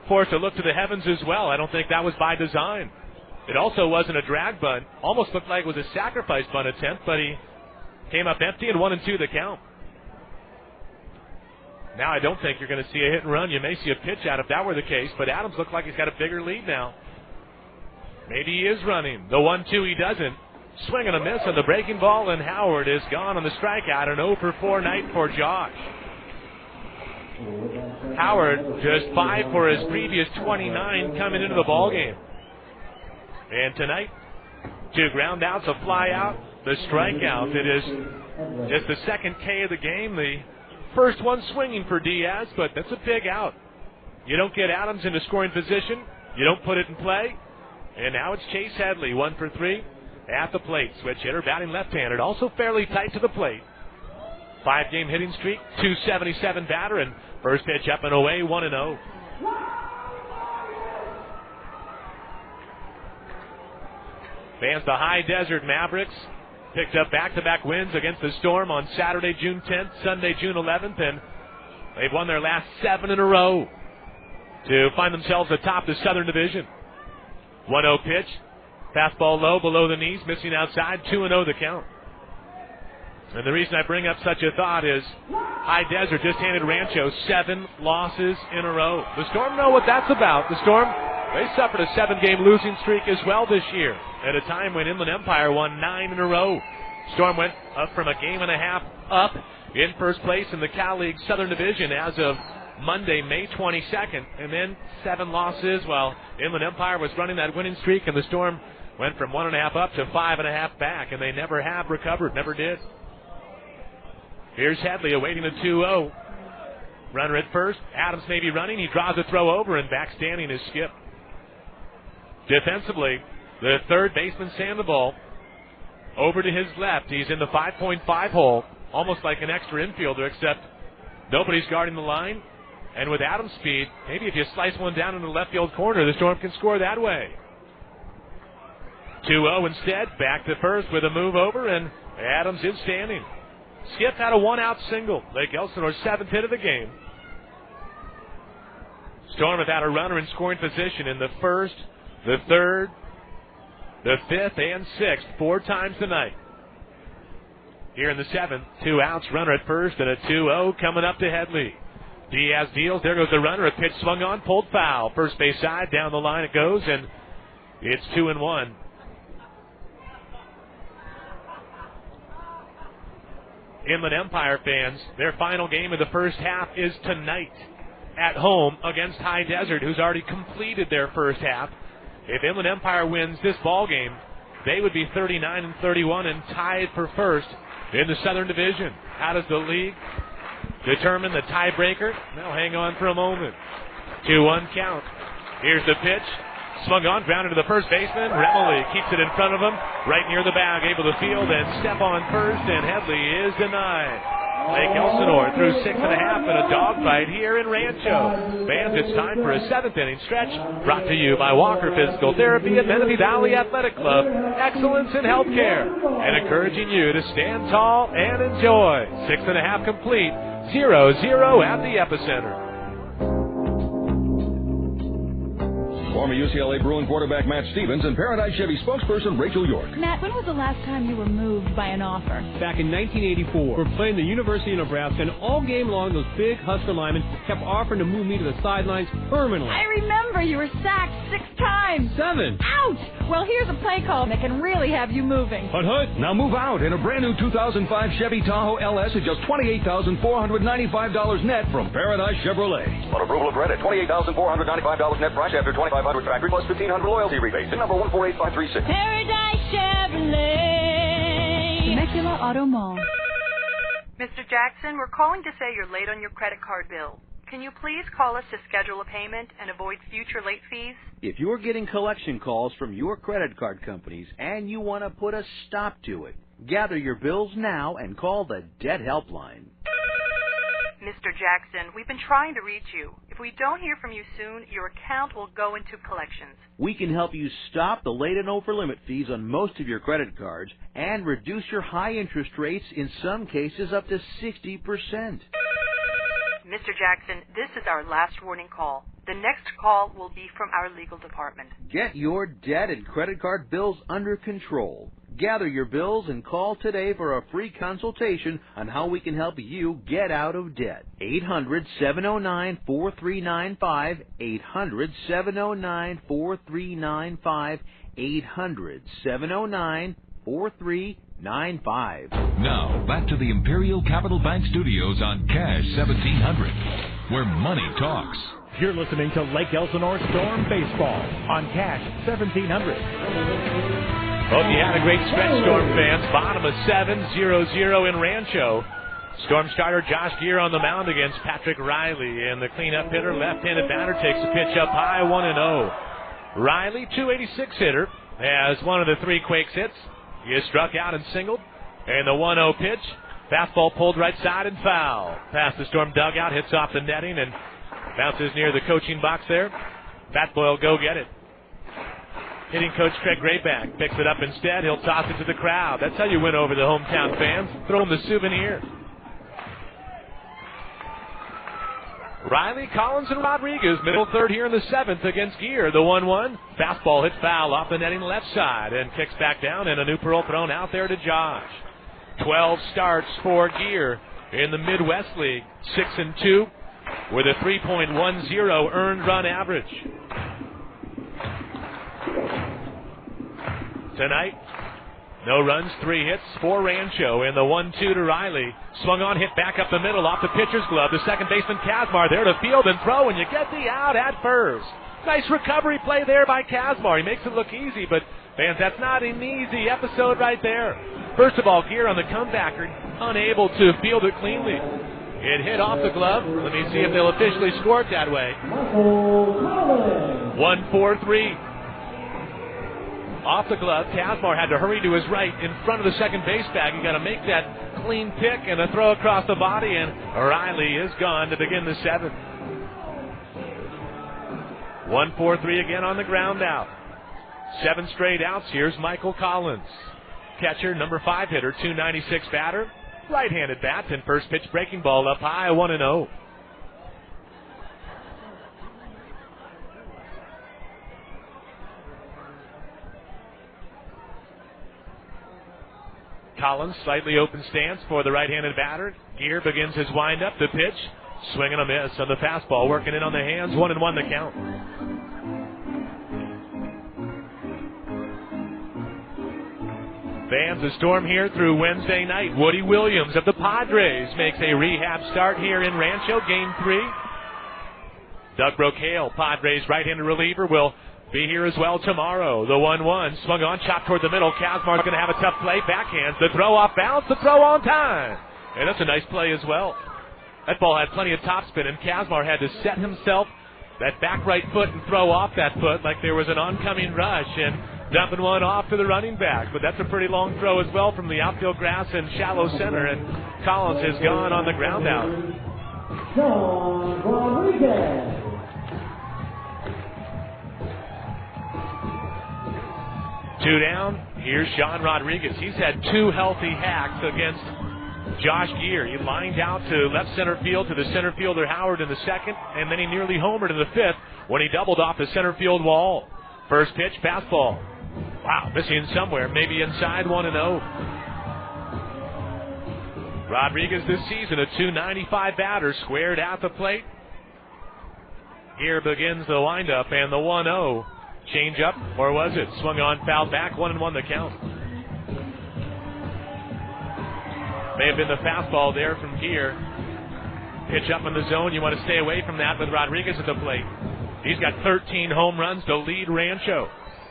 forced a look to the heavens as well. I don't think that was by design. It also wasn't a drag bunt. Almost looked like it was a sacrifice bunt attempt, but he came up empty and 1-2 the count. Now I don't think you're going to see a hit and run. You may see a pitch out if that were the case, but Adams looked like he's got a bigger lead now. Maybe he is running. The 1-2 he doesn't. Swing and a miss on the breaking ball, and Howard is gone on the strikeout. An 0-for-4 night for Josh. Howard just 5 for his previous 29 coming into the ballgame. And tonight, 2 ground outs, a fly out, the strikeout. It is just the second K of the game. The first one swinging for Diaz, but that's a big out. You don't get Adams into scoring position. You don't put it in play. And now it's Chase Headley, 1 for 3 at the plate. Switch hitter, batting left-handed, also fairly tight to the plate. 5-game hitting streak, 277 batter, and first pitch up and away, 1-0. Fans, the High Desert Mavericks picked up back-to-back wins against the Storm on Saturday, June 10th, Sunday, June 11th, and they've won their last 7 in a row to find themselves atop the Southern Division. 1-0 pitch. Fastball low, below the knees, missing outside. 2-0 the count. And the reason I bring up such a thought is High Desert just handed Rancho 7 losses in a row. The Storm know what that's about. The Storm, they suffered a 7-game losing streak as well this year, at a time when Inland Empire won 9 in a row. Storm went up from a game and a half up in first place in the Cal League Southern Division as of Monday, May 22nd, and then 7 losses while Inland Empire was running that winning streak, and the Storm went from 1.5 up to 5.5 back, and they never have recovered, never did. Here's Headley awaiting a 2-0. Runner at first. Adams may be running. He draws a throw over, and back standing is Skip. Defensively, the third baseman Sandoval over to his left. He's in the 5.5 hole, almost like an extra infielder, except nobody's guarding the line. And with Adams' speed, maybe if you slice one down in the left field corner, the Storm can score that way. 2-0 instead. Back to first with a move over, and Adams is standing. Skip had a 1-out single. Lake Elsinore's 7th hit of the game. Storm have had a runner in scoring position in the first, the third, the 5th, and 6th 4 times tonight. Here in the 7th, 2 outs, runner at first, and a 2-0 coming up to Headley. Diaz deals. There goes the runner. A pitch swung on, pulled foul. First base side, down the line it goes, and it's 2-1. Inland Empire fans, their final game of the first half is tonight at home against High Desert, who's already completed their first half. If Inland Empire wins this ball game, they would be 39-31 and tied for first in the Southern Division. How does the league determine the tiebreaker? Well, hang on for a moment. 2-1 count. Here's the pitch. Swung on, grounded to the first baseman. Remily keeps it in front of him, right near the bag, able to field and step on first, and Headley is denied. Lake Elsinore through 6.5 in a dogfight here in Rancho. Fans, it's time for a 7th inning stretch, brought to you by Walker Physical Therapy at Menifee Valley Athletic Club. Excellence in healthcare, and encouraging you to stand tall and enjoy. 6.5 complete, 0-0 at the epicenter. Former UCLA Bruin quarterback Matt Stevens and Paradise Chevy spokesperson Rachel York. Matt, when was the last time you were moved by an offer? Back in 1984. We're playing the University of Nebraska, and all game long, those big Husker linemen kept offering to move me to the sidelines permanently. I remember you were sacked 6 times. 7. Ouch! Well, here's a play call that can really have you moving. Hut. Now move out in a brand new 2005 Chevy Tahoe LS at just $28,495 net from Paradise Chevrolet. On approval of credit, $28,495 net price after $2,500 factory plus $1,500 loyalty rebate. The number 148536. Paradise Chevrolet. Temecula Auto Mall. Mr. Jackson, we're calling to say you're late on your credit card bill. Can you please call us to schedule a payment and avoid future late fees? If you're getting collection calls from your credit card companies and you want to put a stop to it, gather your bills now and call the Debt Helpline. Mr. Jackson, we've been trying to reach you. If we don't hear from you soon, your account will go into collections. We can help you stop the late and over limit fees on most of your credit cards and reduce your high interest rates, in some cases up to 60%. Mr. Jackson, this is our last warning call. The next call will be from our legal department. Get your debt and credit card bills under control. Gather your bills and call today for a free consultation on how we can help you get out of debt. 800-709-4395, 800-709-4395, 800-709-4395. Now, back to the Imperial Capital Bank Studios on Cash 1700, where money talks. You're listening to Lake Elsinore Storm Baseball on Cash 1700. Hope you had a great stretch, Storm fans. Bottom of 7, 0-0 in Rancho. Storm starter Josh Geer on the mound against Patrick Riley. And the cleanup hitter, left-handed batter, takes a pitch up high, 1-0. Riley, 286 hitter, has one of the 3 Quakes hits. He is struck out and singled. And the 1-0 pitch, fastball pulled right side and foul. Past the Storm dugout, hits off the netting and bounces near the coaching box there. Bat Boy will go get it. Hitting coach Craig Grayback picks it up instead. He'll toss it to the crowd. That's how you win over the hometown fans. Throw them the souvenir. Riley, Collins, and Rodriguez, middle third here in the 7th against Geer. The 1-1. Fastball hit foul off the netting left side and kicks back down, and a new pearl thrown out there to Josh. 12 starts for Geer in the Midwest League. 6-2 with a 3.10 earned run average. Tonight, no runs, 3 hits for Rancho, and the 1-2 to Riley. Swung on, hit back up the middle off the pitcher's glove. The second baseman Kazmar there to field and throw, and you get the out at first. Nice recovery play there by Kazmar. He makes it look easy, but fans, that's not an easy episode right there. First of all, Geer on the comebacker, unable to field it cleanly. It hit off the glove. Let me see if they'll officially score it that way. 1-4-3. Off the glove, Kazmar had to hurry to his right in front of the second base bag. You got to make that clean pick and a throw across the body, and Riley is gone to begin the 7th. 1-4-3 again on the ground out. 7 straight outs. Here's Michael Collins. Catcher, number 5 hitter, 296 batter. Right-handed bat, and first pitch breaking ball up high, 1-0. Collins, slightly open stance for the right-handed batter. Geer begins his windup. The pitch, swing and a miss on the fastball, working in on the hands. 1-1 the count. Fans, the Storm here through Wednesday night. Woody Williams of the Padres makes a rehab start here in Rancho, Game 3. Doug Brocail, Padres right-handed reliever, will be here as well tomorrow. The 1-1, swung on, chopped toward the middle. Kazmar's going to have a tough play. Backhands, the throw off balance, the throw on time. And that's a nice play as well. That ball had plenty of topspin, and Kazmar had to set himself that back right foot and throw off that foot like there was an oncoming rush and dumping one off to the running back. But that's a pretty long throw as well from the outfield grass and shallow center, and Collins has gone on the ground out. Two down. Here's Sean Rodriguez. He's had 2 healthy hacks against Josh Geer. He lined out to left center field to the center fielder Howard in the second, and then he nearly homered in the fifth when he doubled off the center field wall. First pitch, fastball. Wow, missing somewhere, maybe inside 1-0. Rodriguez this season, a .295 batter, squared at the plate. Here begins the windup and the 1-0. Change up, or was it? Swung on, fouled back, 1-1 the count. May have been the fastball there from Geer. Pitch up in the zone. You want to stay away from that with Rodriguez at the plate. He's got 13 home runs to lead Rancho.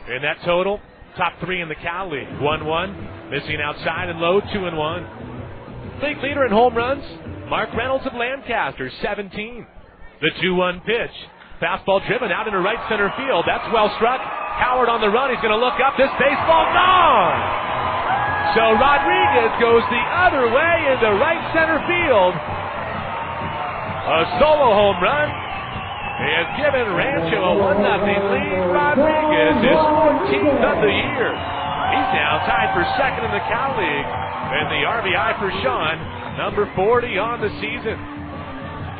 And that total, top 3 in the Cal League. 1-1, missing outside and low, 2-1. League leader in home runs, Mark Reynolds of Lancaster, 17. The 2-1 pitch. Fastball driven out into right center field. That's well struck. Howard on the run. He's going to look up. This baseball gone. So Rodriguez goes the other way into right center field. A solo home run has given Rancho a 1-0 lead. Rodriguez is 14th of the year. He's now tied for second in the Cal League. And the RBI for Sean, number 40 on the season.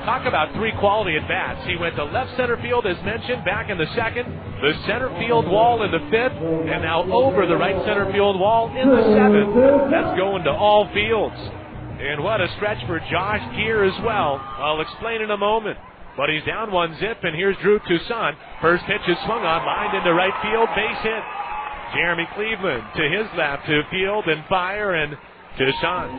Talk about 3 quality at-bats. He went to left center field, as mentioned, back in the second, the center field wall in the fifth, and now over the right center field wall in the seventh. That's going to all fields. And what a stretch for Josh Geer as well. I'll explain in a moment. But he's down 1-0, and here's Drew Toussaint. First pitch is swung on, lined into right field, base hit. Jeremy Cleveland to his left to field and fire, and Toussaint,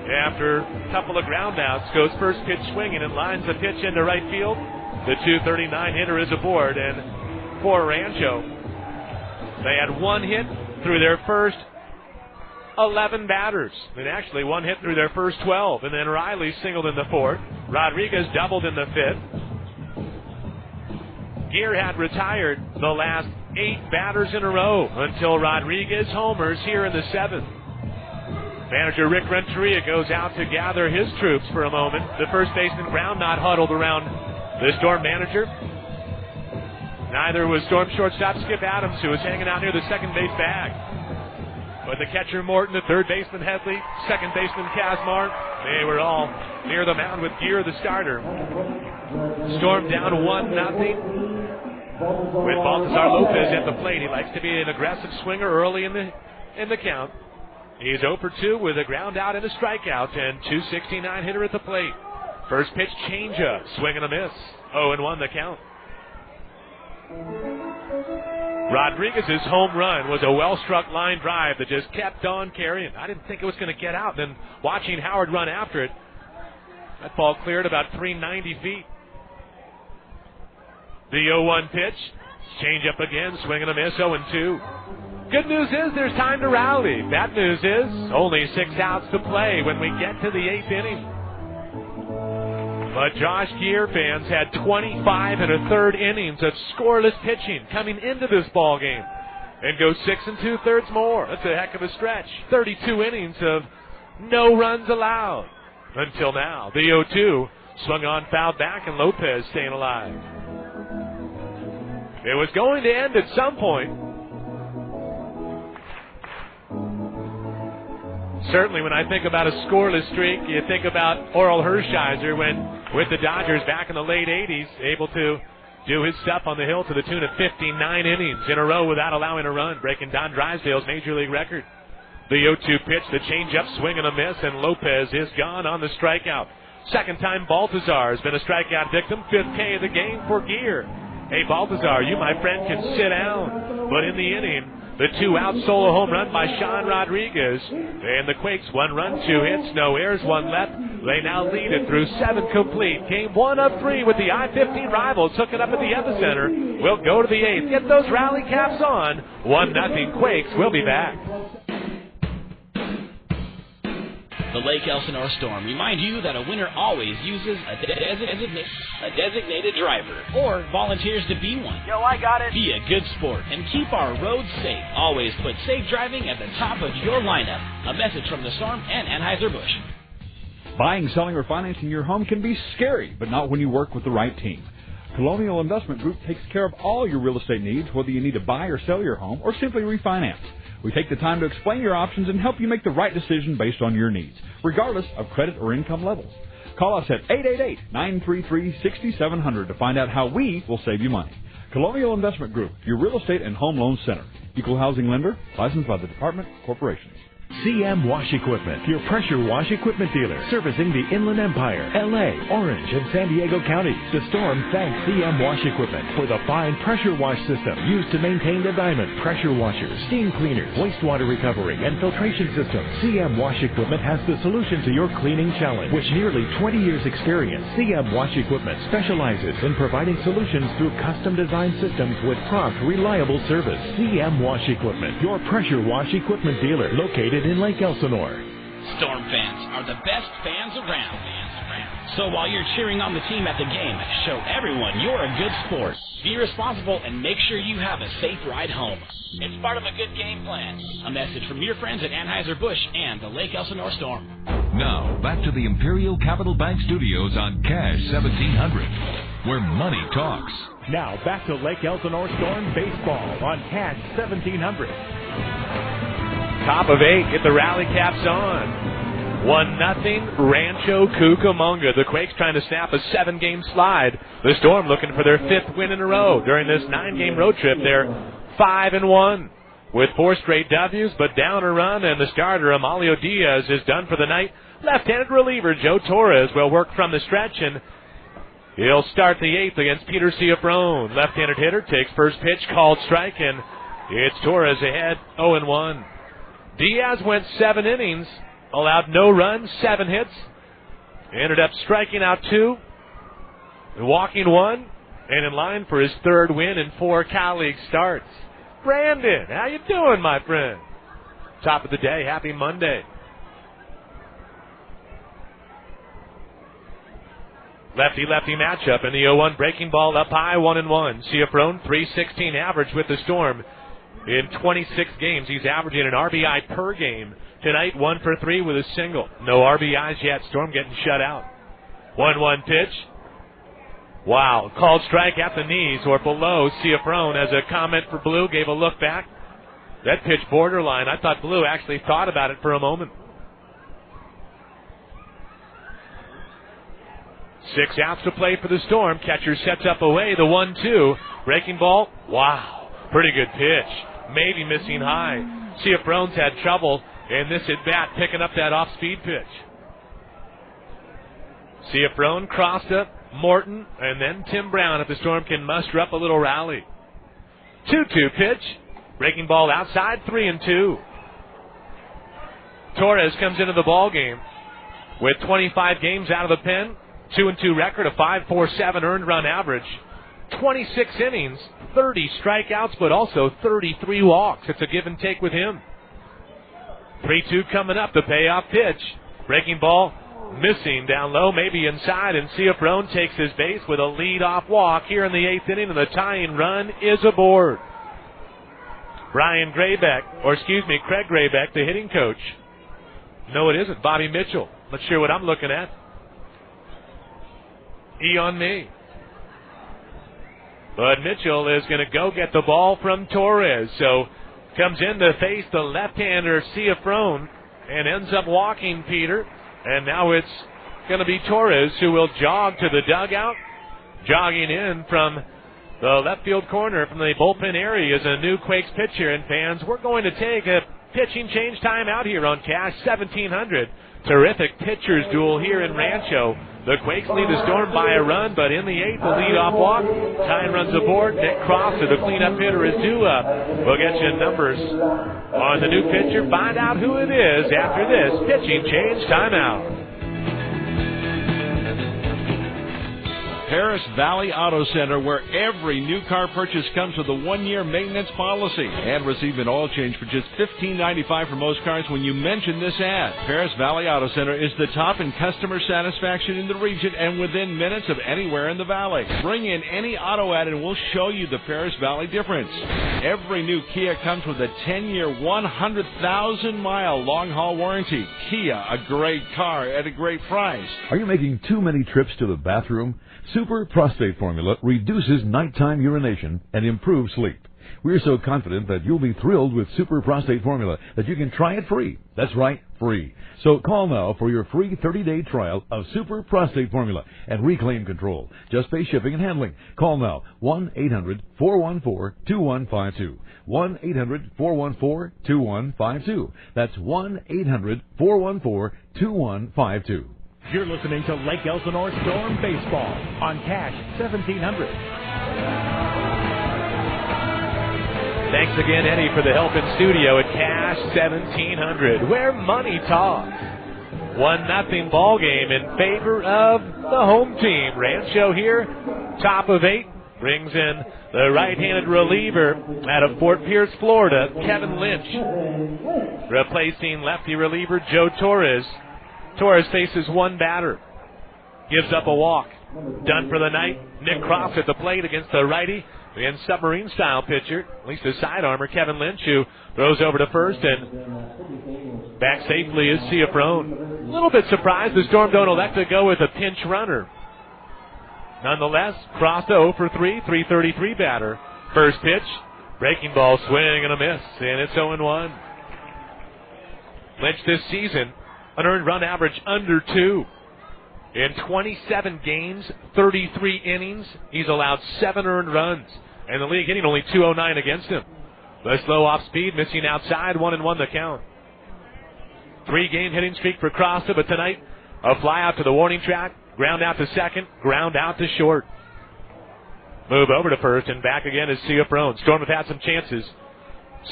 after a couple of groundouts, goes first pitch swinging and lines the pitch into right field. The .239 hitter is aboard, and for Rancho, they had 1 hit through their first 11 batters, and actually 1 hit through their first 12, and then Riley singled in the fourth. Rodriguez doubled in the fifth. Geer had retired the last 8 batters in a row until Rodriguez homers here in the seventh. Manager Rick Renteria goes out to gather his troops for a moment. The first baseman ground knot huddled around the Storm manager. Neither was Storm shortstop Skip Adams, who was hanging out near the second base bag. But the catcher Morton, the third baseman Headley, second baseman Kazmar, they were all near the mound with Geer, the starter. Storm down 1-0 with Baltazar Lopez at the plate. He likes to be an aggressive swinger early in the count. He's 0 for 2 with a ground out and a strikeout, and .269 hitter at the plate. First pitch changeup, swing and a miss. 0-1 the count. Rodriguez's home run was a well-struck line drive that just kept on carrying. I didn't think it was going to get out. Then watching Howard run after it, that ball cleared about 390 feet. The 0-1 pitch, changeup again, swing and a miss, 0-2. Good news is there's time to rally. Bad news is only 6 outs to play when we get to the 8th inning. But Josh Geer fans had 25 1/3 innings of scoreless pitching coming into this ball game, and go 6 2/3 more. That's a heck of a stretch. 32 innings of no runs allowed until now. The 0-2 swung on, fouled back, and Lopez staying alive. It was going to end at some point. Certainly when I think about a scoreless streak, you think about Oral Hershiser when, with the Dodgers back in the late 80s, able to do his stuff on the hill to the tune of 59 innings in a row without allowing a run, breaking Don Drysdale's Major League record. The 0-2 pitch, the changeup, swing and a miss, and Lopez is gone on the strikeout. Second time Baltazar has been a strikeout victim, 5th K of the game for Geer. Hey, Baltazar, you, my friend, can sit down. But in the inning, the 2-out solo home run by Sean Rodriguez. And the Quakes, 1 run, 2 hits, no errors, 1 left. They now lead it through 7 complete. Game 1 of 3 with the I-15 rivals hooking up at the epicenter. We'll go to the 8th. Get those rally caps on. 1-0 Quakes. We'll be back. The Lake Elsinore Storm remind you that a winner always uses a designated driver or volunteers to be one. Yo, I got it. Be a good sport and keep our roads safe. Always put safe driving at the top of your lineup. A message from the Storm and Anheuser-Busch. Buying, selling, or financing your home can be scary, but not when you work with the right team. Colonial Investment Group takes care of all your real estate needs, whether you need to buy or sell your home or simply refinance. We take the time to explain your options and help you make the right decision based on your needs, regardless of credit or income levels. Call us at 888-933-6700 to find out how we will save you money. Colonial Investment Group, your real estate and home loan center. Equal housing lender, licensed by the Department of Corporations. CM Wash Equipment, your pressure wash equipment dealer, servicing the Inland Empire, LA, Orange, and San Diego counties. The Storm thanks CM Wash Equipment for the fine pressure wash system used to maintain the diamond, pressure washers, steam cleaners, wastewater recovery, and filtration systems. CM Wash Equipment has the solution to your cleaning challenge. With nearly 20 years experience, CM Wash Equipment specializes in providing solutions through custom design systems with prompt, reliable service. CM Wash Equipment, your pressure wash equipment dealer, located in Lake Elsinore. Storm fans are the best fans around. So while you're cheering on the team at the game, show everyone you're a good sport. Be responsible and make sure you have a safe ride home. It's part of a good game plan. A message from your friends at Anheuser-Busch and the Lake Elsinore Storm. Now, back to the Imperial Capital Bank Studios on Cash 1700, where money talks. Now, back to Lake Elsinore Storm baseball on Cash 1700. Top of 8, get the rally caps on. 1-0 Rancho Cucamonga. The Quakes trying to snap a 7-game slide. The Storm looking for their 5th win in a row. During this 9-game road trip, they're 5-1 with 4 straight W's, but down a run, and the starter, Amalio Diaz, is done for the night. Left-handed reliever Joe Torres will work from the stretch, and he'll start the 8th against Peter Ciafrone. Left-handed hitter takes first pitch, called strike, and it's Torres ahead, 0-1. Diaz went 7 innings, allowed no runs, 7 hits, ended up striking out 2, walking 1, and in line for his 3rd win in 4 colleague starts. Brandon, how you doing, my friend? Top of the day, happy Monday. Lefty-lefty matchup in the 0-1, breaking ball up high, 1-1. Ciafrone, .316 average with the Storm. In 26 games, he's averaging an RBI per game. Tonight, 1 for 3 with a single. No RBIs yet. Storm getting shut out. 1-1 pitch. Wow. Called strike at the knees or below. Ciafrone, as a comment for Blue, gave a look back. That pitch borderline. I thought Blue actually thought about it for a moment. 6 outs to play for the Storm. Catcher sets up away. The 1-2. Breaking ball. Wow. Pretty good pitch. Maybe missing high. Ciafrone's had trouble in this at-bat picking up that off-speed pitch. Ciafrone crossed up Morton and then Tim Brown if the Storm can muster up a little rally. 2-2 pitch. Breaking ball outside, 3-2. Torres comes into the ball game with 25 games out of the pen, 2-2 record, a 5.47 earned run average. 26 innings, 30 strikeouts, but also 33 walks. It's a give and take with him. 3-2 coming up, the payoff pitch. Breaking ball, missing down low, maybe inside, and Ciafrone takes his base with a lead-off walk here in the 8th inning, and the tying run is aboard. Craig Graybeck, the hitting coach. No, it isn't. Bobby Mitchell. Not sure what I'm looking at. E on me. But Mitchell is going to go get the ball from Torres. So comes in to face the left-hander Ciafrone and ends up walking Peter. And now it's going to be Torres who will jog to the dugout. Jogging in from the left field corner from the bullpen area is a new Quakes pitcher. And fans, we're going to take a pitching change time out here on Cash 1700. Terrific pitchers duel here in Rancho. The Quakes lead the Storm by a run, but in the 8th, the leadoff walk. Time runs aboard. Nick Crosser, the cleanup hitter, is due up. We'll get you numbers on the new pitcher. Find out who it is after this pitching change timeout. Paris Valley Auto Center, where every new car purchase comes with a 1-year maintenance policy. And receive an oil change for just $15.95 for most cars when you mention this ad. Paris Valley Auto Center is the top in customer satisfaction in the region and within minutes of anywhere in the valley. Bring in any auto ad and we'll show you the Paris Valley difference. Every new Kia comes with a 10-year, 100,000-mile long-haul warranty. Kia, a great car at a great price. Are you making too many trips to the bathroom? Super Prostate Formula reduces nighttime urination and improves sleep. We're so confident that you'll be thrilled with Super Prostate Formula that you can try it free. That's right, free. So call now for your free 30-day trial of Super Prostate Formula and reclaim control. Just pay shipping and handling. Call now, 1-800-414-2152. 1-800-414-2152. That's 1-800-414-2152. You're listening to Lake Elsinore Storm Baseball on Cash 1700. Thanks again, Eddie, for the help in studio at Cash 1700, where money talks. 1-0 ball game in favor of the home team. Rancho here, top of 8, brings in the right-handed reliever out of Fort Pierce, Florida, Kevin Lynch, replacing lefty reliever Joe Torres. Torres faces one batter, gives up a walk. Done for the night. Nick Cross at the plate against the righty and submarine-style pitcher, at least a sidearmer, Kevin Lynch, who throws over to first, and back safely is Ciafrone. A little bit surprised the Storm don't elect to go with a pinch runner. Nonetheless, Cross 0 for 3, 333 batter. First pitch, breaking ball, swing and a miss, and it's 0-1. Lynch this season, an earned run average under 2. In 27 games, 33 innings, he's allowed 7 earned runs, and the league hitting only 209 against him. The slow off speed, missing outside, 1-1 the count. 3-game hitting streak for Crosta, but tonight, a fly out to the warning track, ground out to second, ground out to short. Move over to first, and back again is Ciafrone. Storm have had some chances.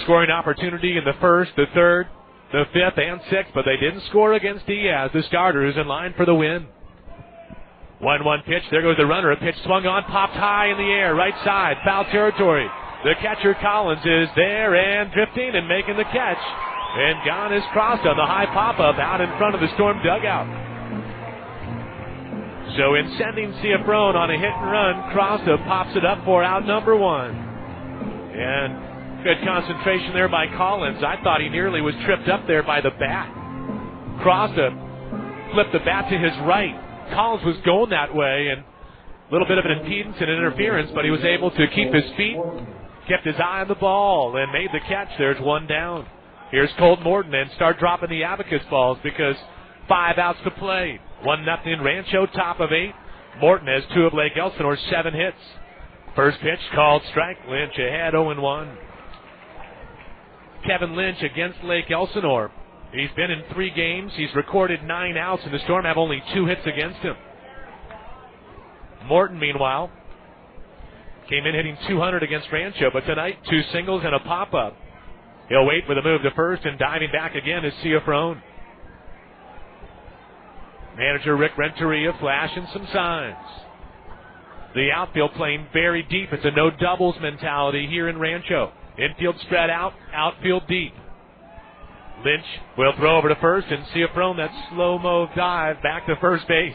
Scoring opportunity in the first, the third, the fifth, and sixth, but they didn't score against Diaz, the starter, who's in line for the win. 1-1 pitch. There goes the runner. A pitch swung on, popped high in the air, right side, foul territory. The catcher, Collins, is there and drifting and making the catch. And gone is Cross on the high pop-up out in front of the Storm dugout. So in sending Ciafrone on a hit and run, Crosta pops it up for out number 1. And good concentration there by Collins. I thought he nearly was tripped up there by the bat. Crosta flipped the bat to his right. Collins was going that way, and a little bit of an impedance and interference, but he was able to keep his feet, kept his eye on the ball, and made the catch. There's one down. Here's Colt Morton, and start dropping the abacus balls because 5 outs to play. 1-0 Rancho, top of 8. Morton has 2 of Lake Elsinore's 7 hits. First pitch called strike. Lynch ahead, 0-1. Kevin Lynch against Lake Elsinore. He's been in 3 games. He's recorded 9 outs, and the Storm have only 2 hits against him. Morton, meanwhile, came in hitting 200 against Rancho, but tonight 2 singles and a pop-up. He'll wait with a move to first, and diving back again is Ciafrone. Manager Rick Renteria flashing some signs. The outfield playing very deep. It's a no doubles mentality here in Rancho. Infield spread out, outfield deep. Lynch will throw over to first, and Ciafrone, that slow-mo dive back to first base.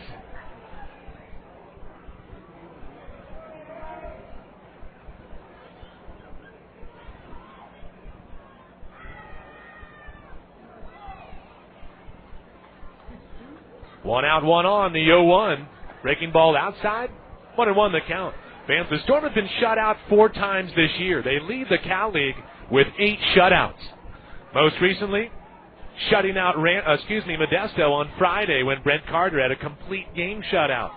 One out, one on, the 0-1. Breaking ball outside, 1-1 the count. Fans, the Storm have been shut out 4 times this year. They lead the Cal League with 8 shutouts. Most recently, shutting out Modesto on Friday when Brent Carter had a complete game shutout.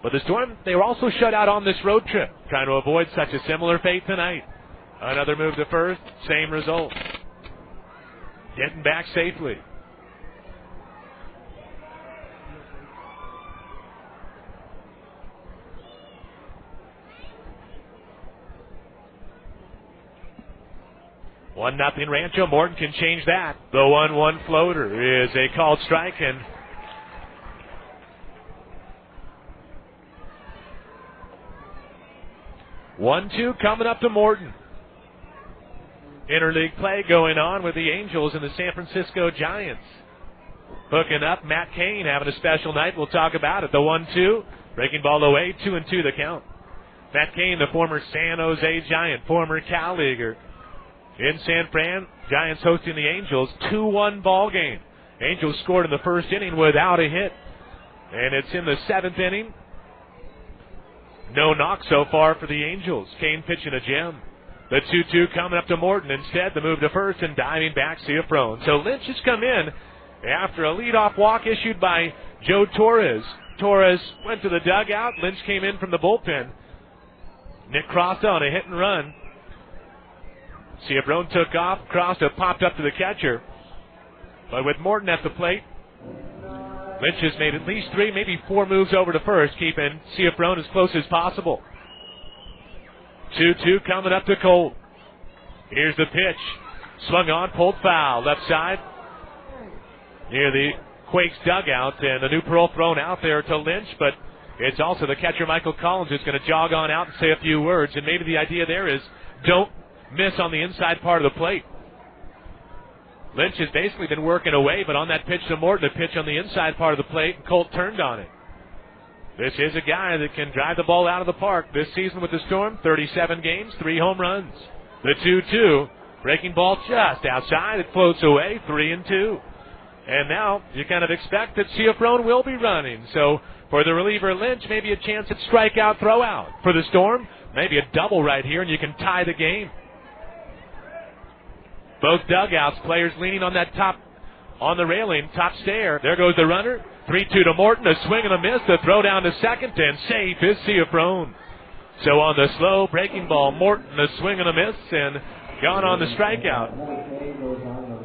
But the Storm, they were also shut out on this road trip, trying to avoid such a similar fate tonight. Another move to first, same result. Getting back safely. One nothing Rancho. Morton can change that. The 1-1 floater is a called strike, and 1-2 coming up to Morton. Interleague play going on with the Angels and the San Francisco Giants. Hooking up, Matt Cain having a special night. We'll talk about it. The 1-2, breaking ball away, 2-2 the count. Matt Cain, the former San Jose Giant, former Cal Leaguer. In San Fran, Giants hosting the Angels, 2-1 ball game. Angels scored in the first inning without a hit. And it's in the 7th inning. No knock so far for the Angels. Cain pitching a gem. The 2-2 coming up to Morton. Instead, the move to first and diving back, Ciafrone. So Lynch has come in after a leadoff walk issued by Joe Torres. Torres went to the dugout. Lynch came in from the bullpen. Nick Crosta on a hit and run. Ciafrone took off. Crosta popped up to the catcher. But with Morton at the plate, Lynch has made at least 3, maybe 4 moves over to first, keeping Ciafrone as close as possible. 2-2 coming up to Colt. Here's the pitch. Swung on, pulled foul. Left side near the Quakes dugout, and the new parole thrown out there to Lynch, but it's also the catcher Michael Collins who's going to jog on out and say a few words, and maybe the idea there is don't miss on the inside part of the plate. Lynch has basically been working away, but on that pitch to Morton, a pitch on the inside part of the plate, and Colt turned on it. This is a guy that can drive the ball out of the park. This season with the Storm, 37 games, 3 home runs. The 2-2, breaking ball just outside. It floats away, 3-2. And now you kind of expect that Ciafrone will be running. So for the reliever Lynch, maybe a chance at strikeout, throw out. For the Storm, maybe a double right here, and you can tie the game. Both dugouts, players leaning on that top, on the railing, top stair. There goes the runner. 3-2 to Morton, a swing and a miss, the throw down to second, and safe is Ciafrone. So on the slow breaking ball, Morton, a swing and a miss, and gone on the strikeout.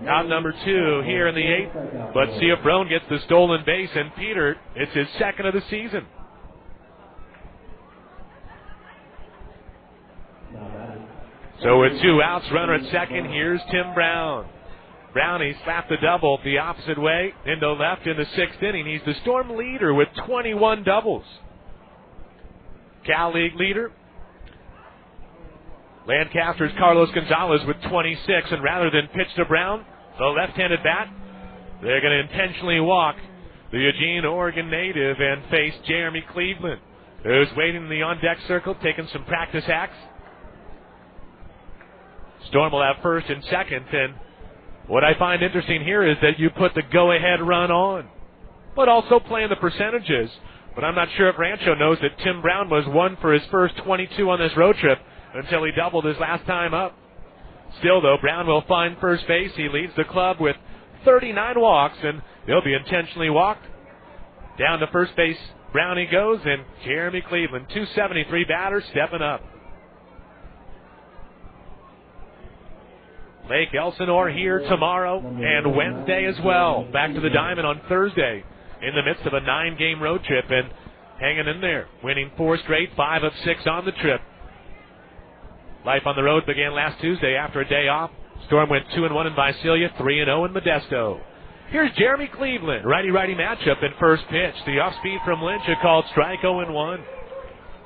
Out number 2 here in the 8th, but Ciafrone gets the stolen base, and Peter, it's his 2nd of the season. So with 2 outs, runner at second, here's Tim Brown. Brownie slapped the double the opposite way into left in the 6th inning. He's the Storm leader with 21 doubles. Cal League leader, Lancaster's Carlos Gonzalez with 26. And rather than pitch to Brown, the left-handed bat, they're going to intentionally walk the Eugene, Oregon native and face Jeremy Cleveland, who's waiting in the on-deck circle, taking some practice hacks. Storm will have first and second, and what I find interesting here is that you put the go-ahead run on, but also playing the percentages. But I'm not sure if Rancho knows that Tim Brown was 1 for his first 22 on this road trip until he doubled his last time up. Still, though, Brown will find first base. He leads the club with 39 walks, and they'll be intentionally walked. Down to first base, Brown he goes, and Jeremy Cleveland, 273 batter, stepping up. Lake Elsinore here tomorrow and Wednesday as well. Back to the diamond on Thursday in the midst of a 9-game road trip and hanging in there, winning 4 straight, 5 of 6 on the trip. Life on the road began last Tuesday after a day off. Storm went 2-1 in Visalia, 3-0 in Modesto. Here's Jeremy Cleveland, righty-righty matchup in first pitch. The off-speed from Lynch, a called strike, 0-1.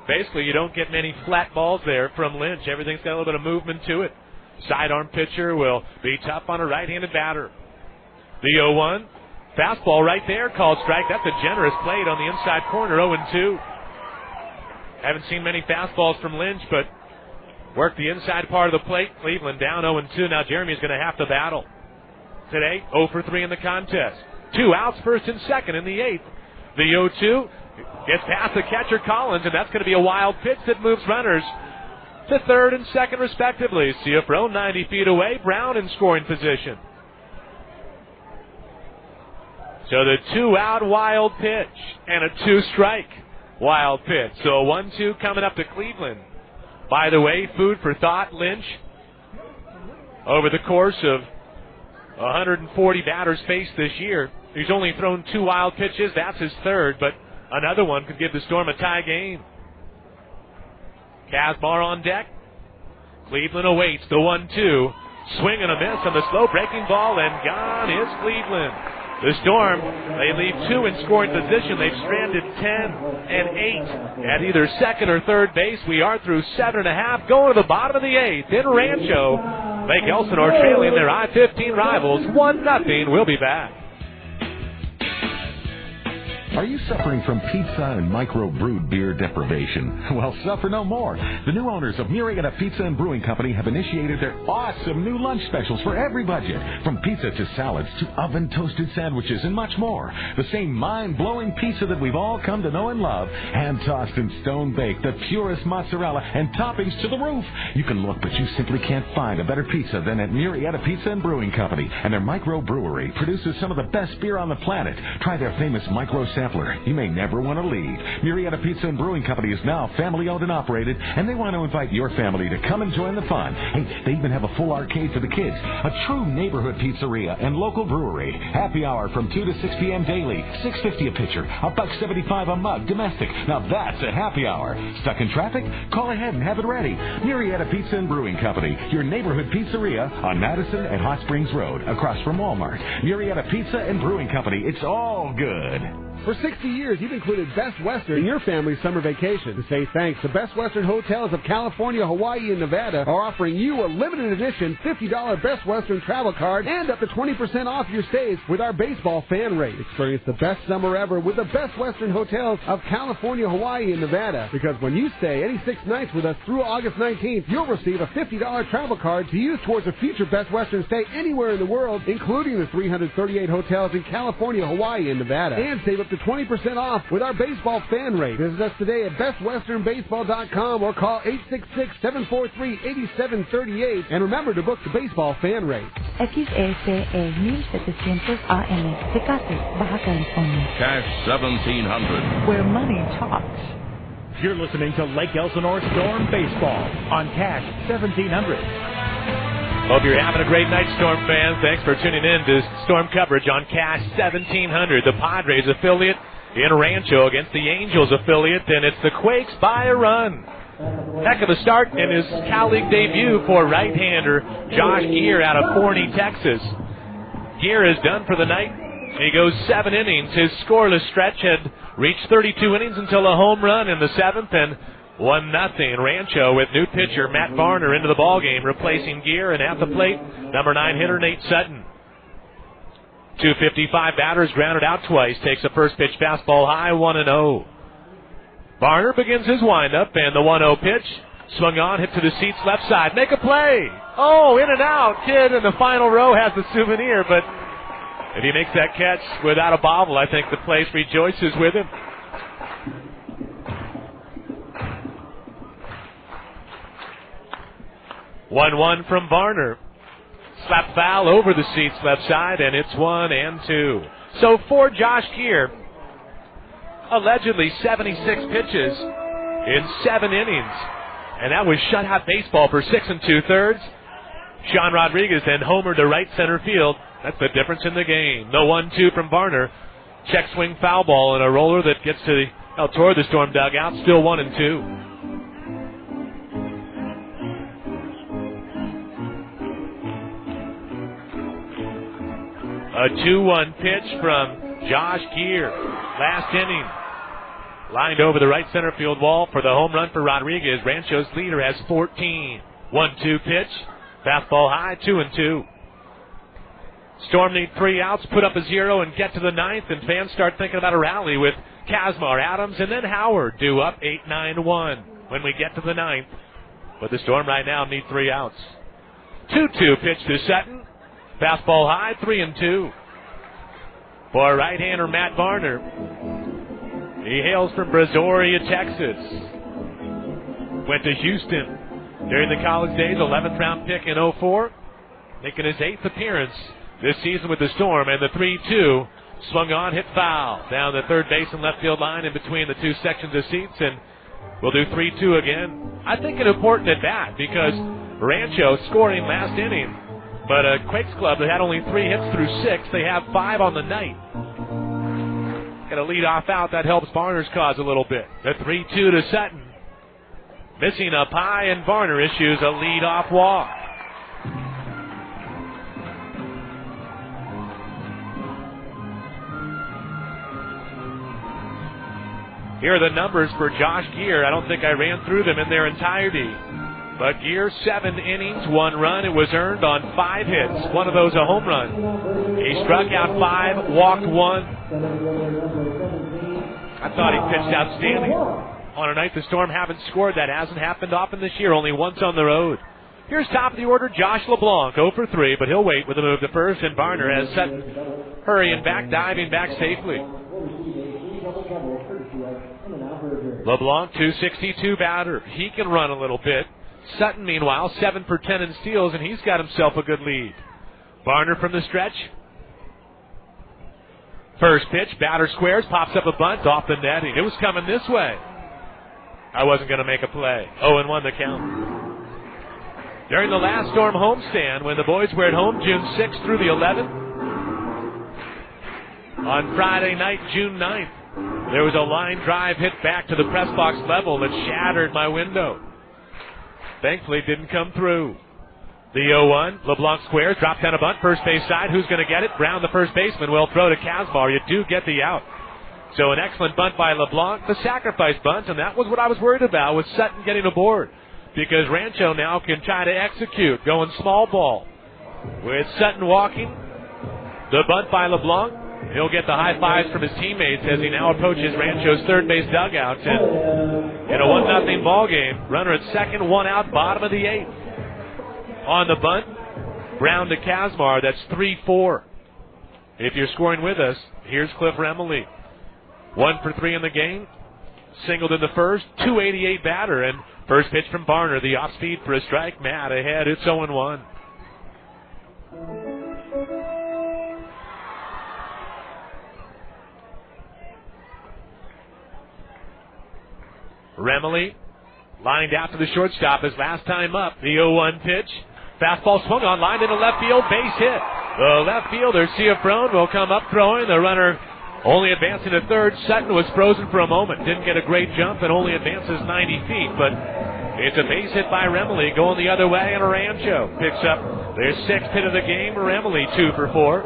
Basically, you don't get many flat balls there from Lynch. Everything's got a little bit of movement to it. Sidearm pitcher will be tough on a right-handed batter. The 0-1. Fastball right there, called strike. That's a generous plate on the inside corner, 0-2. Haven't seen many fastballs from Lynch, but worked the inside part of the plate. Cleveland down 0-2. Now Jeremy's going to have to battle. Today, 0 for 3 in the contest. 2 outs, first and second in the 8th. The 0-2 gets past the catcher Collins, and that's going to be a wild pitch that moves runners to third and second respectively. Ciafrone 90 feet away, Brown in scoring position. So the 2-out wild pitch and a 2-strike wild pitch. So a 1-2 coming up to Cleveland. By the way, food for thought, Lynch, over the course of 140 batters faced this year, he's only thrown 2 wild pitches. That's his 3rd, but another one could give the Storm a tie game. Kazmar on deck. Cleveland awaits the 1-2. Swing and a miss on the slow breaking ball, and gone is Cleveland. The Storm, they leave 2 in scoring position. They've stranded 10 and 8 at either second or third base. We are through 7.5, going to the bottom of the 8th in Rancho. Lake Elsinore trailing their I-15 rivals 1-0. We'll be back. Are you suffering from pizza and micro-brewed beer deprivation? Well, suffer no more. The new owners of Murrieta Pizza and Brewing Company have initiated their awesome new lunch specials for every budget. From pizza to salads to oven-toasted sandwiches and much more. The same mind-blowing pizza that we've all come to know and love. Hand-tossed and stone-baked, the purest mozzarella and toppings to the roof. You can look, but you simply can't find a better pizza than at Murrieta Pizza and Brewing Company. And their micro-brewery produces some of the best beer on the planet. Try their famous micro sampler. You may never want to leave. Murrieta Pizza and Brewing Company is now family-owned and operated, and they want to invite your family to come and join the fun. Hey, they even have a full arcade for the kids, a true neighborhood pizzeria and local brewery. Happy hour from 2 to 6 p.m. daily. $6.50 a pitcher, $1.75 a mug, domestic. Now that's a happy hour. Stuck in traffic? Call ahead and have it ready. Murrieta Pizza and Brewing Company, your neighborhood pizzeria on Madison and Hot Springs Road, across from Walmart. Murrieta Pizza and Brewing Company. It's all good. For 60 years, you've included Best Western in your family's summer vacation. To say thanks, the Best Western Hotels of California, Hawaii, and Nevada are offering you a limited edition $50 Best Western travel card and up to 20% off your stays with our baseball fan rate. Experience the best summer ever with the Best Western Hotels of California, Hawaii, and Nevada. Because when you stay any 6 nights with us through August 19th, you'll receive a $50 travel card to use towards a future Best Western stay anywhere in the world, including the 338 hotels in California, Hawaii, and Nevada. And save up to 20% off with our baseball fan rate. Visit us today at bestwesternbaseball.com or call 866-743-8738. And remember to book the baseball fan rate. XSE 1700 AM, Tecate, Baja California. Cash 1700. Where money talks. You're listening to Lake Elsinore Storm Baseball on Cash 1700. Hope you're having a great night, Storm fans. Thanks for tuning in to Storm coverage on Cash 1700, the Padres affiliate in Rancho against the Angels affiliate, and it's the Quakes by a run. Heck of a start in his Cal League debut for right-hander Josh Geer out of Forney, Texas. Geer is done for the night. He goes 7 innings. His scoreless stretch had reached 32 innings until a home run in the 7th, and 1-0 Rancho with new pitcher Matt Varner into the ballgame, replacing Geer, and at the plate, number 9 hitter Nate Sutton. 255 batters, grounded out twice, takes a first pitch fastball high, 1-0. Varner begins his windup, and the 1-0 pitch, swung on, hit to the seats left side, make a play! Oh, in and out, kid in the final row has the souvenir, but if he makes that catch without a bobble, I think the place rejoices with him. 1-1 from Varner. Slap foul over the seats left side, and it's 1-2. So for Josh Geer, allegedly 76 pitches in 7 innings. And that was shutout baseball for 6 2/3. Sean Rodriguez then homered to right center field. That's the difference in the game. The 1-2 from Varner. Check swing foul ball and a roller that gets to toward the Storm dugout. Still 1-2. A 2-1 pitch from Josh Geer. Last inning. Lined over the right center field wall for the home run for Rodriguez. Rancho's leader has 14. 1-2 pitch. Fastball high, 2-2. Storm need 3 outs, put up a 0, and get to the 9th, and fans start thinking about a rally with Kazmar, Adams, and then Howard due up 8-9-1 when we get to the 9th. But the Storm right now need 3 outs. 2-2 pitch to Sutton. Fastball high, 3-2. For right-hander Matt Varner. He hails from Brazoria, Texas. Went to Houston during the college days, 11th round pick in 04. Making his 8th appearance this season with the Storm, and the 3-2 swung on, hit foul down the third base and left field line in between the 2 sections of seats, and we'll do 3-2 again. I think an important at bat because Rancho scoring last inning, but a Quakes club that had only 3 hits through 6, they have 5 on the night. Got a lead off out, that helps Varner's cause a little bit. The 3-2 to Sutton. Missing up high, and Varner issues a lead-off walk. Here are the numbers for Josh Geer. I don't think I ran through them in their entirety. But Geer, 7 innings, 1 run. It was earned on 5 hits. One of those a home run. He struck out 5, walked 1. I thought he pitched outstanding. On a night the Storm haven't scored, that hasn't happened often this year, only once on the road. Here's top of the order, Josh LeBlanc, 0 for 3, but he'll wait with a move to first, and Varner has Sutton hurrying back, diving back safely. LeBlanc, 262 batter. He can run a little bit. Sutton, meanwhile, 7 for 10 in steals, and he's got himself a good lead. Varner from the stretch. First pitch, batter squares, pops up a bunt off the netting. It was coming this way. I wasn't going to make a play. 0-1 the count. During the last Storm homestand, when the boys were at home June 6th through the 11th, on Friday night, June 9th, there was a line drive hit back to the press box level that shattered my window. Thankfully, it didn't come through. The 0-1, LeBlanc squares, drops down a bunt, first base side. Who's going to get it? Brown, the first baseman, will throw to Kazmar. You do get the out. So an excellent bunt by LeBlanc, the sacrifice bunt, and that was what I was worried about with Sutton getting aboard. Because Rancho now can try to execute, going small ball. With Sutton walking, the bunt by LeBlanc. He'll get the high fives from his teammates as he now approaches Rancho's third base dugout. And in a 1-0 ball game, runner at second, 1 out, bottom of the 8th. On the bunt, Brown to Kazmar. That's 3-4. If you're scoring with us, here's Cliff Remley. 1 for 3 in the game. Singled in the first, 288 batter, and first pitch from Varner, the off speed for a strike. Matt ahead, it's 0-1. Remley lined out to the shortstop his last time up. The 0-1 pitch. Fastball swung on, lined into left field, base hit. The left fielder, Ciafrone, will come up throwing. The runner only advancing to third. Sutton was frozen for a moment. Didn't get a great jump and only advances 90 feet. But it's a base hit by Remley going the other way, and Rancho picks up their 6th hit of the game. Remley 2 for 4.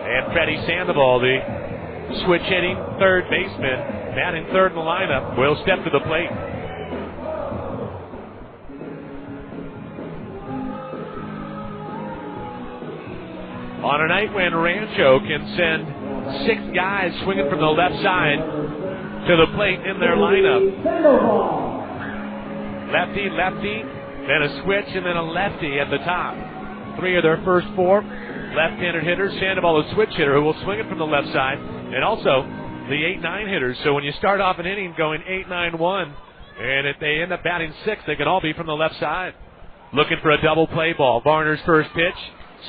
And Freddy Sandoval, the switch hitting third baseman, batting third in the lineup, will step to the plate. On a night when Rancho can send 6 guys swinging from the left side to the plate in their lineup. Lefty, lefty, then a switch, and then a lefty at the top. 3 of their first 4 left-handed hitters. Sandoval, a switch hitter, who will swing it from the left side, and also the 8-9 hitters. So when you start off an inning going 8-9-1, and if they end up batting 6, they can all be from the left side. Looking for a double play ball. Varner's first pitch.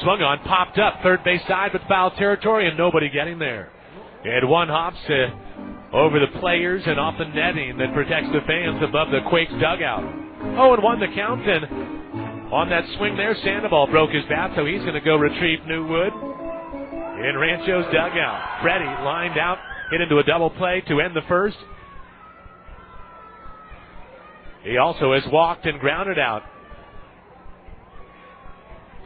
Swung on, popped up, third base side, but foul territory, and nobody getting there. And one hops over the players and off the netting that protects the fans above the Quakes dugout. 0-1 the count, and on that swing there, Sandoval broke his bat, so he's going to go retrieve new wood in Rancho's dugout. Freddy lined out, hit into a double play to end the first. He also has walked and grounded out.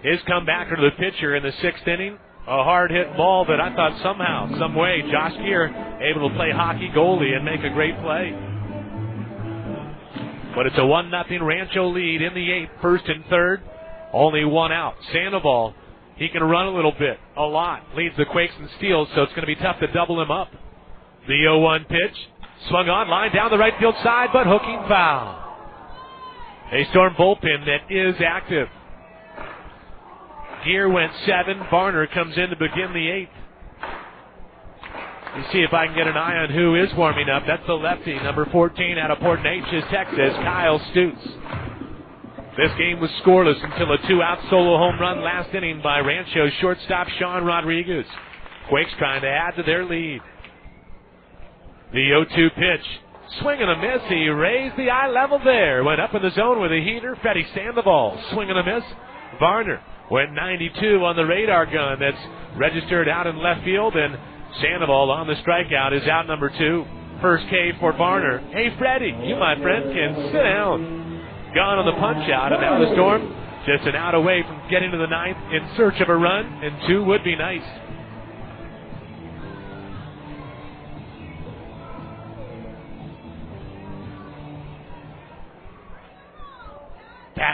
His comebacker to the pitcher in the 6th inning. A hard-hit ball that I thought somehow, some way, Josh Geer able to play hockey goalie and make a great play. But it's a 1-0 Rancho lead in the 8th, first and third. Only 1 out. Sandoval, he can run a little bit, a lot. Leads the Quakes in steals, so it's going to be tough to double him up. The 0-1 pitch. Swung on, line down the right field side, but hooking foul. A Storm bullpen that is active. Geer went 7. Varner comes in to begin the 8th. You see if I can get an eye on who is warming up. That's the lefty, number 14 out of Port Neches, Texas, Kyle Stutz. This game was scoreless until a 2-out solo home run last inning by Rancho shortstop Sean Rodriguez. Quakes trying to add to their lead. The 0-2 pitch. Swing and a miss. He raised the eye level there. Went up in the zone with a heater. Freddy Sandoval. Swing and a miss. Varner went 92 on the radar gun. That's registered out in left field, and Sandoval on the strikeout is out number 2. First K for Varner. Hey, Freddy, you, my friend, can sit down. Gone on the punch out, and now the Storm just an out away from getting to the 9th in search of a run, and 2 would be nice.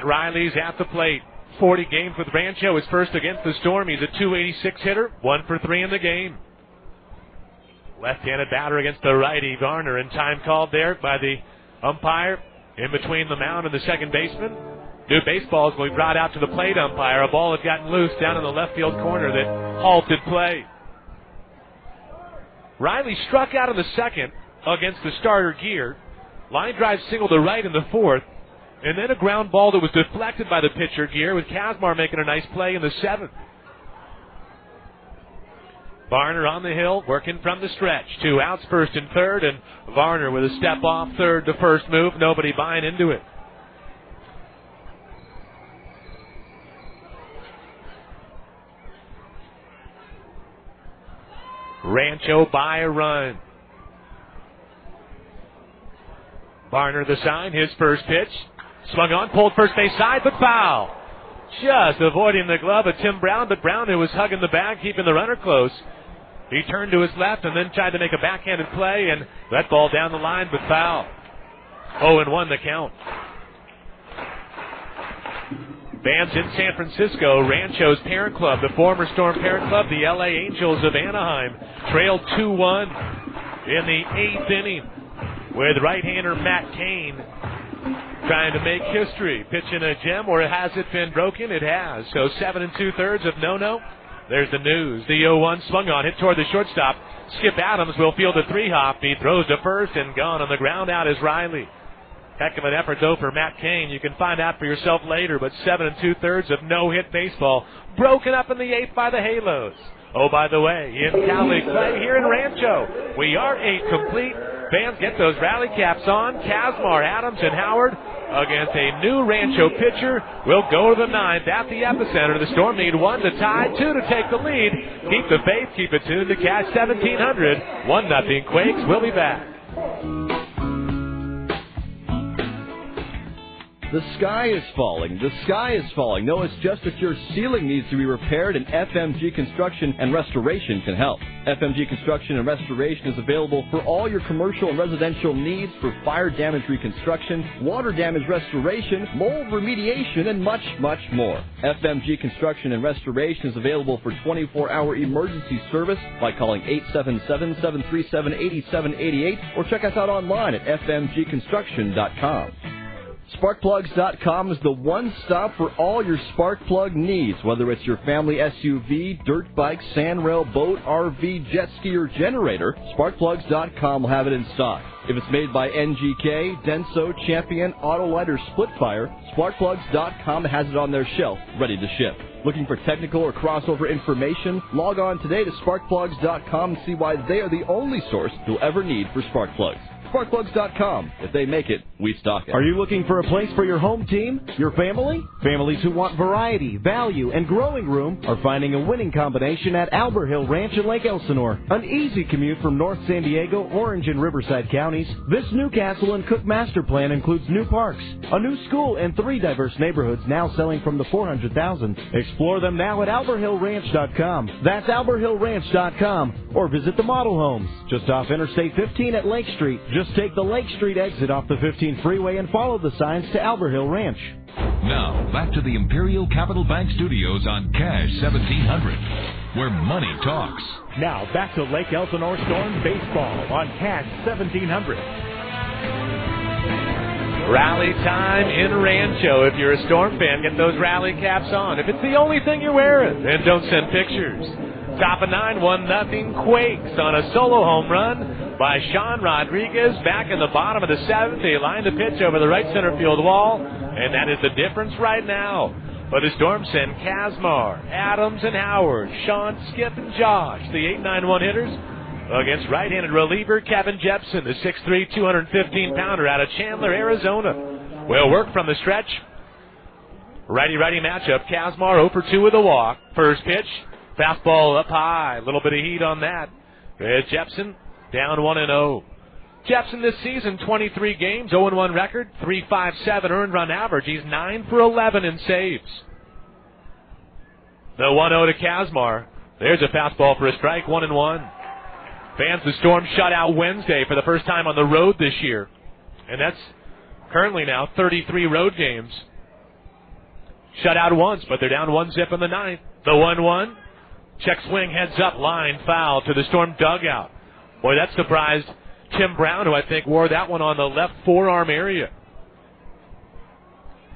Matt Riley's at the plate. 40 games with Rancho. His first against the Storm. He's a .286 hitter. 1 for 3 in the game. Left-handed batter against the righty, Varner, and time called there by the umpire in between the mound and the second baseman. New baseball is going to be brought out to the plate umpire. A ball had gotten loose down in the left field corner that halted play. Riley struck out in the second against the starter Geer. Line drive single to right in the fourth. And then a ground ball that was deflected by the pitcher Geer, with Kazmar making a nice play in the seventh. Varner on the hill, working from the stretch. 2 outs, first and third, and Varner with a step off third to first move. Nobody buying into it. Rancho by a run. Varner the sign, his first pitch. Swung on, pulled first base side, but foul. Just avoiding the glove of Tim Brown, but Brown, who was hugging the bag, keeping the runner close. He turned to his left and then tried to make a backhanded play, and that ball down the line, but foul. 0-1 the count. Fans in San Francisco, Rancho's parent club, the former Storm parent club, the LA Angels of Anaheim, trailed 2-1 in the 8th inning with right-hander Matt Cain trying to make history, pitching a gem, or has it been broken? It has. So 7 2/3 of no-no. There's the news. The 0-1 swung on, hit toward the shortstop. Skip Adams will field a 3-hop. He throws to first, and gone on the ground out is Riley. Heck of an effort, though, for Matt Cain. You can find out for yourself later, but 7 2/3 of no-hit baseball, broken up in the 8th by the Halos. Oh, by the way, in Cali play here in Rancho, we are 8 complete. Fans, get those rally caps on. Kazmar, Adams, and Howard against a new Rancho pitcher. We'll go to the 9th at the epicenter. The Storm need 1 to tie, 2 to take the lead. Keep the faith, keep it tuned to Cash 1700. 1-0 Quakes. We'll be back. The sky is falling. The sky is falling. No, it's just that your ceiling needs to be repaired, and FMG Construction and Restoration can help. FMG Construction and Restoration is available for all your commercial and residential needs for fire damage reconstruction, water damage restoration, mold remediation, and much, much more. FMG Construction and Restoration is available for 24-hour emergency service by calling 877-737-8788 or check us out online at fmgconstruction.com. Sparkplugs.com is the one-stop for all your spark plug needs, whether it's your family SUV, dirt bike, sandrail, boat, RV, jet ski, or generator. Sparkplugs.com will have it in stock. If it's made by NGK, Denso, Champion, Autolite, or Splitfire, Sparkplugs.com has it on their shelf, ready to ship. Looking for technical or crossover information? Log on today to Sparkplugs.com and see why they are the only source you'll ever need for spark plugs. Sparkplugs.com. If they make it, we stock it. Are you looking for a place for your home team, your family? Families who want variety, value, and growing room are finding a winning combination at Albert Hill Ranch in Lake Elsinore. An easy commute from North San Diego, Orange, and Riverside counties. This Newcastle and Cook master plan includes new parks, a new school, and 3 diverse neighborhoods now selling from the $400,000. Explore them now at alberthillranch.com. That's alberthillranch.com. Or visit the model homes just off Interstate 15 at Lake Street. Just take the Lake Street exit off the 15 freeway and follow the signs to Albert Hill Ranch. Now, back to the Imperial Capital Bank Studios on Cash 1700, where money talks. Now, back to Lake Elsinore Storm baseball on Cash 1700. Rally time in Rancho. If you're a Storm fan, get those rally caps on. If it's the only thing you're wearing, then don't send pictures. Top of 9, 1-0 Quakes on a solo home run by Sean Rodriguez. Back in the bottom of the 7th, they lined the pitch over the right center field wall, and that is the difference right now. But the Storm send Kazmar, Adams, and Howard, Sean, Skip, and Josh, the 8-9-1 hitters, against right-handed reliever Kevin Jepsen, the 6'3", 215-pounder out of Chandler, Arizona. Will work from the stretch. Righty-righty matchup. Kazmar 0 for 2 with a walk. First pitch. Fastball up high. A little bit of heat on that. There's Jepsen down 1-0. Jepsen this season, 23 games, 0-1 record, 3.57 earned run average. He's 9 for 11 in saves. The 1-0 to Kazmar. There's a fastball for a strike, 1-1. Fans, the Storm shut out Wednesday for the first time on the road this year. And that's currently now 33 road games. shut out once, but they're down 1-0 in the ninth. The 1-1. Check swing, heads up, line, foul to the Storm dugout. Boy, that surprised Tim Brown, who I think wore that one on the left forearm area.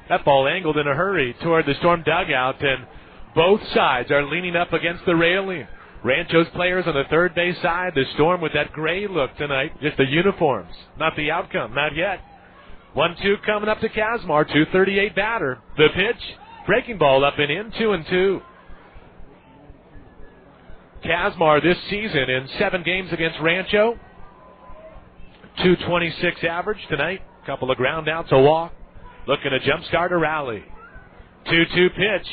That ball angled in a hurry toward the Storm dugout, and both sides are leaning up against the railing. Rancho's players on the third base side, the Storm with that gray look tonight, just the uniforms, not the outcome, not yet. 1-2 coming up to Kazmar, 238 batter. The pitch, breaking ball up and in, 2-2. Kazmar this season in 7 games against Rancho, 226 average tonight, couple of ground outs, a walk, looking to jump start a rally. 2-2 pitch,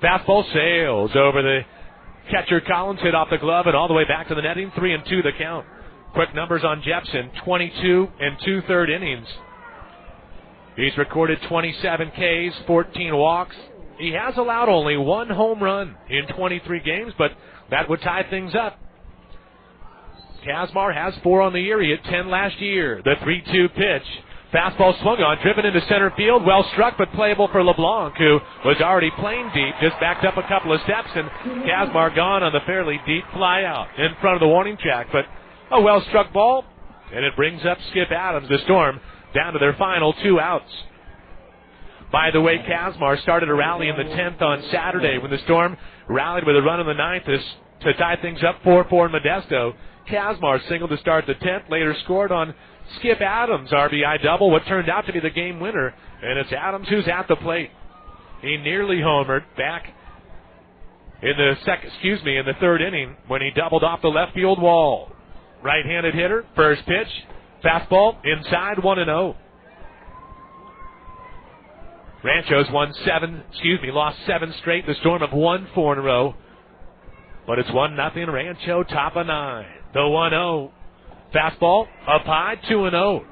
fastball sails over the catcher Collins, hit off the glove and all the way back to the netting, 3-2 the count. Quick numbers on Jepsen, 22 and 2/3 innings. He's recorded 27 Ks, 14 walks. He has allowed only 1 home run in 23 games, but that would tie things up. Kazmar has 4 on the year. He hit 10 last year. The 3-2 pitch. Fastball swung on, driven into center field. Well struck, but playable for LeBlanc, who was already playing deep. Just backed up a couple of steps, and Kazmar gone on the fairly deep fly out in front of the warning track. But a well-struck ball, and it brings up Skip Adams, the Storm, down to their final 2 outs. By the way, Kazmar started a rally in the 10th on Saturday when the Storm rallied with a run in the 9th to tie things up 4-4 in Modesto. Kazmar singled to start the 10th, later scored on Skip Adams' RBI double, what turned out to be the game winner, and it's Adams who's at the plate. He nearly homered back in the 3rd inning when he doubled off the left field wall. Right-handed hitter, first pitch, fastball inside, 1-0. Rancho's lost 7 straight. The Storm have won 4 in a row. But it's 1-0 Rancho, top of 9. The 1-0. Fastball up high, 2-0.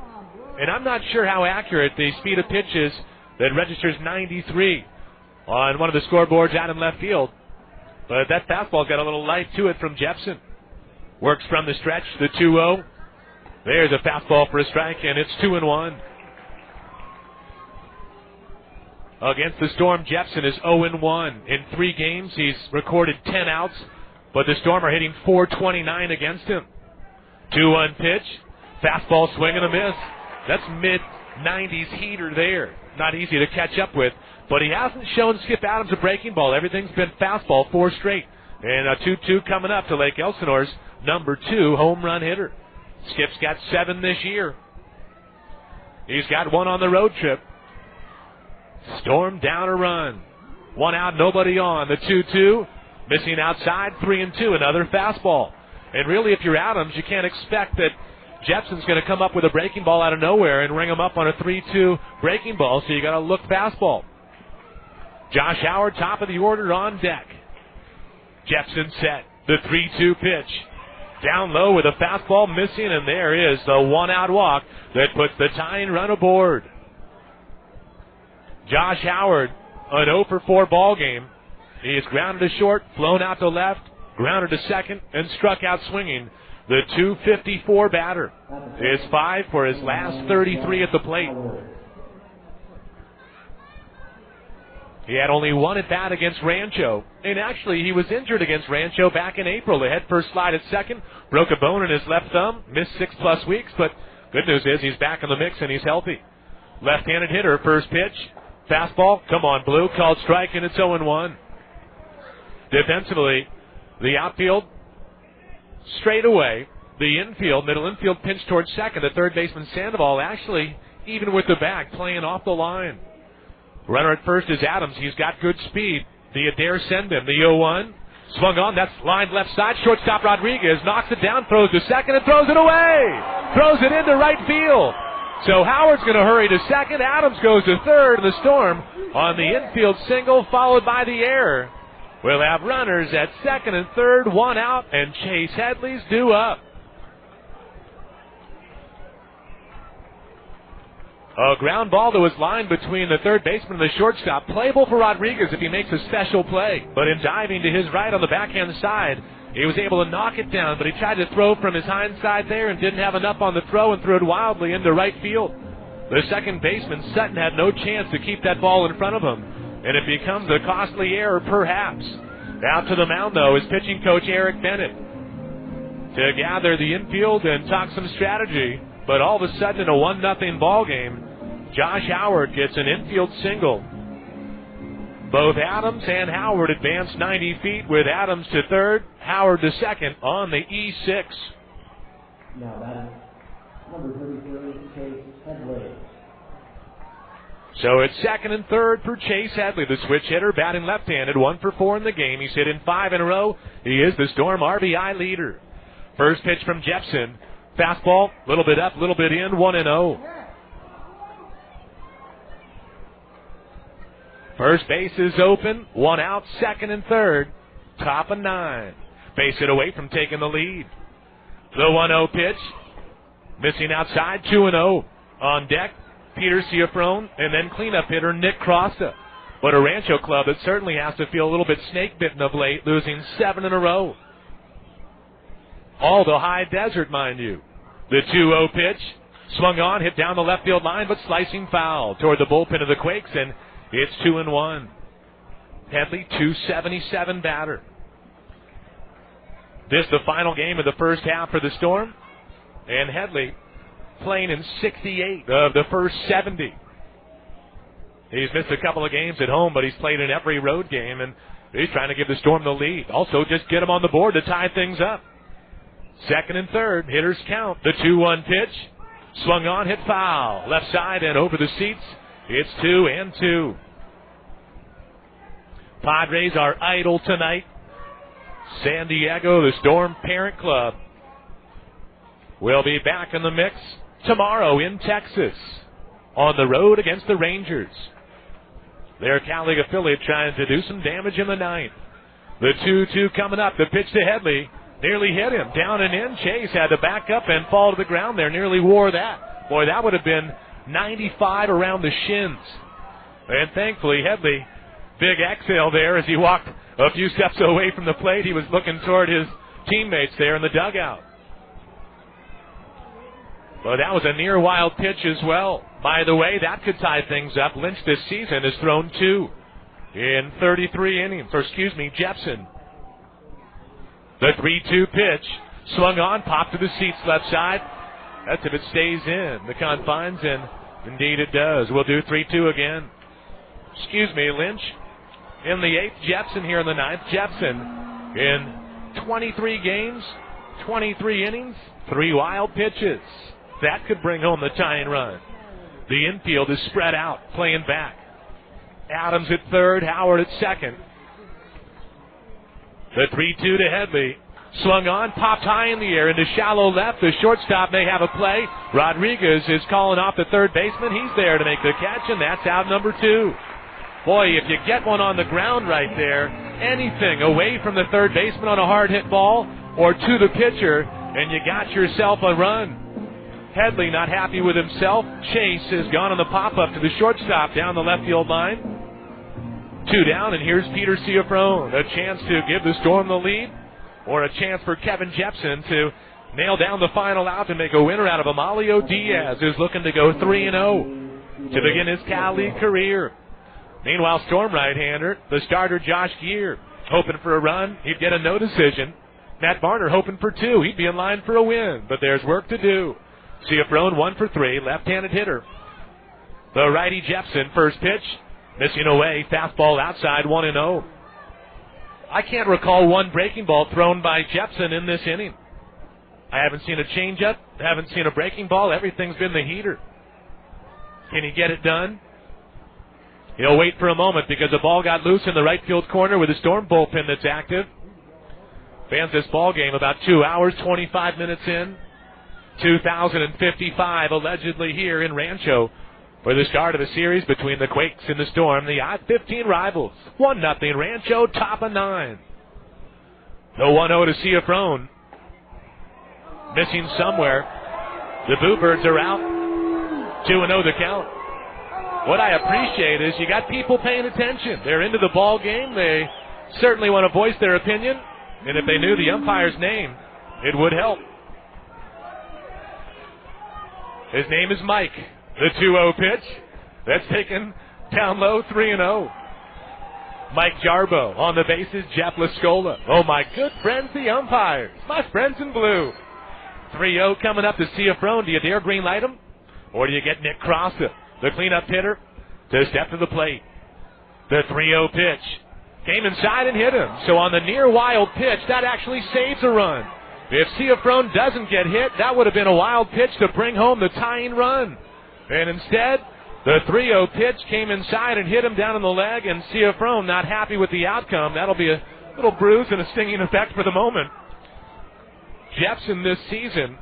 And I'm not sure how accurate the speed of pitch is that registers 93 on one of the scoreboards out in left field. But that fastball got a little light to it from Jepsen. Works from the stretch, the 2-0. There's a fastball for a strike, and it's 2-1. Against the Storm, Jepsen is 0-1. In 3 games, he's recorded 10 outs, but the Storm are hitting .429 against him. 2-1 pitch, fastball swing and a miss. That's mid-90s heater there. Not easy to catch up with, but he hasn't shown Skip Adams a breaking ball. Everything's been fastball, 4 straight. And a 2-2 coming up to Lake Elsinore's number 2 home run hitter. Skip's got 7 this year. He's got 1 on the road trip. Storm down a run. 1 out, nobody on. The 2-2. Missing outside, 3-2. Another fastball. And really, if you're Adams, you can't expect that Jepsen's going to come up with a breaking ball out of nowhere and ring him up on a 3-2 breaking ball, so you got to look fastball. Josh Howard, top of the order, on deck. Jepsen set. The 3-2 pitch. Down low with a fastball missing, and there is the 1-out walk that puts the tying run aboard. Josh Howard, an 0-for-4 ball game. He is grounded to short, flown out to left, grounded to second, and struck out swinging. The .254 batter is 5 for his last 33 at the plate. He had only 1 at bat against Rancho, and actually he was injured against Rancho back in April. A head first slide at second, broke a bone in his left thumb, missed 6+ weeks, but good news is he's back in the mix and he's healthy. Left-handed hitter, first pitch, fastball, come on Blue, called strike, and it's 0-1. Defensively, the outfield straight away. The infield, middle infield pinch towards second. The third baseman Sandoval actually, even with the back, playing off the line. Runner at first is Adams. He's got good speed. Do you dare send him? The 0-1. Swung on. That's lined left side. Shortstop Rodriguez knocks it down, throws to second, and throws it away. Throws it into right field. So Howard's going to hurry to second. Adams goes to third. The Storm on the infield single, followed by the error. We'll have runners at second and third, 1 out, and Chase Headley's due up. A ground ball that was lined between the third baseman and the shortstop. Playable for Rodriguez if he makes a special play. But in diving to his right on the backhand side, he was able to knock it down, but he tried to throw from his hind side there and didn't have enough on the throw and threw it wildly into right field. The second baseman, Sutton, had no chance to keep that ball in front of him. and it becomes a costly error, perhaps. Out to the mound, though, is pitching coach Eric Bennett to gather the infield and talk some strategy. But all of a sudden, in a 1-0 ball game, Josh Howard gets an infield single. Both Adams and Howard advance 90 feet, with Adams to third, Howard to second on the E6. Now that is number 33, Chase Headley. So it's second and third for Chase Headley, the switch hitter, batting left-handed, 1 for 4 in the game. He's hit in 5 in a row. He is the Storm RBI leader. First pitch from Jepsen. Fastball, a little bit up, a little bit in, 1-0. First base is open, 1 out, second and third. Top of 9. Base hit away from taking the lead. The 1-0 pitch. Missing outside, 2-0. On deck, Peter Ciafrone, and then cleanup hitter Nick Crosta. But a Rancho club that certainly has to feel a little bit snake-bitten of late, losing 7 in a row. All the high desert, mind you. The 2-0 pitch. Swung on, hit down the left field line, but slicing foul toward the bullpen of the Quakes, and it's 2-1. Headley, 277 batter. This the final game of the first half for the Storm. And Headley playing in 68 of the first 70. He's missed a couple of games at home, but he's played in every road game, and he's trying to give the Storm the lead. Also, just get him on the board to tie things up. Second and third, hitters count. The 2-1 pitch. Swung on, hit foul. Left side and over the seats. It's 2-2. Padres are idle tonight. San Diego, the Storm parent club, will be back in the mix tomorrow in Texas on the road against the Rangers. Their Cal League affiliate trying to do some damage in the ninth. The 2-2 coming up. The pitch to Headley. Nearly hit him. Down and in. Chase had to back up and fall to the ground there. Nearly wore that. Boy, that would have been 95 around the shins. And thankfully, Headley, big exhale there as he walked a few steps away from the plate. He was looking toward his teammates there in the dugout. But that was a near wild pitch as well. By the way, that could tie things up. Lynch this season has thrown 2 in 33 innings. Jepsen. The 3-2 pitch. Swung on, popped to the seats left side. That's if it stays in the confines, and indeed it does. We'll do 3-2 again. Lynch in the 8th. Jepsen here in the 9th. Jepsen in 23 games, 23 innings, 3 wild pitches. That could bring home the tying run. The infield is spread out, playing back. Adams at third, Howard at second. The 3-2 to Headley. Swung on, popped high in the air into shallow left. The shortstop may have a play. Rodriguez is calling off the third baseman. He's there to make the catch, and that's out number 2. Boy, if you get one on the ground right there, anything away from the third baseman on a hard hit ball or to the pitcher, and you got yourself a run. Headley not happy with himself. Chase has gone on the pop-up to the shortstop down the left field line. 2 down, and here's Peter Ciafrone. A chance to give the Storm the lead, or a chance for Kevin Jepsen to nail down the final out and make a winner out of Amalio Diaz, who's looking to go 3-0 to begin his Cal League career. Meanwhile, Storm right-hander, the starter Josh Geer, hoping for a run. He'd get a no decision. Matt Varner hoping for 2. He'd be in line for a win, but there's work to do. Ciafrone 1 for 3, left-handed hitter. The righty Jepsen, first pitch, missing away, fastball outside, 1-0. I can't recall one breaking ball thrown by Jepsen in this inning. I haven't seen a changeup, haven't seen a breaking ball. Everything's been the heater. Can he get it done? He'll wait for a moment because the ball got loose in the right field corner with the Storm bullpen that's active. Fans this ball game about 2 hours, 25 minutes in. 2,055 allegedly here in Rancho for the start of a series between the Quakes and the Storm, the odd 15 rivals. 1-0 Rancho, top of 9. The 1-0 to Ciafrone. Missing somewhere. The Bluebirds are out. 2-0 the count. What I appreciate is you got people paying attention. They're into the ball game. They certainly want to voice their opinion. And if they knew the umpire's name, it would help. His name is Mike. The 2-0 pitch. That's taken down low, 3-0. Mike Jarbo. On the bases, Jeff Lascola. Oh, my good friends, the umpires. My friends in blue. 3-0 coming up to Ciafrone. Do you dare green light him? Or do you get Nick Crossa, the cleanup hitter, to step to the plate? The 3-0 pitch. Came inside and hit him. So on the near wild pitch, that actually saves a run. If Ciafrone doesn't get hit, that would have been a wild pitch to bring home the tying run. And instead, the 3-0 pitch came inside and hit him down in the leg, and Ciafrone not happy with the outcome. That'll be a little bruise and a stinging effect for the moment. Jepsen this season,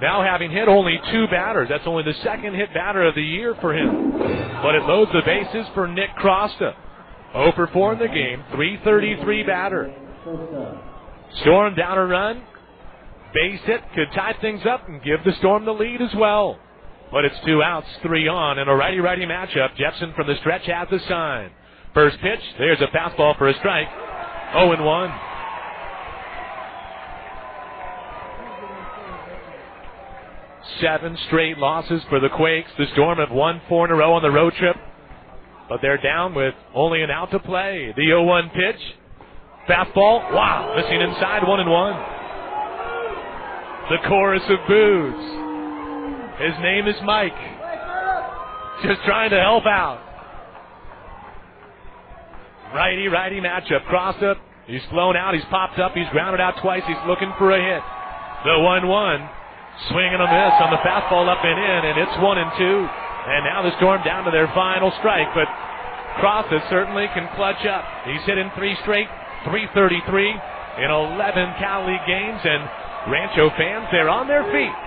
now having hit only 2 batters. That's only the second hit batter of the year for him. But it loads the bases for Nick Crosta. 0 for 4 in the game, 333 batter. Storm down a run. Base hit could tie things up and give the Storm the lead as well. But it's 2 outs, 3 on, and a righty-righty matchup. Jepsen from the stretch has the sign. First pitch, there's a fastball for a strike. 0-1. Seven straight losses for the Quakes. The Storm have won 4 in a row on the road trip, but they're down with only an out to play. The 0-1 pitch. Fastball. Wow. Missing inside. 1-1. The chorus of boos. His name is Mike. Just trying to help out. Righty-righty matchup. Cross up. He's flown out. He's popped up. He's grounded out twice. He's looking for a hit. The 1-1. Swing and a miss on the fastball up and in, and it's 1-2. And now the Storm down to their final strike, but Crossa certainly can clutch up. He's hit in 3 straight, 333 in 11 Cal League games, and Rancho fans, they're on their feet.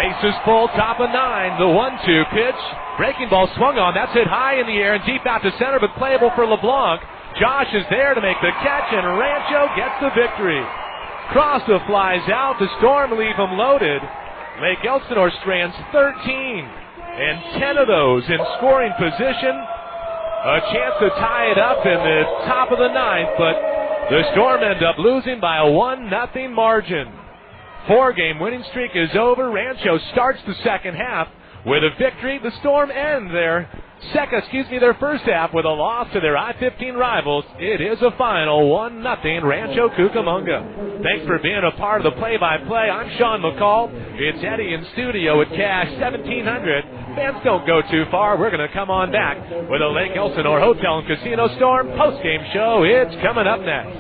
Bases full, top of 9, the 1-2 pitch. Breaking ball swung on, that's hit high in the air and deep out to center, but playable for LeBlanc. Josh is there to make the catch, and Rancho gets the victory. Crossa flies out. The Storm leave him loaded. Lake Elsinore strands 13, and 10 of those in scoring position. A chance to tie it up in the top of the 9th, but the Storm end up losing by a 1-0 margin. 4-game winning streak is over. Rancho starts the second half with a victory. The Storm end their first half with a loss to their I-15 rivals. It is a final 1-0 Rancho Cucamonga. Thanks for being a part of the play-by-play. I'm Sean McCall. It's Eddie in studio at Cash 1700. Fans, don't go too far. We're going to come on back with a Lake Elsinore Hotel and Casino Storm post-game show. It's coming up next.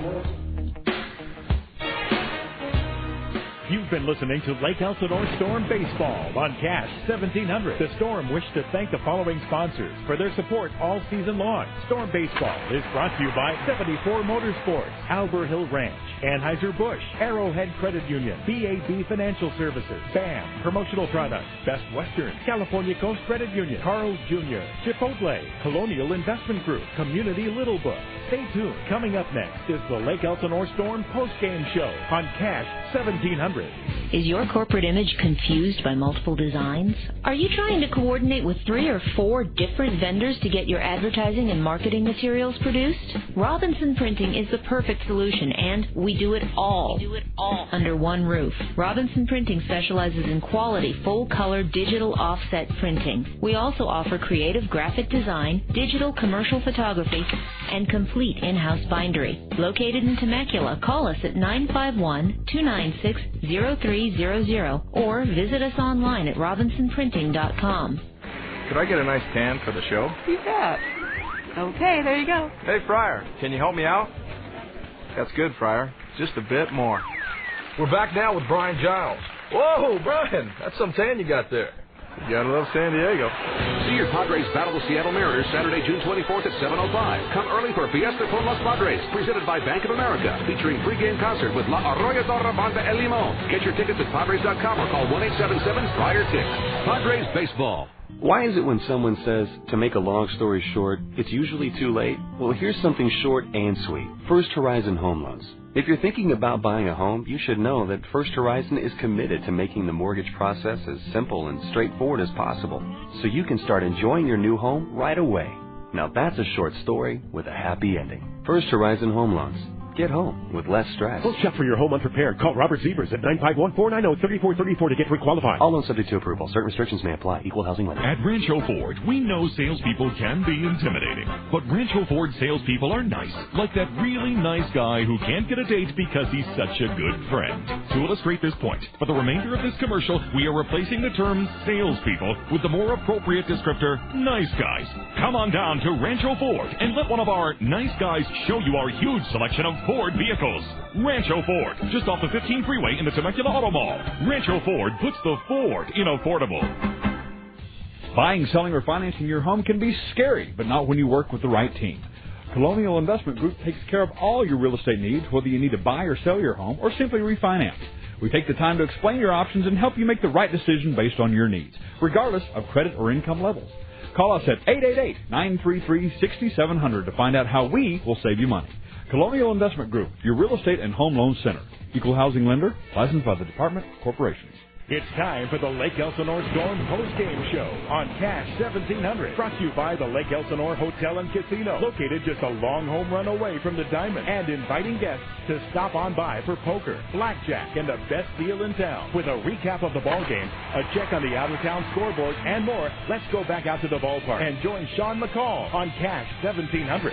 You've been listening to Lake Elsinore Storm Baseball on Cash 1700. The Storm wish to thank the following sponsors for their support all season long. Storm Baseball is brought to you by 74 Motorsports, Albert Hill Ranch, Anheuser-Busch, Arrowhead Credit Union, BAB Financial Services, BAM Promotional Products, Best Western, California Coast Credit Union, Carl's Jr., Chipotle, Colonial Investment Group, Community Little Book. Stay tuned. Coming up next is the Lake Elsinore Storm postgame show on Cash 1700. Is your corporate image confused by multiple designs? Are you trying to coordinate with 3 or 4 different vendors to get your advertising and marketing materials produced? Robinson Printing is the perfect solution, and we do it all under one roof. Robinson Printing specializes in quality, full-color digital offset printing. We also offer creative graphic design, digital commercial photography, and complete in-house bindery. Located in Temecula, call us at 951-296-0300 or visit us online at robinsonprinting.com. Could I get a nice tan for the show? You bet. Okay, there you go. Hey, Fryer, can you help me out? That's good, Fryer. Just a bit more. We're back now with Brian Giles. Whoa, Brian, that's some tan you got there. You gotta love San Diego. See your Padres battle the Seattle Mariners Saturday, June 24th at 7:05. Come early for Fiesta con los Padres, presented by Bank of America, featuring pregame concert with La Arrolladora Banda El Limon. Get your tickets at Padres.com or call 1-877-FRIAR-TICKS. Padres Baseball. Why is it when someone says, to make a long story short, it's usually too late? Well, here's something short and sweet. First Horizon Home Loans. If you're thinking about buying a home, you should know that First Horizon is committed to making the mortgage process as simple and straightforward as possible, so you can start enjoying your new home right away. Now that's a short story with a happy ending. First Horizon Home Loans. get home with less stress. Full shop for your home unprepared. Call Robert Zebers at 951-490-3434 to get free qualified. All loans subject to approval. Certain restrictions may apply. Equal housing lender. At Rancho Ford, we know salespeople can be intimidating, but Rancho Ford salespeople are nice, like that really nice guy who can't get a date because he's such a good friend. To illustrate this point, for the remainder of this commercial, we are replacing the term salespeople with the more appropriate descriptor, nice guys. Come on down to Rancho Ford and let one of our nice guys show you our huge selection of Ford vehicles. Rancho Ford, just off the 15 freeway in the Temecula Auto Mall. Rancho Ford puts the Ford in affordable. Buying, selling, or financing your home can be scary, but not when you work with the right team. Colonial Investment Group takes care of all your real estate needs, whether you need to buy or sell your home or simply refinance. We take the time to explain your options and help you make the right decision based on your needs, regardless of credit or income levels. Call us at 888-933-6700 to find out how we will save you money. Colonial Investment Group, your real estate and home loan center. Equal housing lender, licensed by the Department of Corporations. It's time for the Lake Elsinore Storm post-game show on Cash 1700. Brought to you by the Lake Elsinore Hotel and Casino, located just a long home run away from the Diamond, and inviting guests to stop on by for poker, blackjack, and the best deal in town. With a recap of the ball game, a check on the out-of-town scoreboard, and more, let's go back out to the ballpark and join Sean McCall on Cash 1700.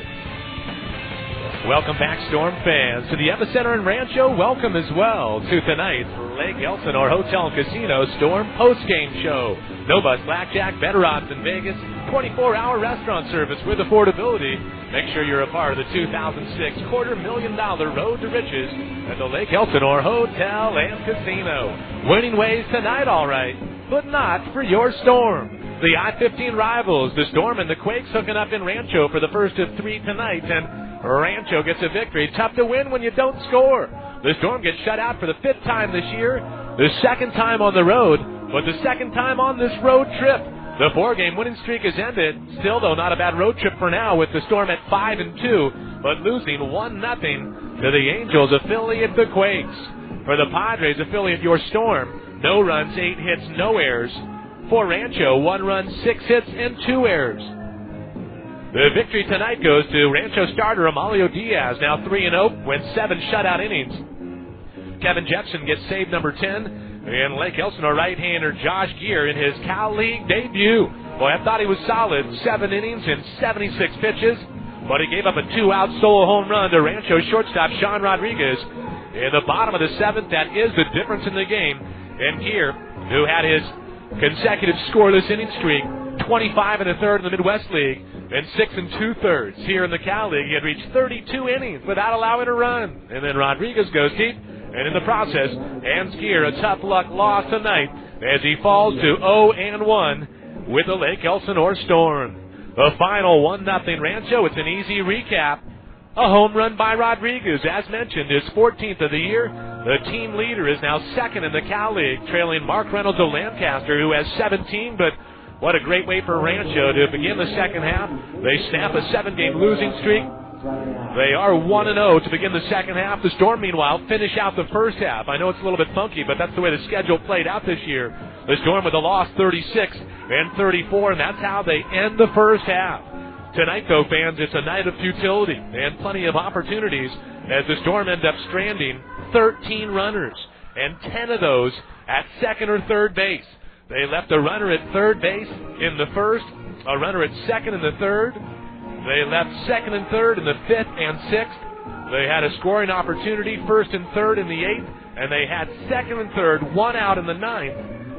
Welcome back, Storm fans, to the Epicenter in Rancho. Welcome as well to tonight's Lake Elsinore Hotel and Casino Storm postgame show. No bus blackjack, better odds in Vegas, 24-hour restaurant service with affordability. Make sure you're a part of the 2006 $250,000 Road to Riches at the Lake Elsinore Hotel and Casino. Winning ways tonight, all right, but not for your Storm. The I-15 rivals, the Storm and the Quakes, hooking up in Rancho for the first of three tonight, and Rancho gets a victory. Tough to win when you don't score. The Storm gets shut out for the fifth time this year, the second time on the road, but the second time on this road trip. The four-game winning streak has ended. Still, though, not a bad road trip for now, with the Storm at 5-2, but losing 1-0 to the Angels affiliate, the Quakes. For the Padres affiliate, your Storm, no runs, 8 hits, no errors. For Rancho, 1 run, 6 hits, and 2 errors. The victory tonight goes to Rancho starter Amalio Diaz, now 3-0, went 7 shutout innings. Kevin Jepsen gets save number 10, and Lake Elsinore right-hander Josh Geer in his Cal League debut. Boy, I thought he was solid, 7 innings and 76 pitches, but he gave up a 2-out solo home run to Rancho shortstop Sean Rodriguez. In the bottom of the 7th, that is the difference in the game. And Geer, who had his consecutive scoreless inning streak, 25 1/3 in the Midwest League, and 6 2/3 here in the Cal League. He had reached 32 innings without allowing a run. And then Rodriguez goes deep, and in the process, hands Geer a tough luck loss tonight as he falls to 0-1 with the Lake Elsinore Storm. The final 1-0 Rancho. It's an easy recap. A home run by Rodriguez, as mentioned, his 14th of the year. The team leader is now second in the Cal League, trailing Mark Reynolds of Lancaster, who has 17, but what a great way for Rancho to begin the second half. They snap a 7-game losing streak. They are 1-0 to begin the second half. The Storm, meanwhile, finish out the first half. I know it's a little bit funky, but that's the way the schedule played out this year. The Storm with a loss 36 and 34, and that's how they end the first half. Tonight, though, fans, it's a night of futility and plenty of opportunities as the Storm end up stranding 13 runners, and 10 of those at second or third base. They left a runner at third base in the first, a runner at second in the third. They left second and third in the 5th and 6th. They had a scoring opportunity first and third in the 8th, and they had second and third, 1 out in the 9th.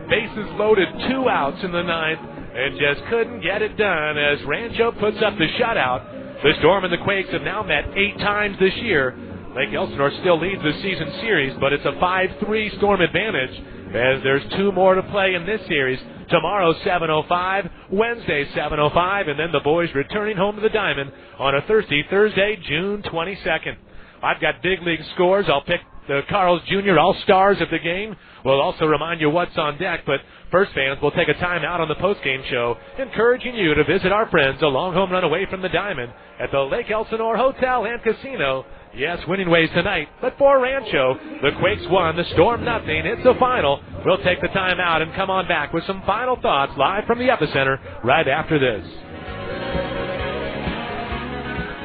Bases loaded, 2 outs in the 9th, and just couldn't get it done as Rancho puts up the shutout. The Storm and the Quakes have now met 8 times this year. Lake Elsinore still leads the season series, but it's a 5-3 Storm advantage as there's 2 more to play in this series. Tomorrow, 7:05, Wednesday, 7:05, and then the boys returning home to the Diamond on a Thursday, June 22nd. I've got big league scores. I'll pick the Carl's Jr. All-Stars of the game. We'll also remind you what's on deck, but first, fans, we'll take a time out on the postgame show, encouraging you to visit our friends a long home run away from the Diamond at the Lake Elsinore Hotel and Casino. Yes, winning ways tonight, but for Rancho, the Quakes won, the Storm nothing. It's the final. We'll take the time out and come on back with some final thoughts live from the Epicenter right after this.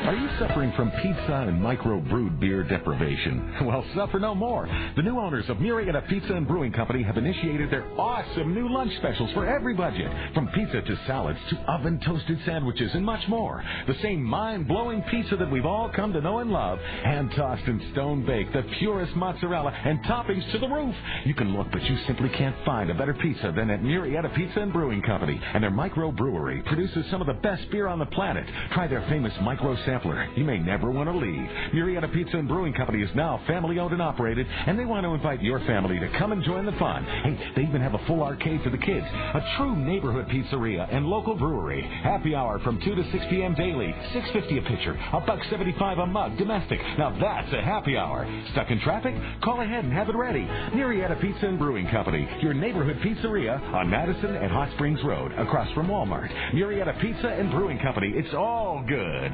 Are you suffering from pizza and micro-brewed beer deprivation? Well, suffer no more. The new owners of Murrieta Pizza and Brewing Company have initiated their awesome new lunch specials for every budget, from pizza to salads to oven-toasted sandwiches and much more. The same mind-blowing pizza that we've all come to know and love, hand-tossed and stone-baked, the purest mozzarella and toppings to the roof. You can look, but you simply can't find a better pizza than at Murrieta Pizza and Brewing Company. And their micro-brewery produces some of the best beer on the planet. Try their famous micro sampler. You may never want to leave. Murrieta Pizza and Brewing Company is now family-owned and operated, and they want to invite your family to come and join the fun. Hey, they even have a full arcade for the kids, a true neighborhood pizzeria and local brewery. Happy hour from 2 to 6 p.m. daily. $6.50 a pitcher, $1.75 a mug, domestic. Now that's a happy hour. Stuck in traffic? Call ahead and have it ready. Murrieta Pizza and Brewing Company, your neighborhood pizzeria on Madison and Hot Springs Road, across from Walmart. Murrieta Pizza and Brewing Company. It's all good.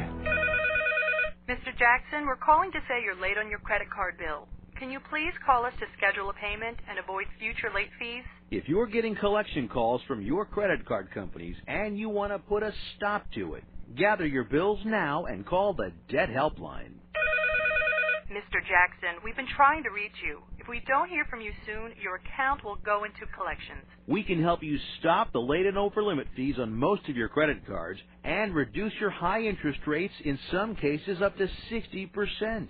Mr. Jackson, we're calling to say you're late on your credit card bill. Can you please call us to schedule a payment and avoid future late fees? If you're getting collection calls from your credit card companies and you want to put a stop to it, gather your bills now and call the Debt Helpline. Mr. Jackson, we've been trying to reach you. If we don't hear from you soon, your account will go into collections. We can help you stop the late and over limit fees on most of your credit cards and reduce your high interest rates, in some cases up to 60%.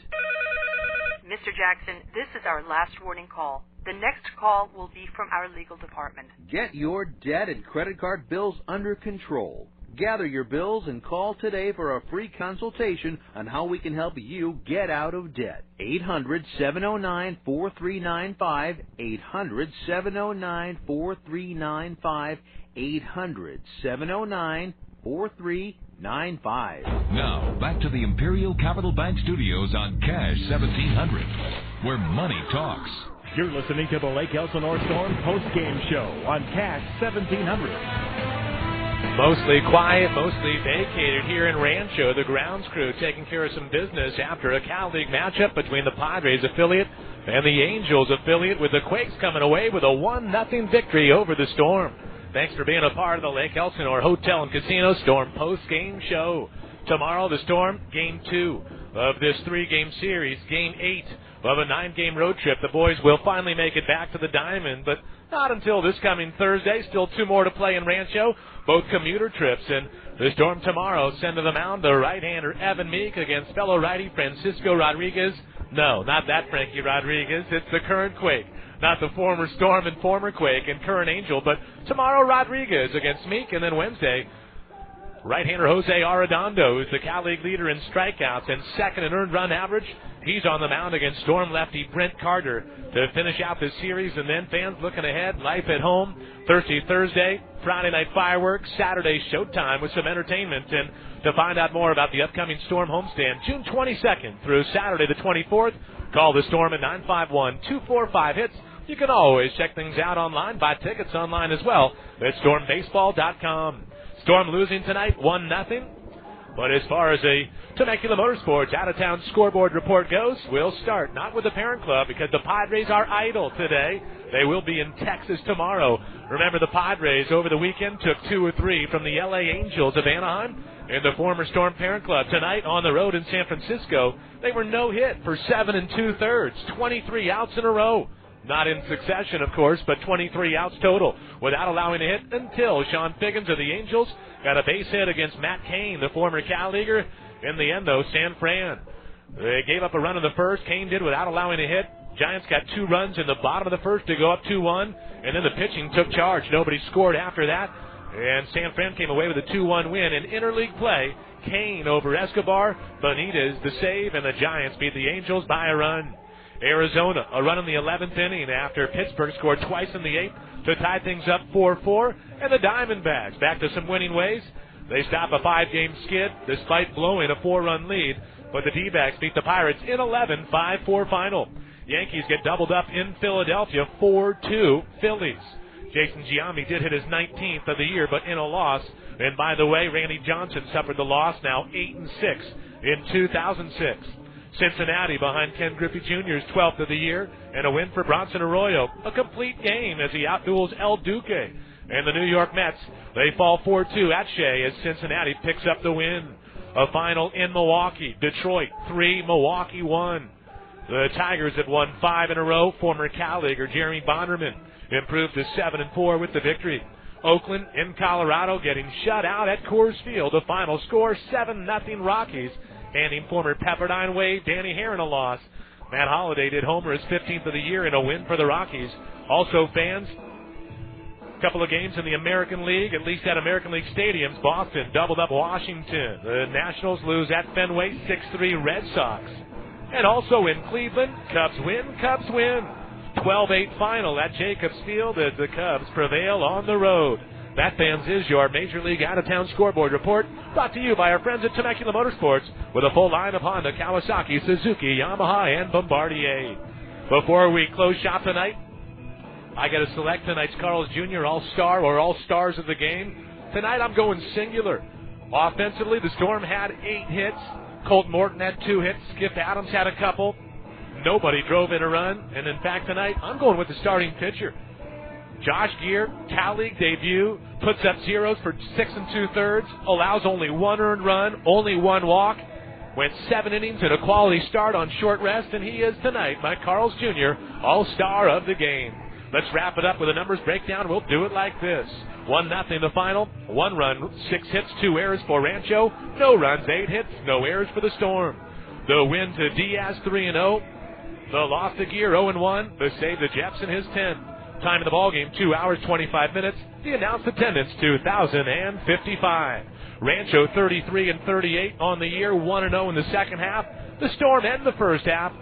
Mr. Jackson, this is our last warning call. The next call will be from our legal department. Get your debt and credit card bills under control. Gather your bills and call today for a free consultation on how we can help you get out of debt. 800-709-4395, 800-709-4395, 800-709-4395. Now, back to the Imperial Capital Bank Studios on Cash 1700, where money talks. You're listening to the Lake Elsinore Storm post-game show on Cash 1700. Mostly quiet, mostly vacated here in Rancho. The grounds crew taking care of some business after a Cal League matchup between the Padres affiliate and the Angels affiliate, with the Quakes coming away with a 1-0 victory over the Storm. Thanks for being a part of the Lake Elsinore Hotel and Casino Storm post-game show. Tomorrow, the Storm, Game 2 of this 3-game series, Game 8 of a 9-game road trip. The boys will finally make it back to the Diamond, but not until this coming Thursday. Still 2 more to play in Rancho, both commuter trips. And the Storm tomorrow send to the mound the right-hander Evan Meek against fellow righty Francisco Rodriguez. No, not that Frankie Rodriguez. It's the current Quake. Not the former Storm and former Quake and current Angel, but tomorrow Rodriguez against Meek, and then Wednesday, right-hander Jose Arredondo, who's the Cal League leader in strikeouts and second in earned run average. He's on the mound against Storm lefty Brent Carter to finish out this series. And then fans looking ahead, life at home, Thursday, Friday night fireworks, Saturday showtime with some entertainment. And to find out more about the upcoming Storm homestand, June 22nd through Saturday the 24th, call the Storm at 951-245-HITS. You can always check things out online, buy tickets online as well at stormbaseball.com. Storm losing tonight, 1-0. But as far as a Temecula Motorsports out-of-town scoreboard report goes, we'll start not with the parent club because the Padres are idle today. They will be in Texas tomorrow. Remember, the Padres over the weekend took 2 or 3 from the LA Angels of Anaheim in the former Storm parent club. Tonight on the road in San Francisco, they were no-hit for 7 2/3, 23 outs in a row. Not in succession, of course, but 23 outs total without allowing a hit until Sean Figgins of the Angels got a base hit against Matt Cain, the former Cal Leaguer. In the end, though, San Fran, they gave up a run in the first. Cain did without allowing a hit. Giants got 2 runs in the bottom of the first to go up 2-1, and then the pitching took charge. Nobody scored after that, and San Fran came away with a 2-1 win. In interleague play, Cain over Escobar, Benitez the save, and the Giants beat the Angels by a run. Arizona, a run in the 11th inning after Pittsburgh scored twice in the 8th to tie things up 4-4. And the Diamondbacks back to some winning ways. They stop a 5-game skid despite blowing a 4-run lead. But the D-backs beat the Pirates in 11, 5-4 final. Yankees get doubled up in Philadelphia, 4-2 Phillies. Jason Giambi did hit his 19th of the year, but in a loss. And by the way, Randy Johnson suffered the loss, now 8-6 in 2006. Cincinnati behind Ken Griffey Jr.'s 12th of the year, and a win for Bronson Arroyo. A complete game as he outduels El Duque. And the New York Mets, they fall 4-2 at Shea as Cincinnati picks up the win. A final in Milwaukee. Detroit 3, Milwaukee 1. The Tigers had won 5 in a row. Former Cal Leaguer Jeremy Bonderman improved to 7-4 with the victory. Oakland in Colorado getting shut out at Coors Field. The final score 7-0 Rockies, handing former Pepperdine Wave Danny Herron a loss. Matt Holliday did homer his 15th of the year in a win for the Rockies. Also, fans, a couple of games in the American League, at least at American League stadiums. Boston doubled up Washington. The Nationals lose at Fenway 6-3 Red Sox. And also in Cleveland, Cubs win. 12-8 final at Jacobs Field as the Cubs prevail on the road. That, fans, is your Major League Out-of-Town Scoreboard Report, brought to you by our friends at Temecula Motorsports, with a full line of Honda, Kawasaki, Suzuki, Yamaha, and Bombardier. Before we close shop tonight, I got to select tonight's Carl's Jr. All-Star or All-Stars of the game. Tonight I'm going singular. Offensively, the Storm had 8 hits. Colt Morton had 2 hits. Skip Adams had a couple. Nobody drove in a run. And in fact, tonight I'm going with the starting pitcher. Josh Geer, Cal League debut, puts up zeros for 6 2/3, allows only 1 earned run, only 1 walk, went 7 innings and a quality start on short rest, and he is tonight my Carl's Jr. All-Star of the game. Let's wrap it up with a numbers breakdown. We'll do it like this. 1-0 the final, 1 run, 6 hits, 2 errors for Rancho, no runs, 8 hits, no errors for the Storm. The win to Diaz 3-0, the loss to Geer 0-1, the save to Jepsen his 10. Time of the ballgame, 2 hours, 25 minutes. The announced attendance, 2,055. Rancho 33-38 on the year, 1-0 in the second half. The Storm end the first half,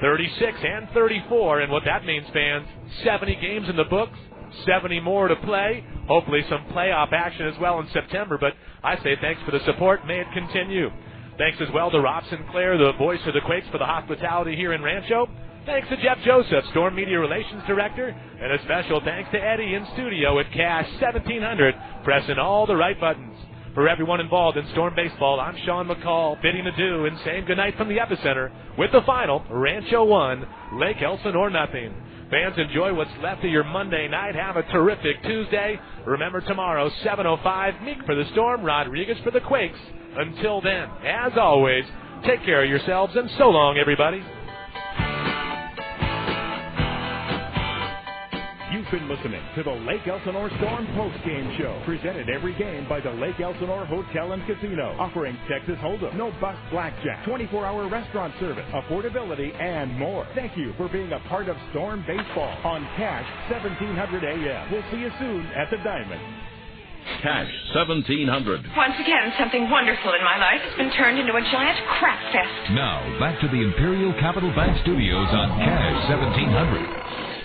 36-34. And what that means, fans, 70 games in the books, 70 more to play. Hopefully some playoff action as well in September. But I say thanks for the support. May it continue. Thanks as well to Rob Sinclair, the voice of the Quakes, for the hospitality here in Rancho. Thanks to Jeff Joseph, Storm Media Relations Director, and a special thanks to Eddie in studio at Cash 1700, pressing all the right buttons. For everyone involved in Storm Baseball, I'm Sean McCall, bidding adieu and saying goodnight from the epicenter with the final, Rancho 1, Lake Elsinore 0. Fans, enjoy what's left of your Monday night. Have a terrific Tuesday. Remember, tomorrow, 7:05, Meek for the Storm, Rodriguez for the Quakes. Until then, as always, take care of yourselves, and so long, everybody. You've been listening to the Lake Elsinore Storm Post-Game Show, presented every game by the Lake Elsinore Hotel and Casino, offering Texas Hold'em, no-bust blackjack, 24-hour restaurant service, affordability, and more. Thank you for being a part of Storm Baseball on Cash 1700 AM. We'll see you soon at the Diamond. Cash 1700. Once again, something wonderful in my life has been turned into a giant crap fest. Now, back to the Imperial Capital Bank Studios on Cash 1700.